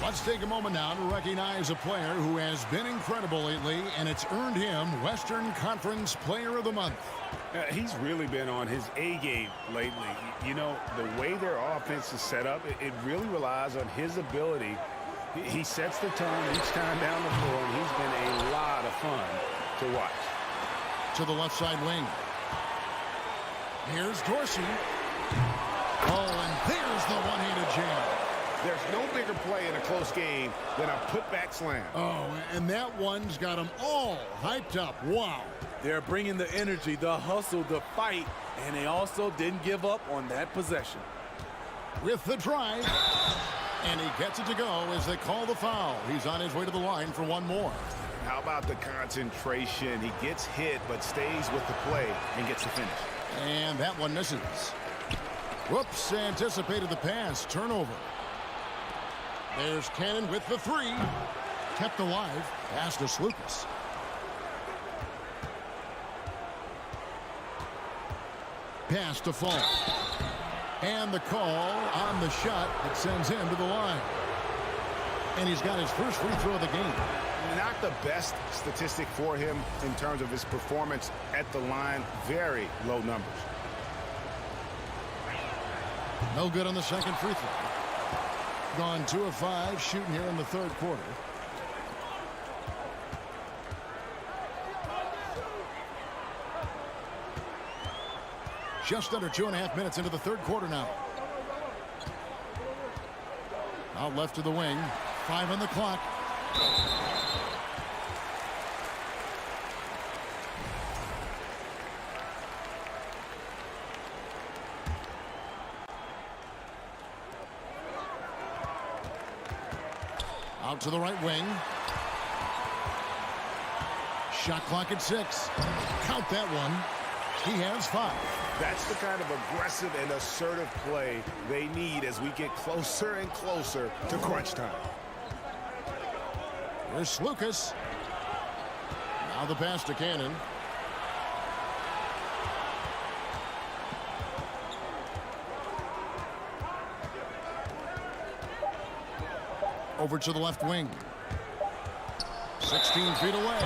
Let's take a moment now to recognize a player who has been incredible lately, and it's earned him Western Conference Player of the Month. He's really been on his A game lately. You know, the way their offense is set up, it really relies on his ability. He sets the tone each time down the floor, and he's been a lot of fun to watch. To the left side wing. Here's Dorsey. Oh, and there's the one-handed jam. There's no bigger play in a close game than a putback slam. Oh, and that one's got them all hyped up. Wow. They're bringing the energy, the hustle, the fight, and they also didn't give up on that possession. With the drive, and he gets it to go as they call the foul. He's on his way to the line for one more. How about the concentration? He gets hit, but stays with the play and gets the finish. And that one misses. Whoops, anticipated the pass. Turnover. There's Cannon with the 3. Kept alive. Pass to Slukas. Pass to Fall. And the call on the shot that sends him to the line. And he's got his first free throw of the game. Not the best statistic for him in terms of his performance at the line. Very low numbers. No good on the second free throw. Gone 2 of 5 shooting here in the third quarter. Just under 2.5 minutes into the third quarter now. Out left to the wing. 5 on the clock. Out to the right wing. Shot clock at 6. Count that one. He has 5. That's the kind of aggressive and assertive play they need as we get closer and closer to crunch time. Here's Slukas. Now the pass to Cannon. Over to the left wing. 16 feet away.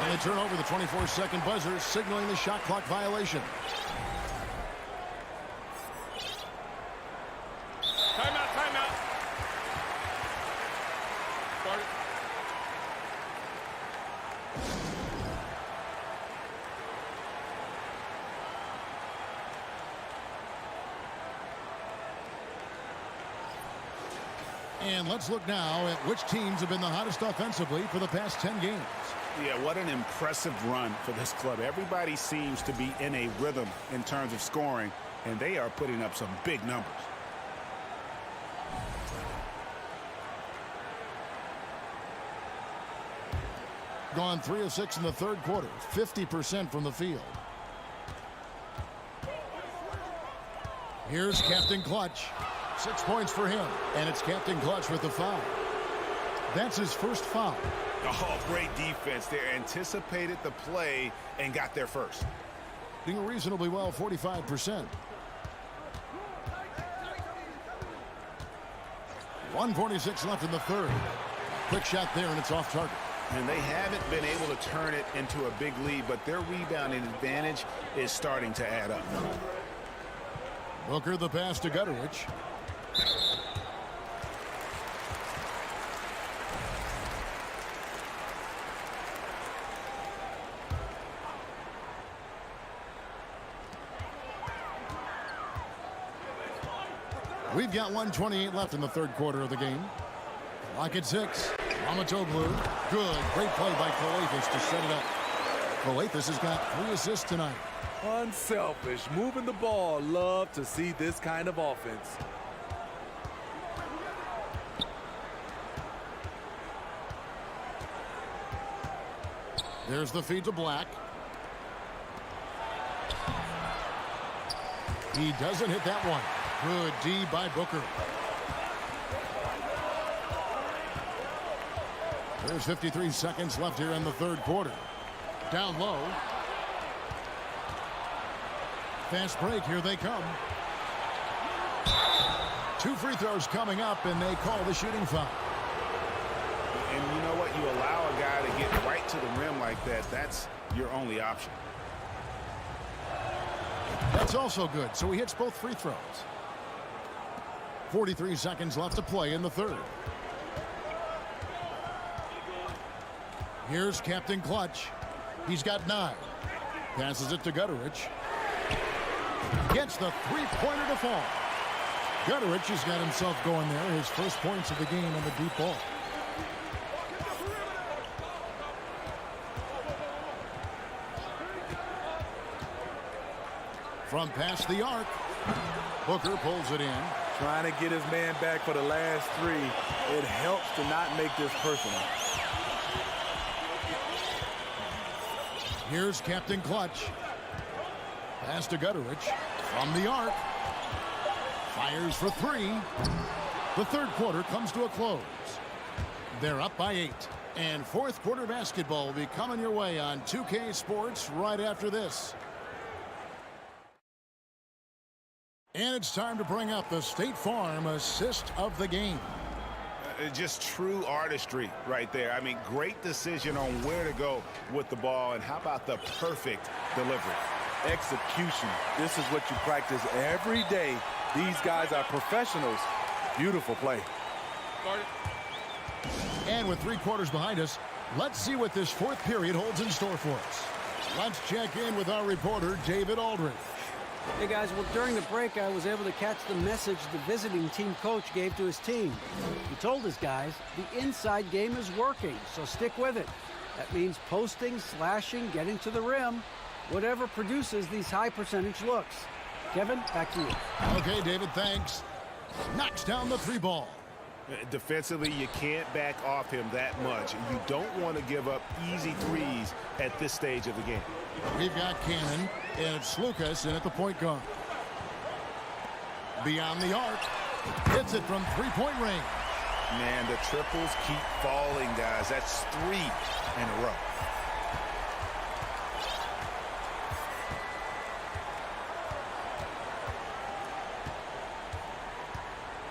And they turn over the 24-second buzzer, signaling the shot clock violation. Timeout, timeout. Start it. And let's look now at which teams have been the hottest offensively for the past 10 games. Yeah, what an impressive run for this club. Everybody seems to be in a rhythm in terms of scoring, and they are putting up some big numbers. Gone 3 of 6 in the third quarter, 50% from the field. Here's Captain Clutch. 6 points for him, and it's Captain Clutch with the foul. That's his first foul. Oh, great defense there. Anticipated the play and got there first. Doing reasonably well, 45%. 1:46 left in the third. Quick shot there, and it's off target. And they haven't been able to turn it into a big lead, but their rebounding advantage is starting to add up. Booker the pass to Gutterich. We've got 1:28 left in the third quarter of the game. Clock at 6. Ramatoglu. Good. Great play by Calathes to set it up. Calathes has got 3 assists tonight. Unselfish. Moving the ball. Love to see this kind of offense. There's the feed to Black. He doesn't hit that one. Good D by Booker. There's 53 seconds left here in the third quarter. Down low. Fast break. Here they come. 2 free throws coming up, and they call the shooting foul. And you know what? You allow a guy to get right to the rim like that. That's your only option. That's also good. So he hits both free throws. 43 seconds left to play in the third. Here's Captain Clutch. He's got 9. Passes it to Gutterich. Gets the three-pointer to fall. Gutterich has got himself going there. His first points of the game on the deep ball. From past the arc. Booker pulls it in. Trying to get his man back for the last 3. It helps to not make this personal. Here's Captain Clutch. Pass to Gutterich. From the arc. Fires for 3. The third quarter comes to a close. They're up by 8. And fourth quarter basketball will be coming your way on 2K Sports right after this. And it's time to bring up the State Farm assist of the game. Just true artistry right there. I mean, great decision on where to go with the ball, and how about the perfect delivery? Execution. This is what you practice every day. These guys are professionals. Beautiful play. And with 3 quarters behind us, let's see what this fourth period holds in store for us. Let's check in with our reporter, David Aldridge. Hey guys, well during the break I was able to catch the message the visiting team coach gave to his team. He told his guys the inside game is working, so stick with it. That means posting, slashing, getting to the rim, whatever produces these high percentage looks. Kevin, back to you. Okay, David, thanks. Knocks down the 3 ball. Defensively, you can't back off him that much. You don't want to give up easy threes at this stage of the game. We've got Cannon, and it's Lucas in at the point guard. Beyond the arc. Hits it from 3-point range. Man, the triples keep falling, guys. That's 3 in a row.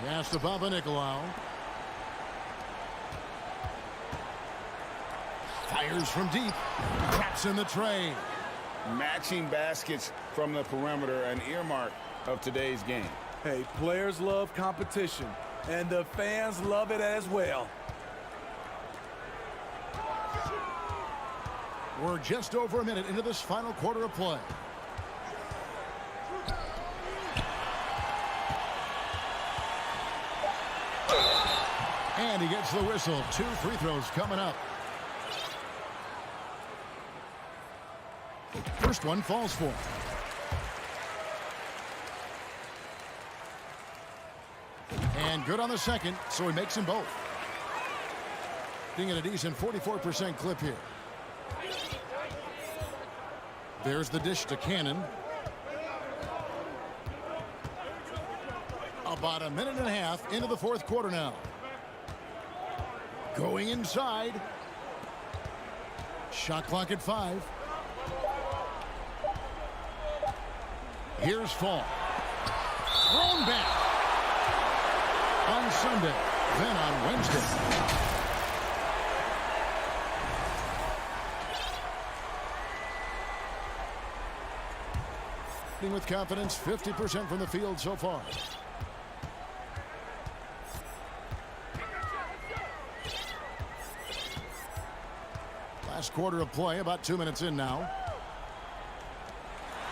Pass to Papanikolaou. Fires from deep. Traps in the tray. Matching baskets from the perimeter, an earmark of today's game. Hey, players love competition, and the fans love it as well. We're just over a minute into this final quarter of play. And he gets the whistle. 2 free throws coming up. First one falls for him. And good on the second, so he makes them both. Being at a decent 44% clip here. There's the dish to Cannon. About a minute and a half into the fourth quarter now. Going inside. Shot clock at 5. Here's Fall. Thrown back. On Sunday, then on Wednesday. With confidence, 50% from the field so far. Last quarter of play, about 2 minutes in now.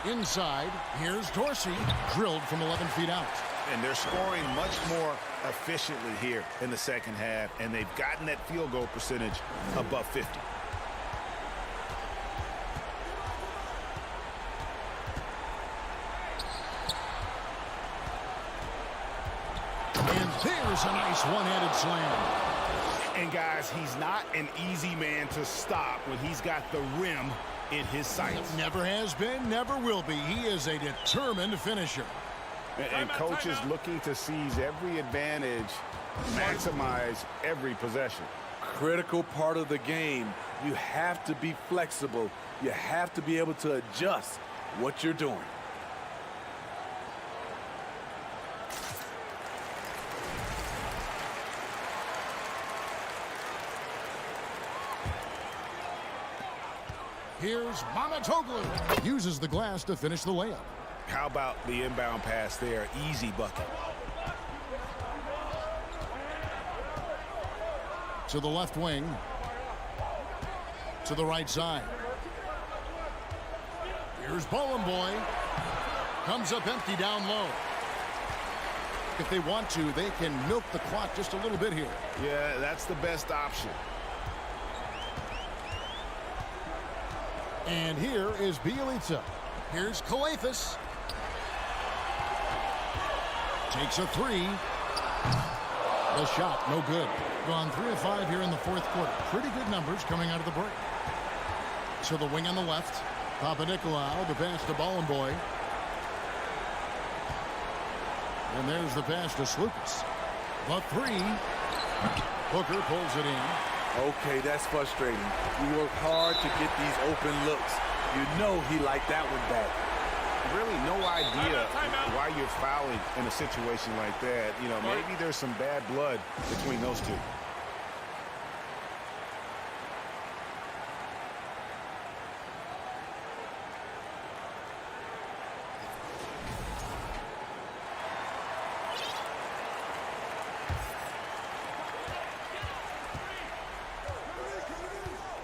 Inside, here's Dorsey, drilled from 11 feet out. And they're scoring much more efficiently here in the second half, and they've gotten that field goal percentage above 50. And there's a nice one-handed slam. And guys, he's not an easy man to stop when he's got the rim in his sights. Never has been, never will be. He is a determined finisher. And coach is looking to seize every advantage, maximize every possession. Critical part of the game. You have to be flexible. You have to be able to adjust what you're doing. Here's Mamatoglu. Uses the glass to finish the layup. How about the inbound pass there? Easy bucket. To the left wing. To the right side. Here's Bowling Boy. Comes up empty down low. If they want to, they can milk the clock just a little bit here. Yeah, that's the best option. And here is Bielitsa. Here's Skijesss. Takes a 3. The shot, no good. Gone 3 of 5 here in the fourth quarter. Pretty good numbers coming out of the break. So the wing on the left. Papanikolaou, the pass to Ballin Boy. And there's the pass to Slukas. The 3. Booker pulls it in. Okay, that's frustrating. You work hard to get these open looks. You know he liked that one back. Really no idea why you're fouling in a situation like that. You know, maybe there's some bad blood between those two.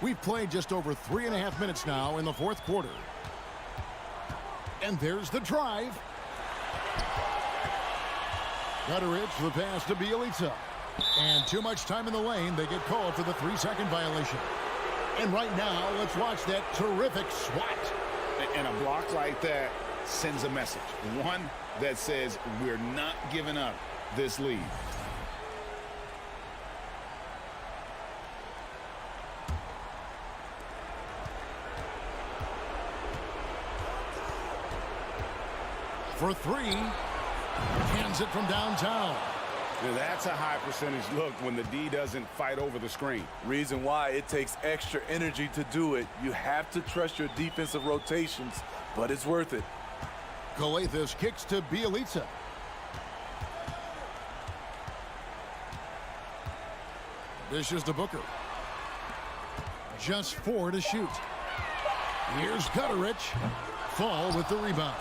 We've played just over 3.5 minutes now in the fourth quarter. And there's the drive. Gutteridge, the pass to Bielitsa. And too much time in the lane. They get called for the 3-second violation. And right now, let's watch that terrific swat. And a block like that sends a message. One that says we're not giving up this lead. For 3, hands it from downtown. That's a high percentage look when the D doesn't fight over the screen. Reason why it takes extra energy to do it. You have to trust your defensive rotations, but it's worth it. Skijesss kicks to Bielitsa. Dishes to Booker. Just 4 to shoot. Here's Gutteridge. Fall with the rebound.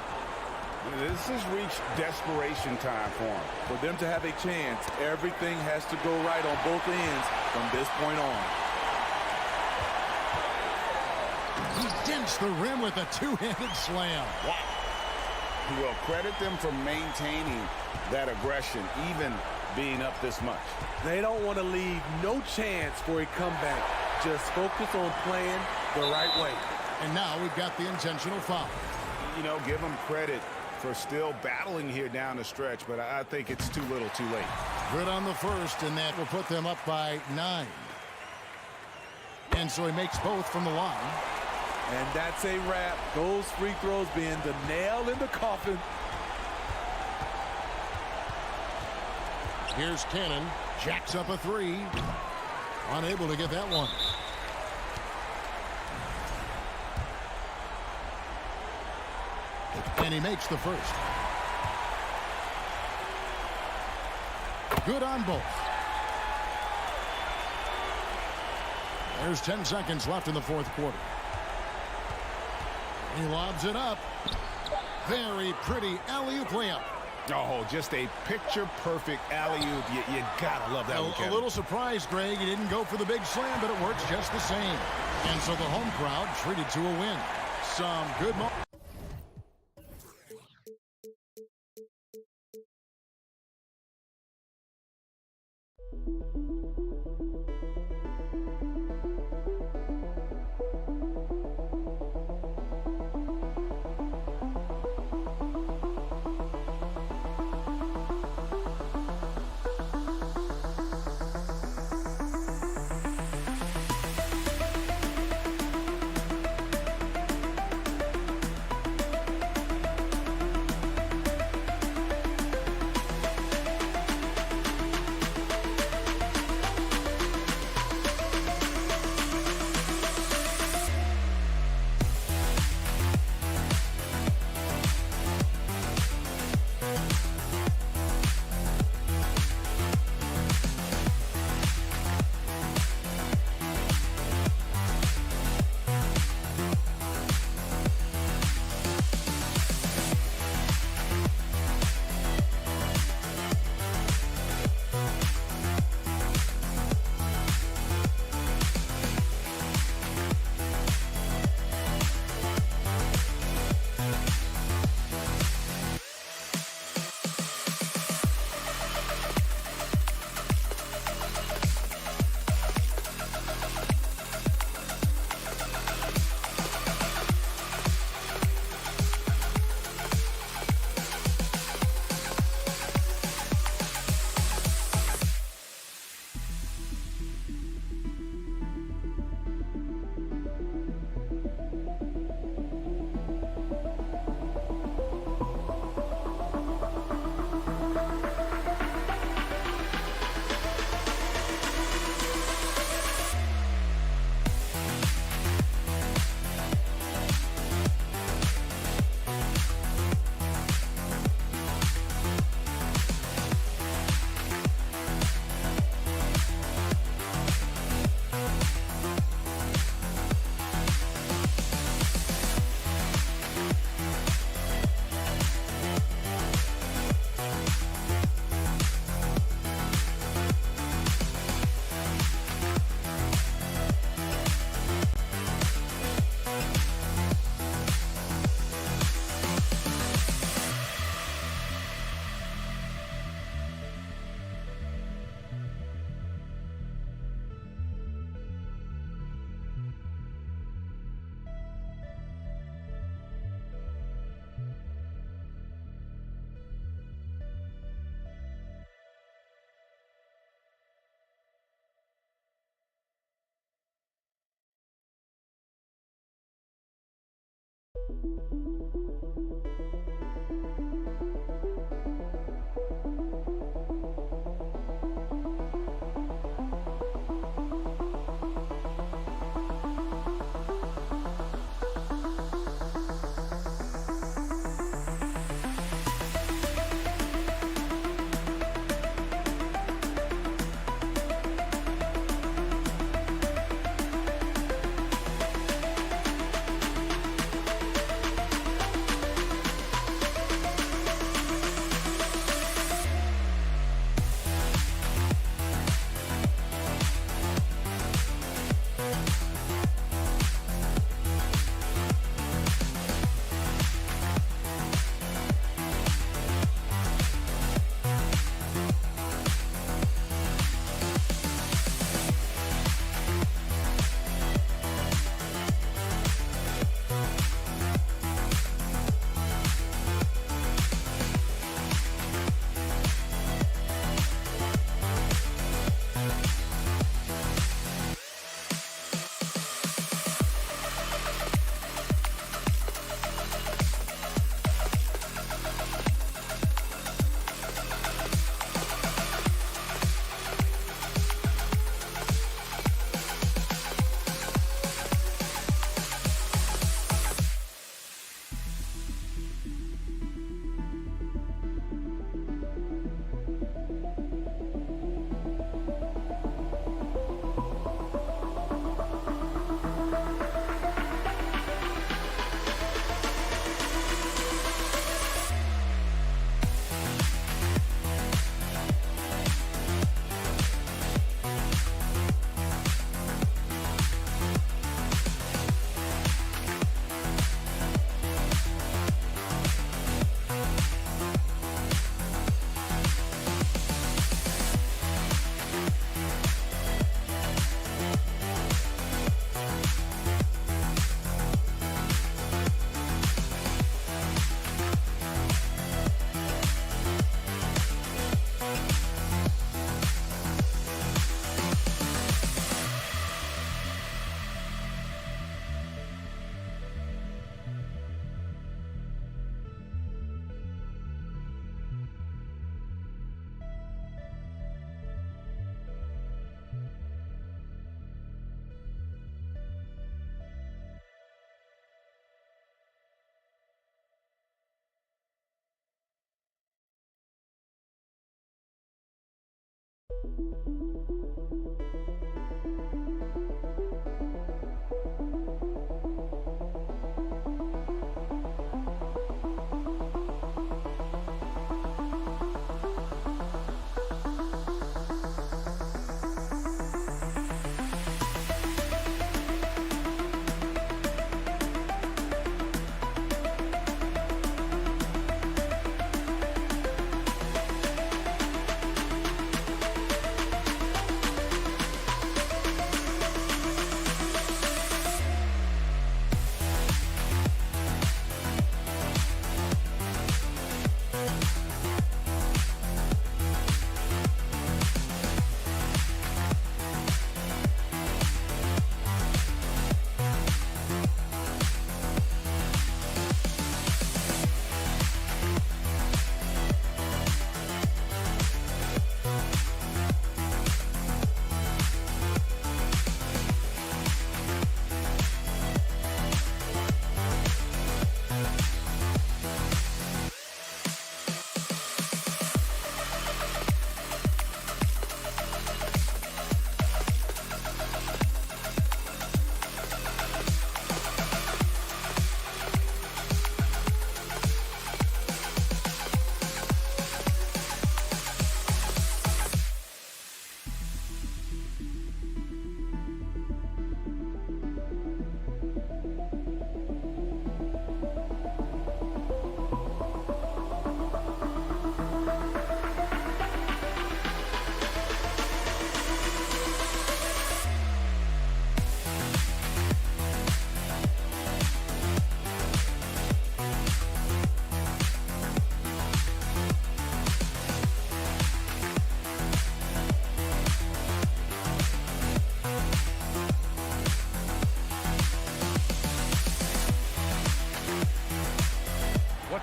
This has reached desperation time for him. For them to have a chance, everything has to go right on both ends from this point on. He dents the rim with a 2-handed slam. Wow. Well, credit them for maintaining that aggression, even being up this much. They don't want to leave no chance for a comeback. Just focus on playing the right way. And now we've got the intentional foul. You know, give them credit for still battling here down the stretch, but I think it's too little too late. Good on the first, and that will put them up by 9. And so he makes both from the line. And that's a wrap. Those free throws being the nail in the coffin. Here's Cannon. Jacks up a 3. Unable to get that one. And he makes the first. Good on both. There's 10 seconds left in the fourth quarter. He lobs it up. Very pretty alley-oop layup. Oh, just a picture-perfect alley-oop. You gotta love that one, Kevin. A little surprised, Greg. He didn't go for the big slam, but it works just the same. And so the home crowd treated to a win. Some good moments.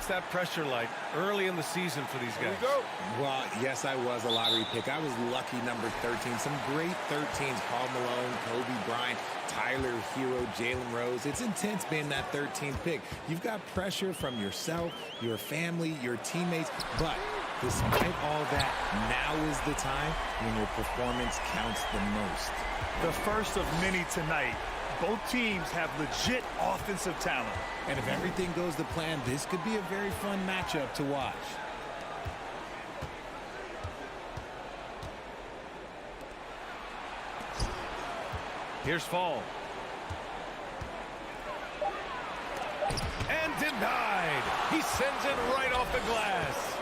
What's that pressure like early in the season for these guys? Well, yes, I was a lottery pick. I was lucky number 13. Some great 13s. Paul Malone, Kobe Bryant, Tyler Hero, Jalen Rose. It's intense being that 13th pick. You've got pressure from yourself, your family, your teammates. But despite all that, now is the time when your performance counts the most. The first of many tonight. Both teams have legit offensive talent. And if everything goes to plan, this could be a very fun matchup to watch. Here's Fall. And denied. He sends it right off the glass.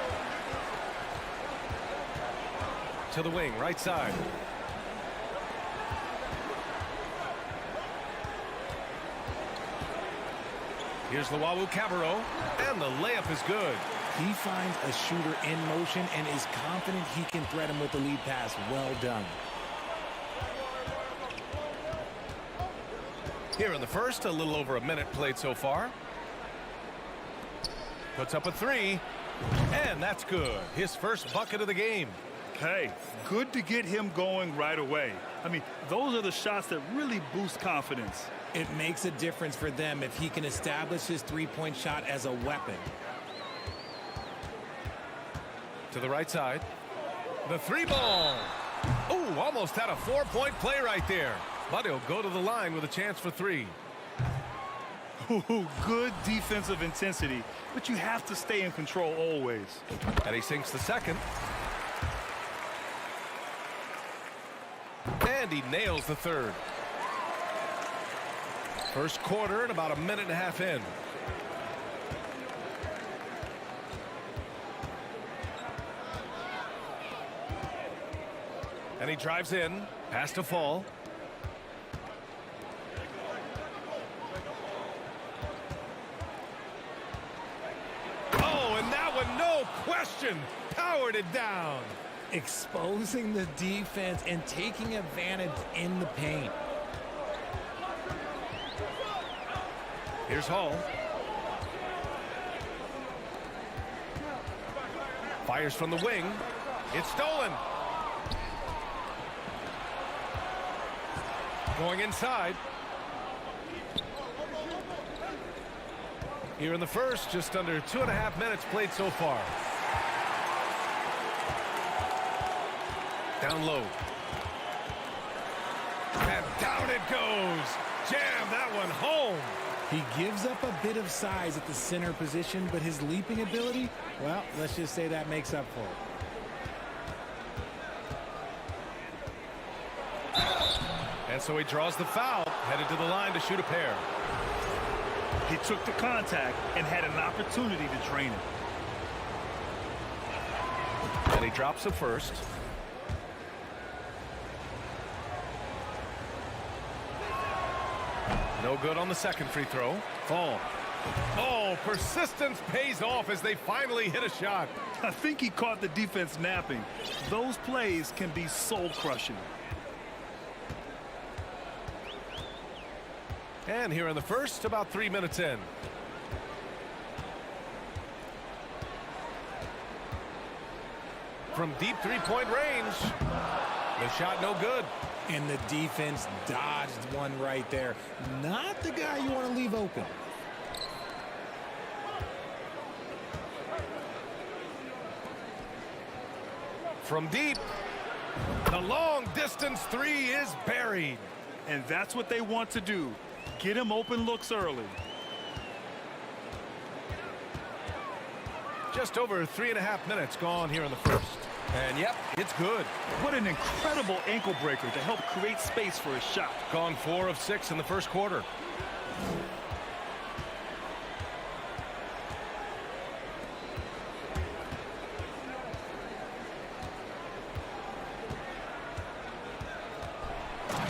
To the wing, right side. Here's Luau Cabarro, and the layup is good. He finds a shooter in motion and is confident he can thread him with the lead pass. Well done. Here in the first, a little over a minute played so far. Puts up a three, and that's good. His first bucket of the game. Hey, good to get him going right away. I mean, those are the shots that really boost confidence. It makes a difference for them if he can establish his three-point shot as a weapon. To the right side. The three ball. Ooh, almost had a four-point play right there. But he'll go to the line with a chance for three. Ooh, good defensive intensity, but you have to stay in control always. And he sinks the second. And he nails the third. First quarter and about a minute and a half in. And he drives in. Pass to Fall. Oh, and that one, no question, powered it down. Exposing the defense and taking advantage in the paint. Here's Hall. Fires from the wing. It's stolen. Going inside. Here in the first, just under 2.5 minutes played so far. Down low. And down it goes. Jam that one home. He gives up a bit of size at the center position, but his leaping ability, well, let's just say that makes up for it. And so he draws the foul, headed to the line to shoot a pair. He took the contact and had an opportunity to drain it. And he drops the first. No good on the second free throw. Fall. Oh, persistence pays off as they finally hit a shot. I think he caught the defense napping. Those plays can be soul-crushing. And here in the first, about 3 minutes in. From deep three-point range. The shot no good. And the defense dodged one right there. Not the guy you want to leave open. From deep, the long-distance three is buried. And that's what they want to do. Get him open looks early. Just over 3.5 minutes gone here in the first. And yep, it's good. What an incredible ankle breaker to help create space for a shot. Gone 4 of 6 in the first quarter.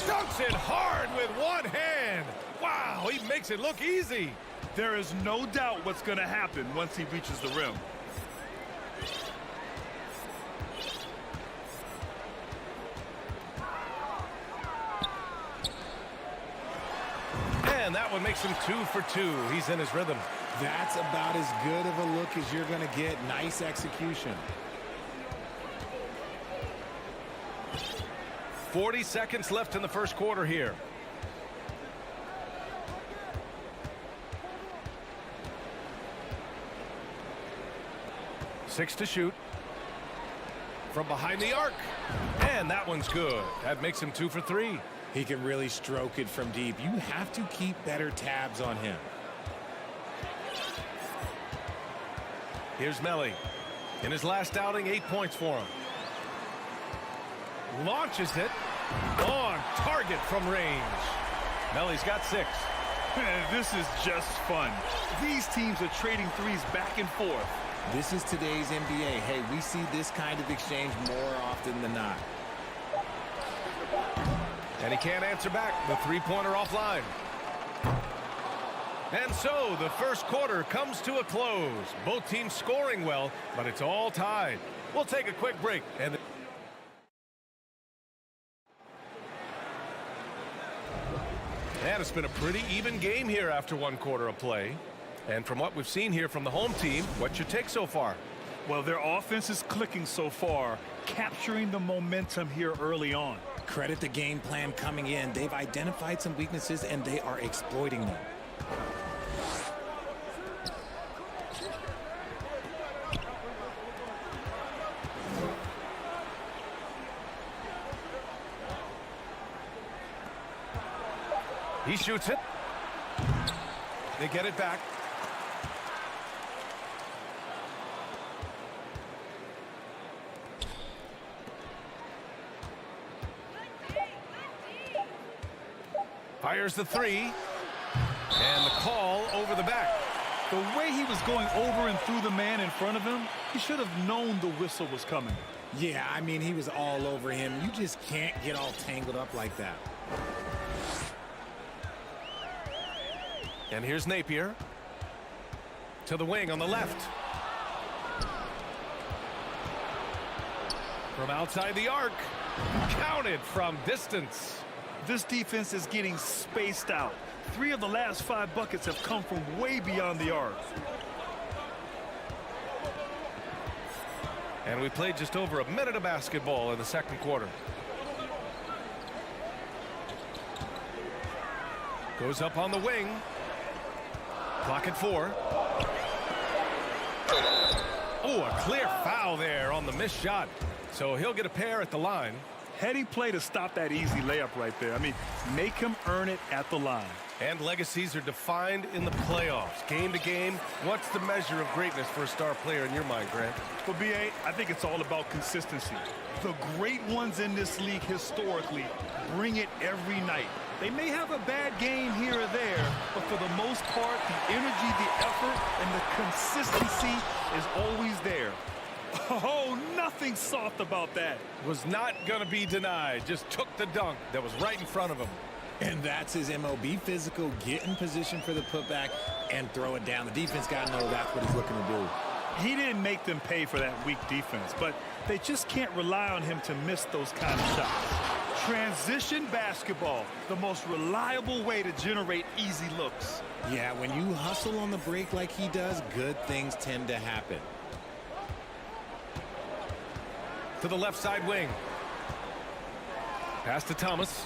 Dunks it hard with one hand. Wow, he makes it look easy. There is no doubt what's going to happen once he reaches the rim. And that one makes him 2 for 2. He's in his rhythm. That's about as good of a look as you're going to get. Nice execution. 40 seconds left in the first quarter here. Six to shoot. From behind the arc. And that one's good. That makes him 2 for 3. He can really stroke it from deep. You have to keep better tabs on him. Here's Melly. In his last outing, 8 points for him. Launches it. On target from range. Melly's got 6. This is just fun. These teams are trading threes back and forth. This is today's NBA. Hey, we see this kind of exchange more often than not. And he can't answer back. The three-pointer offline. And so the first quarter comes to a close. Both teams scoring well, but it's all tied. We'll take a quick break. And it's been a pretty even game here after 1 quarter of play. And from what we've seen here from the home team, what's your take so far? Well, their offense is clicking so far, capturing the momentum here early on. Credit the game plan coming in. They've identified some weaknesses, and they are exploiting them. He shoots it. They get it back. Fires the 3. And the call over the back. The way he was going over and through the man in front of him, he should have known the whistle was coming. Yeah, I mean, he was all over him. You just can't get all tangled up like that. And here's Napier. To the wing on the left. From outside the arc. Counted from distance. This defense is getting spaced out. 3 of the last 5 buckets have come from way beyond the arc. And we played just over a minute of basketball in the second quarter. Goes up on the wing. Clock at 4. Oh, a clear foul there on the missed shot. So he'll get a pair at the line. Heading play to stop that easy layup right there. I mean, make him earn it at the line. And legacies are defined in the playoffs. Game to game, what's the measure of greatness for a star player in your mind, Grant? For BA, I think it's all about consistency. The great ones in this league historically bring it every night. They may have a bad game here or there, but for the most part, the energy, the effort, and the consistency is always there. Oh, nothing soft about that. Was not going to be denied. Just took the dunk that was right in front of him. And that's his MO. Be physical, get in position for the putback, and throw it down. The defense got to know that's what he's looking to do. He didn't make them pay for that weak defense, but they just can't rely on him to miss those kind of shots. Transition basketball, the most reliable way to generate easy looks. Yeah, when you hustle on the break like he does, good things tend to happen. To the left side wing. Pass to Thomas.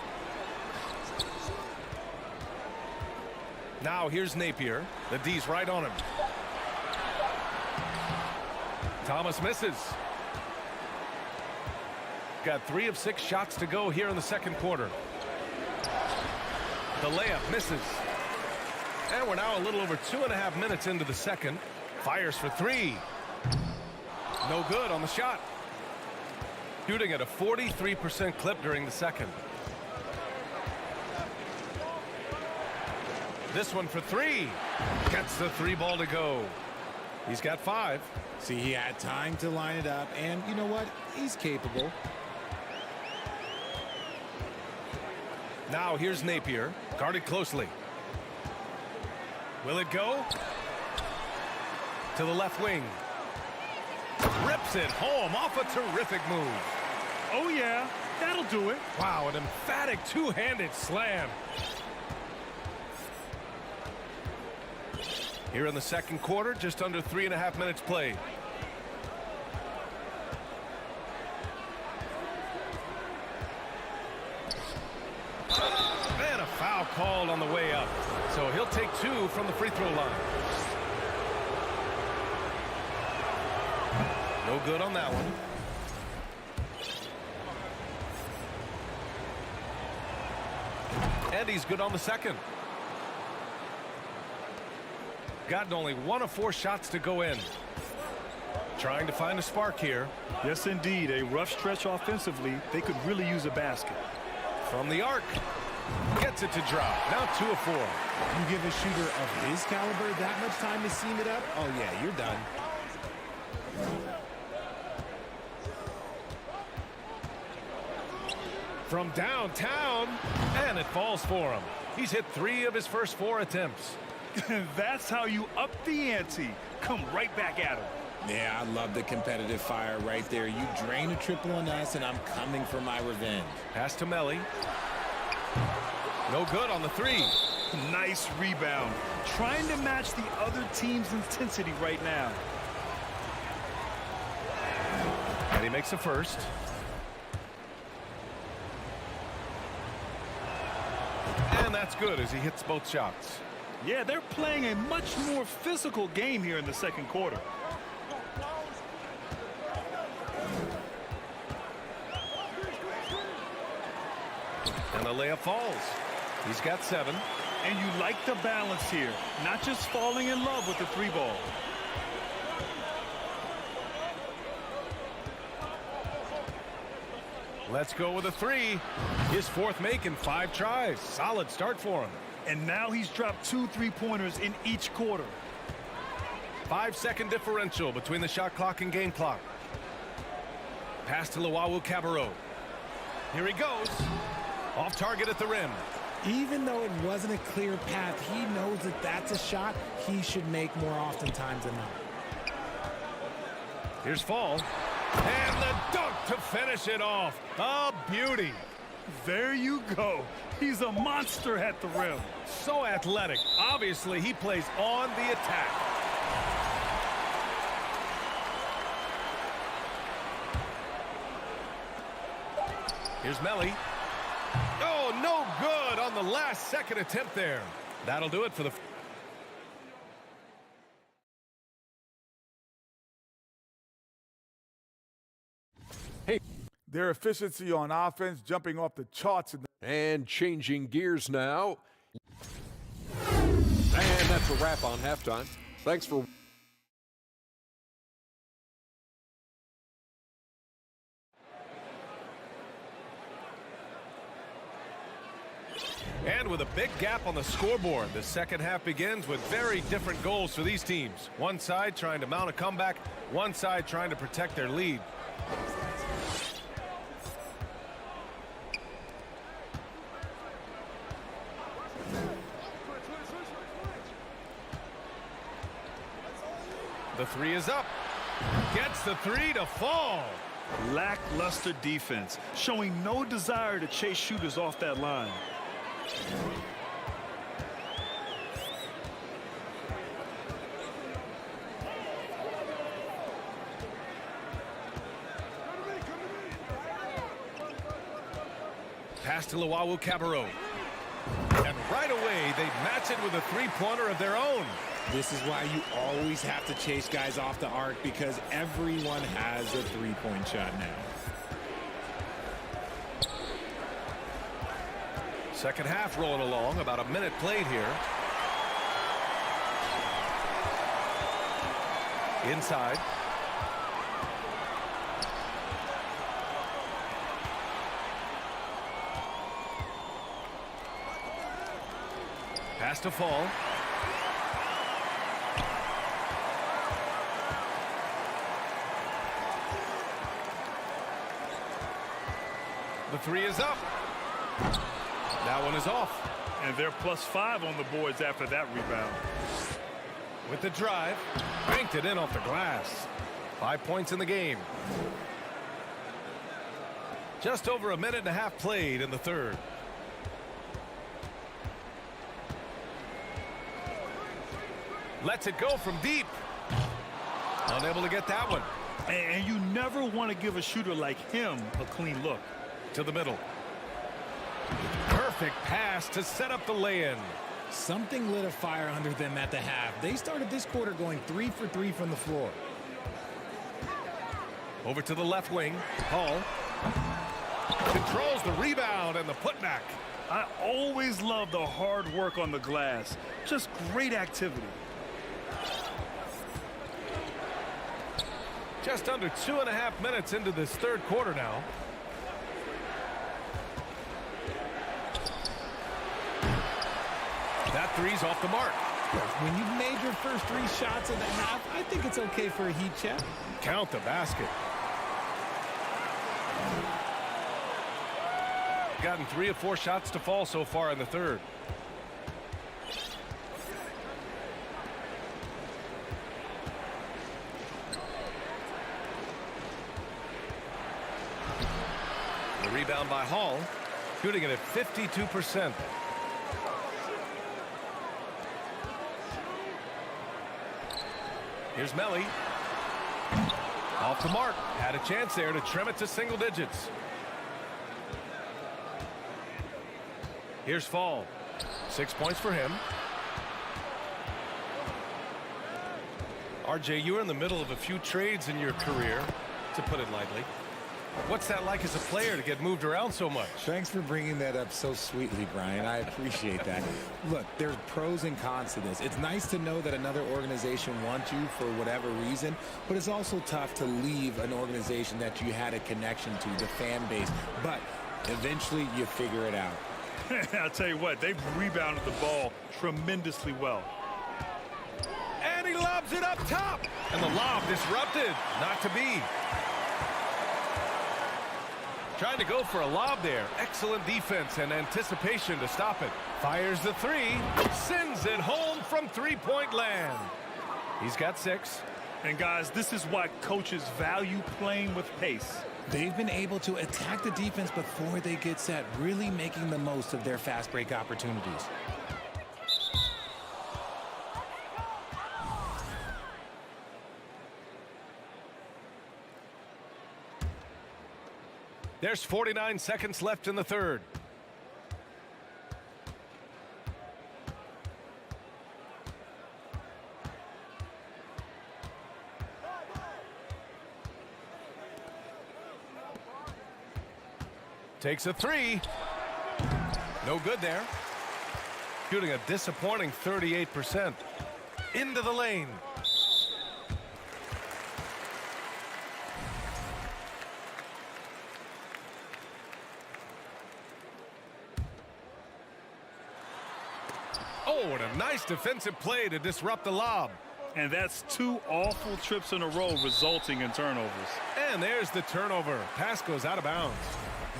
Now here's Napier. The D's right on him. Thomas misses. Got 3 of 6 shots to go here in the second quarter. The layup misses. And we're now a little over 2.5 minutes into the second. Fires for 3. No good on the shot. Shooting at a 43% clip during the second. This one for 3. Gets the 3 ball to go. He's got 5. See, he had time to line it up, and you know what? He's capable. Now here's Napier, guarded closely. Will it go? To the left wing. Rips it home off a terrific move. Oh, yeah, that'll do it. Wow, an emphatic two-handed slam. Here in the second quarter, just under 3.5 minutes played. And a foul called on the way up. So he'll take 2 from the free throw line. No good on that one. And he's good on the second. Gotten only 1 of 4 shots to go in. Trying to find a spark here. Yes, indeed. A rough stretch offensively. They could really use a basket. From the arc. Gets it to drop. Now 2 of 4. You give a shooter of his caliber that much time to seam it up? Oh, yeah, you're done. From downtown. And it falls for him. He's hit 3 of his first 4 attempts. That's how you up the ante. Come right back at him. Yeah, I love the competitive fire right there. You drain a triple on us, and I'm coming for my revenge. Pass to Melly. No good on the 3. Nice rebound. Trying to match the other team's intensity right now. And he makes a first. And that's good as he hits both shots. Yeah, they're playing a much more physical game here in the second quarter. And the layup falls. He's got 7. And you like the balance here. Not just falling in love with the 3 ball. Let's go with a 3. His 4th make in 5 tries. Solid start for him. And now he's dropped 2 3-pointers in each quarter. 5-second differential between the shot clock and game clock. Pass to Luwawu Cabarrot. Here he goes. Off target at the rim. Even though it wasn't a clear path, he knows that that's a shot he should make more oftentimes than not. Here's Fall. And the dunk to finish it off. A beauty. There you go. He's a monster at the rim. So athletic. Obviously, he plays on the attack. Here's Melly. Oh, no good on the last second attempt there. That'll do it for the... Hey. Their efficiency on offense jumping off the charts. And changing gears now. And that's a wrap on halftime. Thanks for... And with a big gap on the scoreboard, the second half begins with very different goals for these teams. One side trying to mount a comeback, one side trying to protect their lead. The three is up. Gets the three to fall. Lackluster defense, showing no desire to chase shooters off that line. Pass to Luau Cabarro. And right away, they match it with a three-pointer of their own. This is why you always have to chase guys off the arc, because everyone has a three-point shot now. Second half rolling along, about a minute played here. Inside. Pass to Fall. The three is up. That one is off. And they're +5 on the boards after that rebound. With the drive, banked it in off the glass. 5 points in the game. Just over a minute and a half played in the third. Lets it go from deep. Unable to get that one. And you never want to give a shooter like him a clean look. To the middle. Perfect pass to set up the lay-in. Something lit a fire under them at the half. They started this quarter going 3 for 3 from the floor. Over to the left wing. Hall controls the rebound and the putback. I always love the hard work on the glass. Just great activity. Just under 2.5 minutes into this third quarter now. That three's off the mark. When you've made your first 3 shots in the half, I think it's okay for a heat check. Count the basket. Gotten 3 of 4 shots to fall so far in the third. The rebound by Hall, shooting it at 52%. Here's Melly. Off the mark. Had a chance there to trim it to single digits. Here's Fall. 6 points for him. RJ, you were in the middle of a few trades in your career, to put it lightly. What's that like as a player to get moved around so much? Thanks for bringing that up so sweetly, Brian. I appreciate that. Look, there's pros and cons to this. It's nice to know that another organization wants you for whatever reason, but it's also tough to leave an organization that you had a connection to, the fan base. But eventually you figure it out. I'll tell you what, they've rebounded the ball tremendously well. And he lobs it up top. And the lob disrupted. Not to be. Trying to go for a lob there. Excellent defense and anticipation to stop it. Fires the three. Sends it home from three-point land. He's got 6. And guys, this is why coaches value playing with pace. They've been able to attack the defense before they get set, really making the most of their fast break opportunities. There's 49 seconds left in the third. Takes a three. No good there. Shooting a disappointing 38%. Into the lane. Oh, and a nice defensive play to disrupt the lob. And that's 2 awful trips in a row resulting in turnovers. And there's the turnover. Pass goes out of bounds.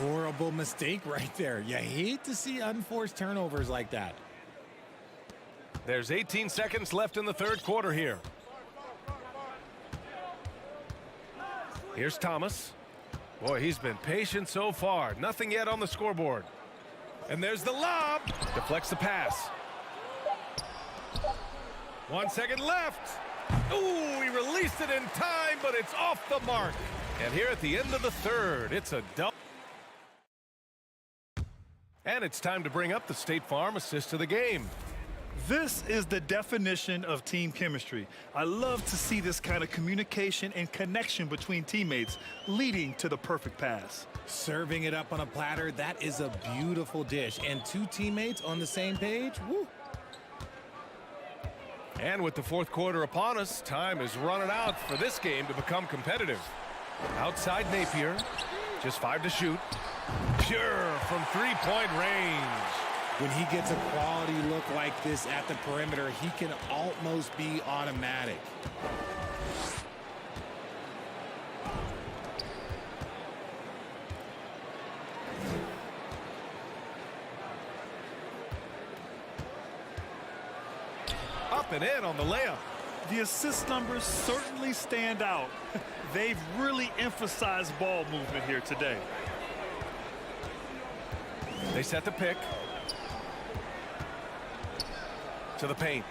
Horrible mistake right there. You hate to see unforced turnovers like that. There's 18 seconds left in the third quarter here. Here's Thomas. Boy, he's been patient so far. Nothing yet on the scoreboard. And there's the lob. Deflects the pass. 1 second left. Ooh, he released it in time, but it's off the mark. And here at the end of the third, it's a double. And it's time to bring up the State Farm assist of the game. This is the definition of team chemistry. I love to see this kind of communication and connection between teammates leading to the perfect pass. Serving it up on a platter, that is a beautiful dish. And 2 teammates on the same page, woo. And with the fourth quarter upon us, time is running out for this game to become competitive. Outside Napier, just 5 to shoot. Pure from 3-point range. When he gets a quality look like this at the perimeter, he can almost be automatic. Up and in on the layup. The assist numbers certainly stand out. They've really emphasized ball movement here today. They set the pick. To the paint.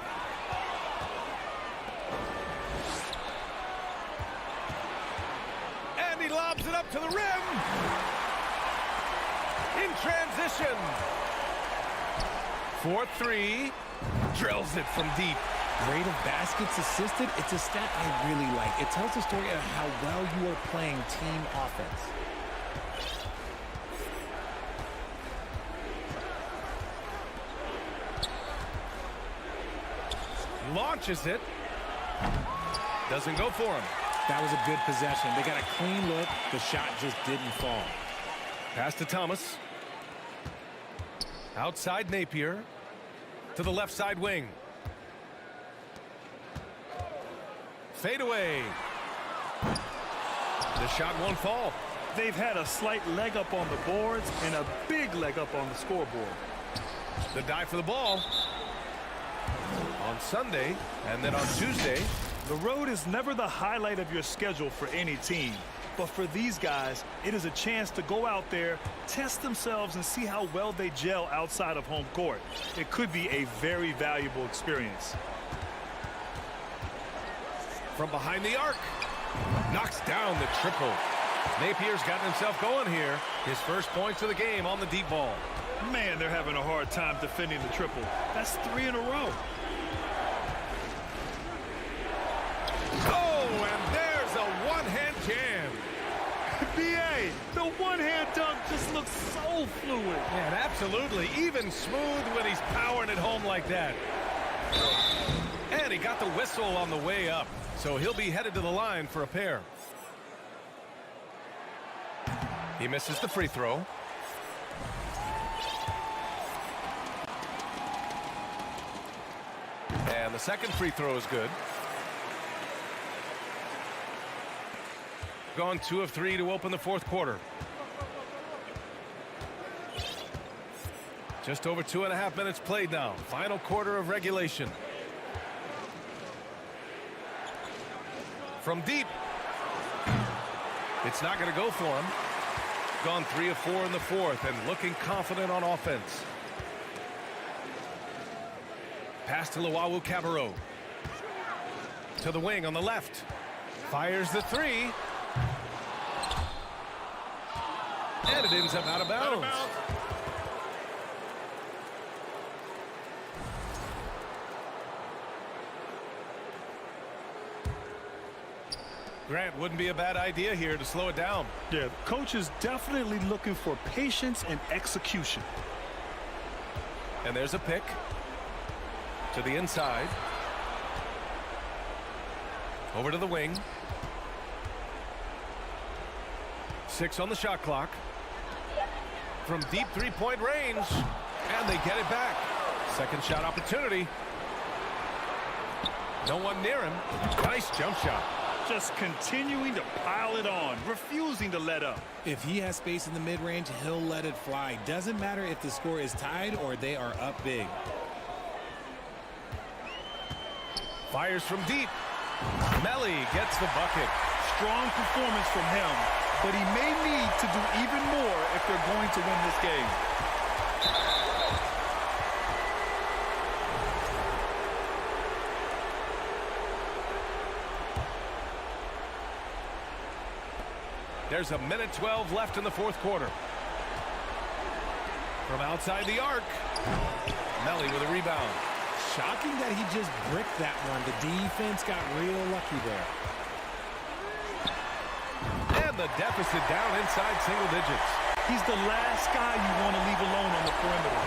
And he lobs it up to the rim. In transition. 4-3. Drills it from deep. Rate of baskets assisted, it's a stat I really like. It tells the story of how well you are playing team offense. Launches it. Doesn't go for him. That was a good possession. They got a clean look. The shot just didn't fall. Pass to Thomas. Outside Napier. To the left side wing. Fade away. The shot won't fall. They've had a slight leg up on the boards and a big leg up on the scoreboard. The dive for the ball. On Sunday, and then on Tuesday. The road is never the highlight of your schedule for any team. But for these guys, it is a chance to go out there, test themselves, and see how well they gel outside of home court. It could be a very valuable experience. From behind the arc. Knocks down the triple. Napier's gotten himself going here. His first points of the game on the deep ball. Man, they're having a hard time defending the triple. That's 3 in a row. Oh, and there's a one-hand jam. B.A., the one-hand dunk just looks so fluid. Man, absolutely. Even smooth when he's powering it home like that. And he got the whistle on the way up. So he'll be headed to the line for a pair. He misses the free throw. And the second free throw is good. Gone 2 of 3 to open the fourth quarter. Just over 2.5 minutes played now. Final quarter of regulation. From deep. It's not going to go for him. Gone 3 of 4 in the fourth and looking confident on offense. Pass to Luau Cabarro. To the wing on the left. Fires the 3. And it ends up out of bounds. Grant, wouldn't be a bad idea here to slow it down. Yeah, coach is definitely looking for patience and execution. And there's a pick to the inside. Over to the wing. 6 on the shot clock. From deep three-point range. And they get it back. Second shot opportunity. No one near him. Nice jump shot. Just continuing to pile it on, refusing to let up. If he has space in the mid-range, he'll let it fly. Doesn't matter if the score is tied or they are up big. Fires from deep. Melly gets the bucket. Strong performance from him, but he may need to do even more if they're going to win this game. There's a minute 12 left in the fourth quarter. From outside the arc, Melly with a rebound. Shocking that he just bricked that one. The defense got real lucky there. And the deficit down inside single digits. He's the last guy you want to leave alone on the perimeter.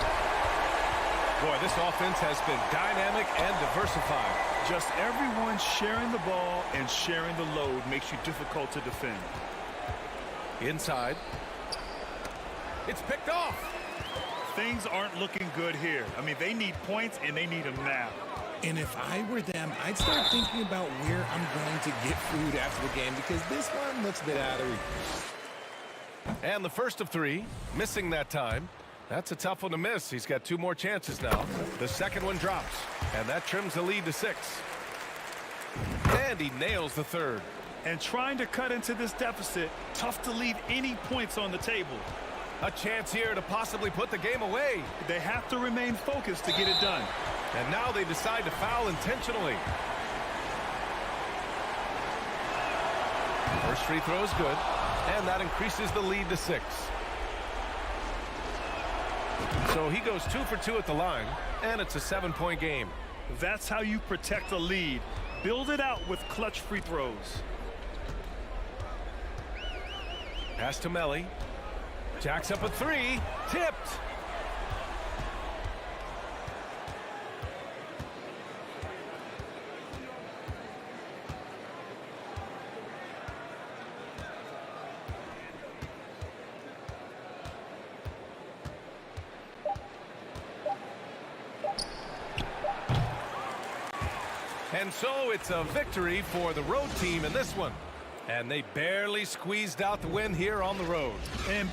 Boy, this offense has been dynamic and diversified. Just everyone sharing the ball and sharing the load makes you difficult to defend. Inside. It's picked off. Things aren't looking good here. I mean, they need points, and they need them now. And if I were them, I'd start thinking about where I'm going to get food after the game because this one looks a bit out of reach. And the first of 3, missing that time. That's a tough one to miss. He's got 2 more chances now. The second one drops, and that trims the lead to 6. And he nails the third. And trying to cut into this deficit, tough to leave any points on the table. A chance here to possibly put the game away. They have to remain focused to get it done. And now they decide to foul intentionally. First free throw is good, and that increases the lead to 6. So he goes 2 for 2 at the line, and it's a 7-point game. That's how you protect a lead. Build it out with clutch free throws. Pass to Melly. Jacks up a 3. Tipped. And so it's a victory for the road team in this one. And they barely squeezed out the win here on the road. And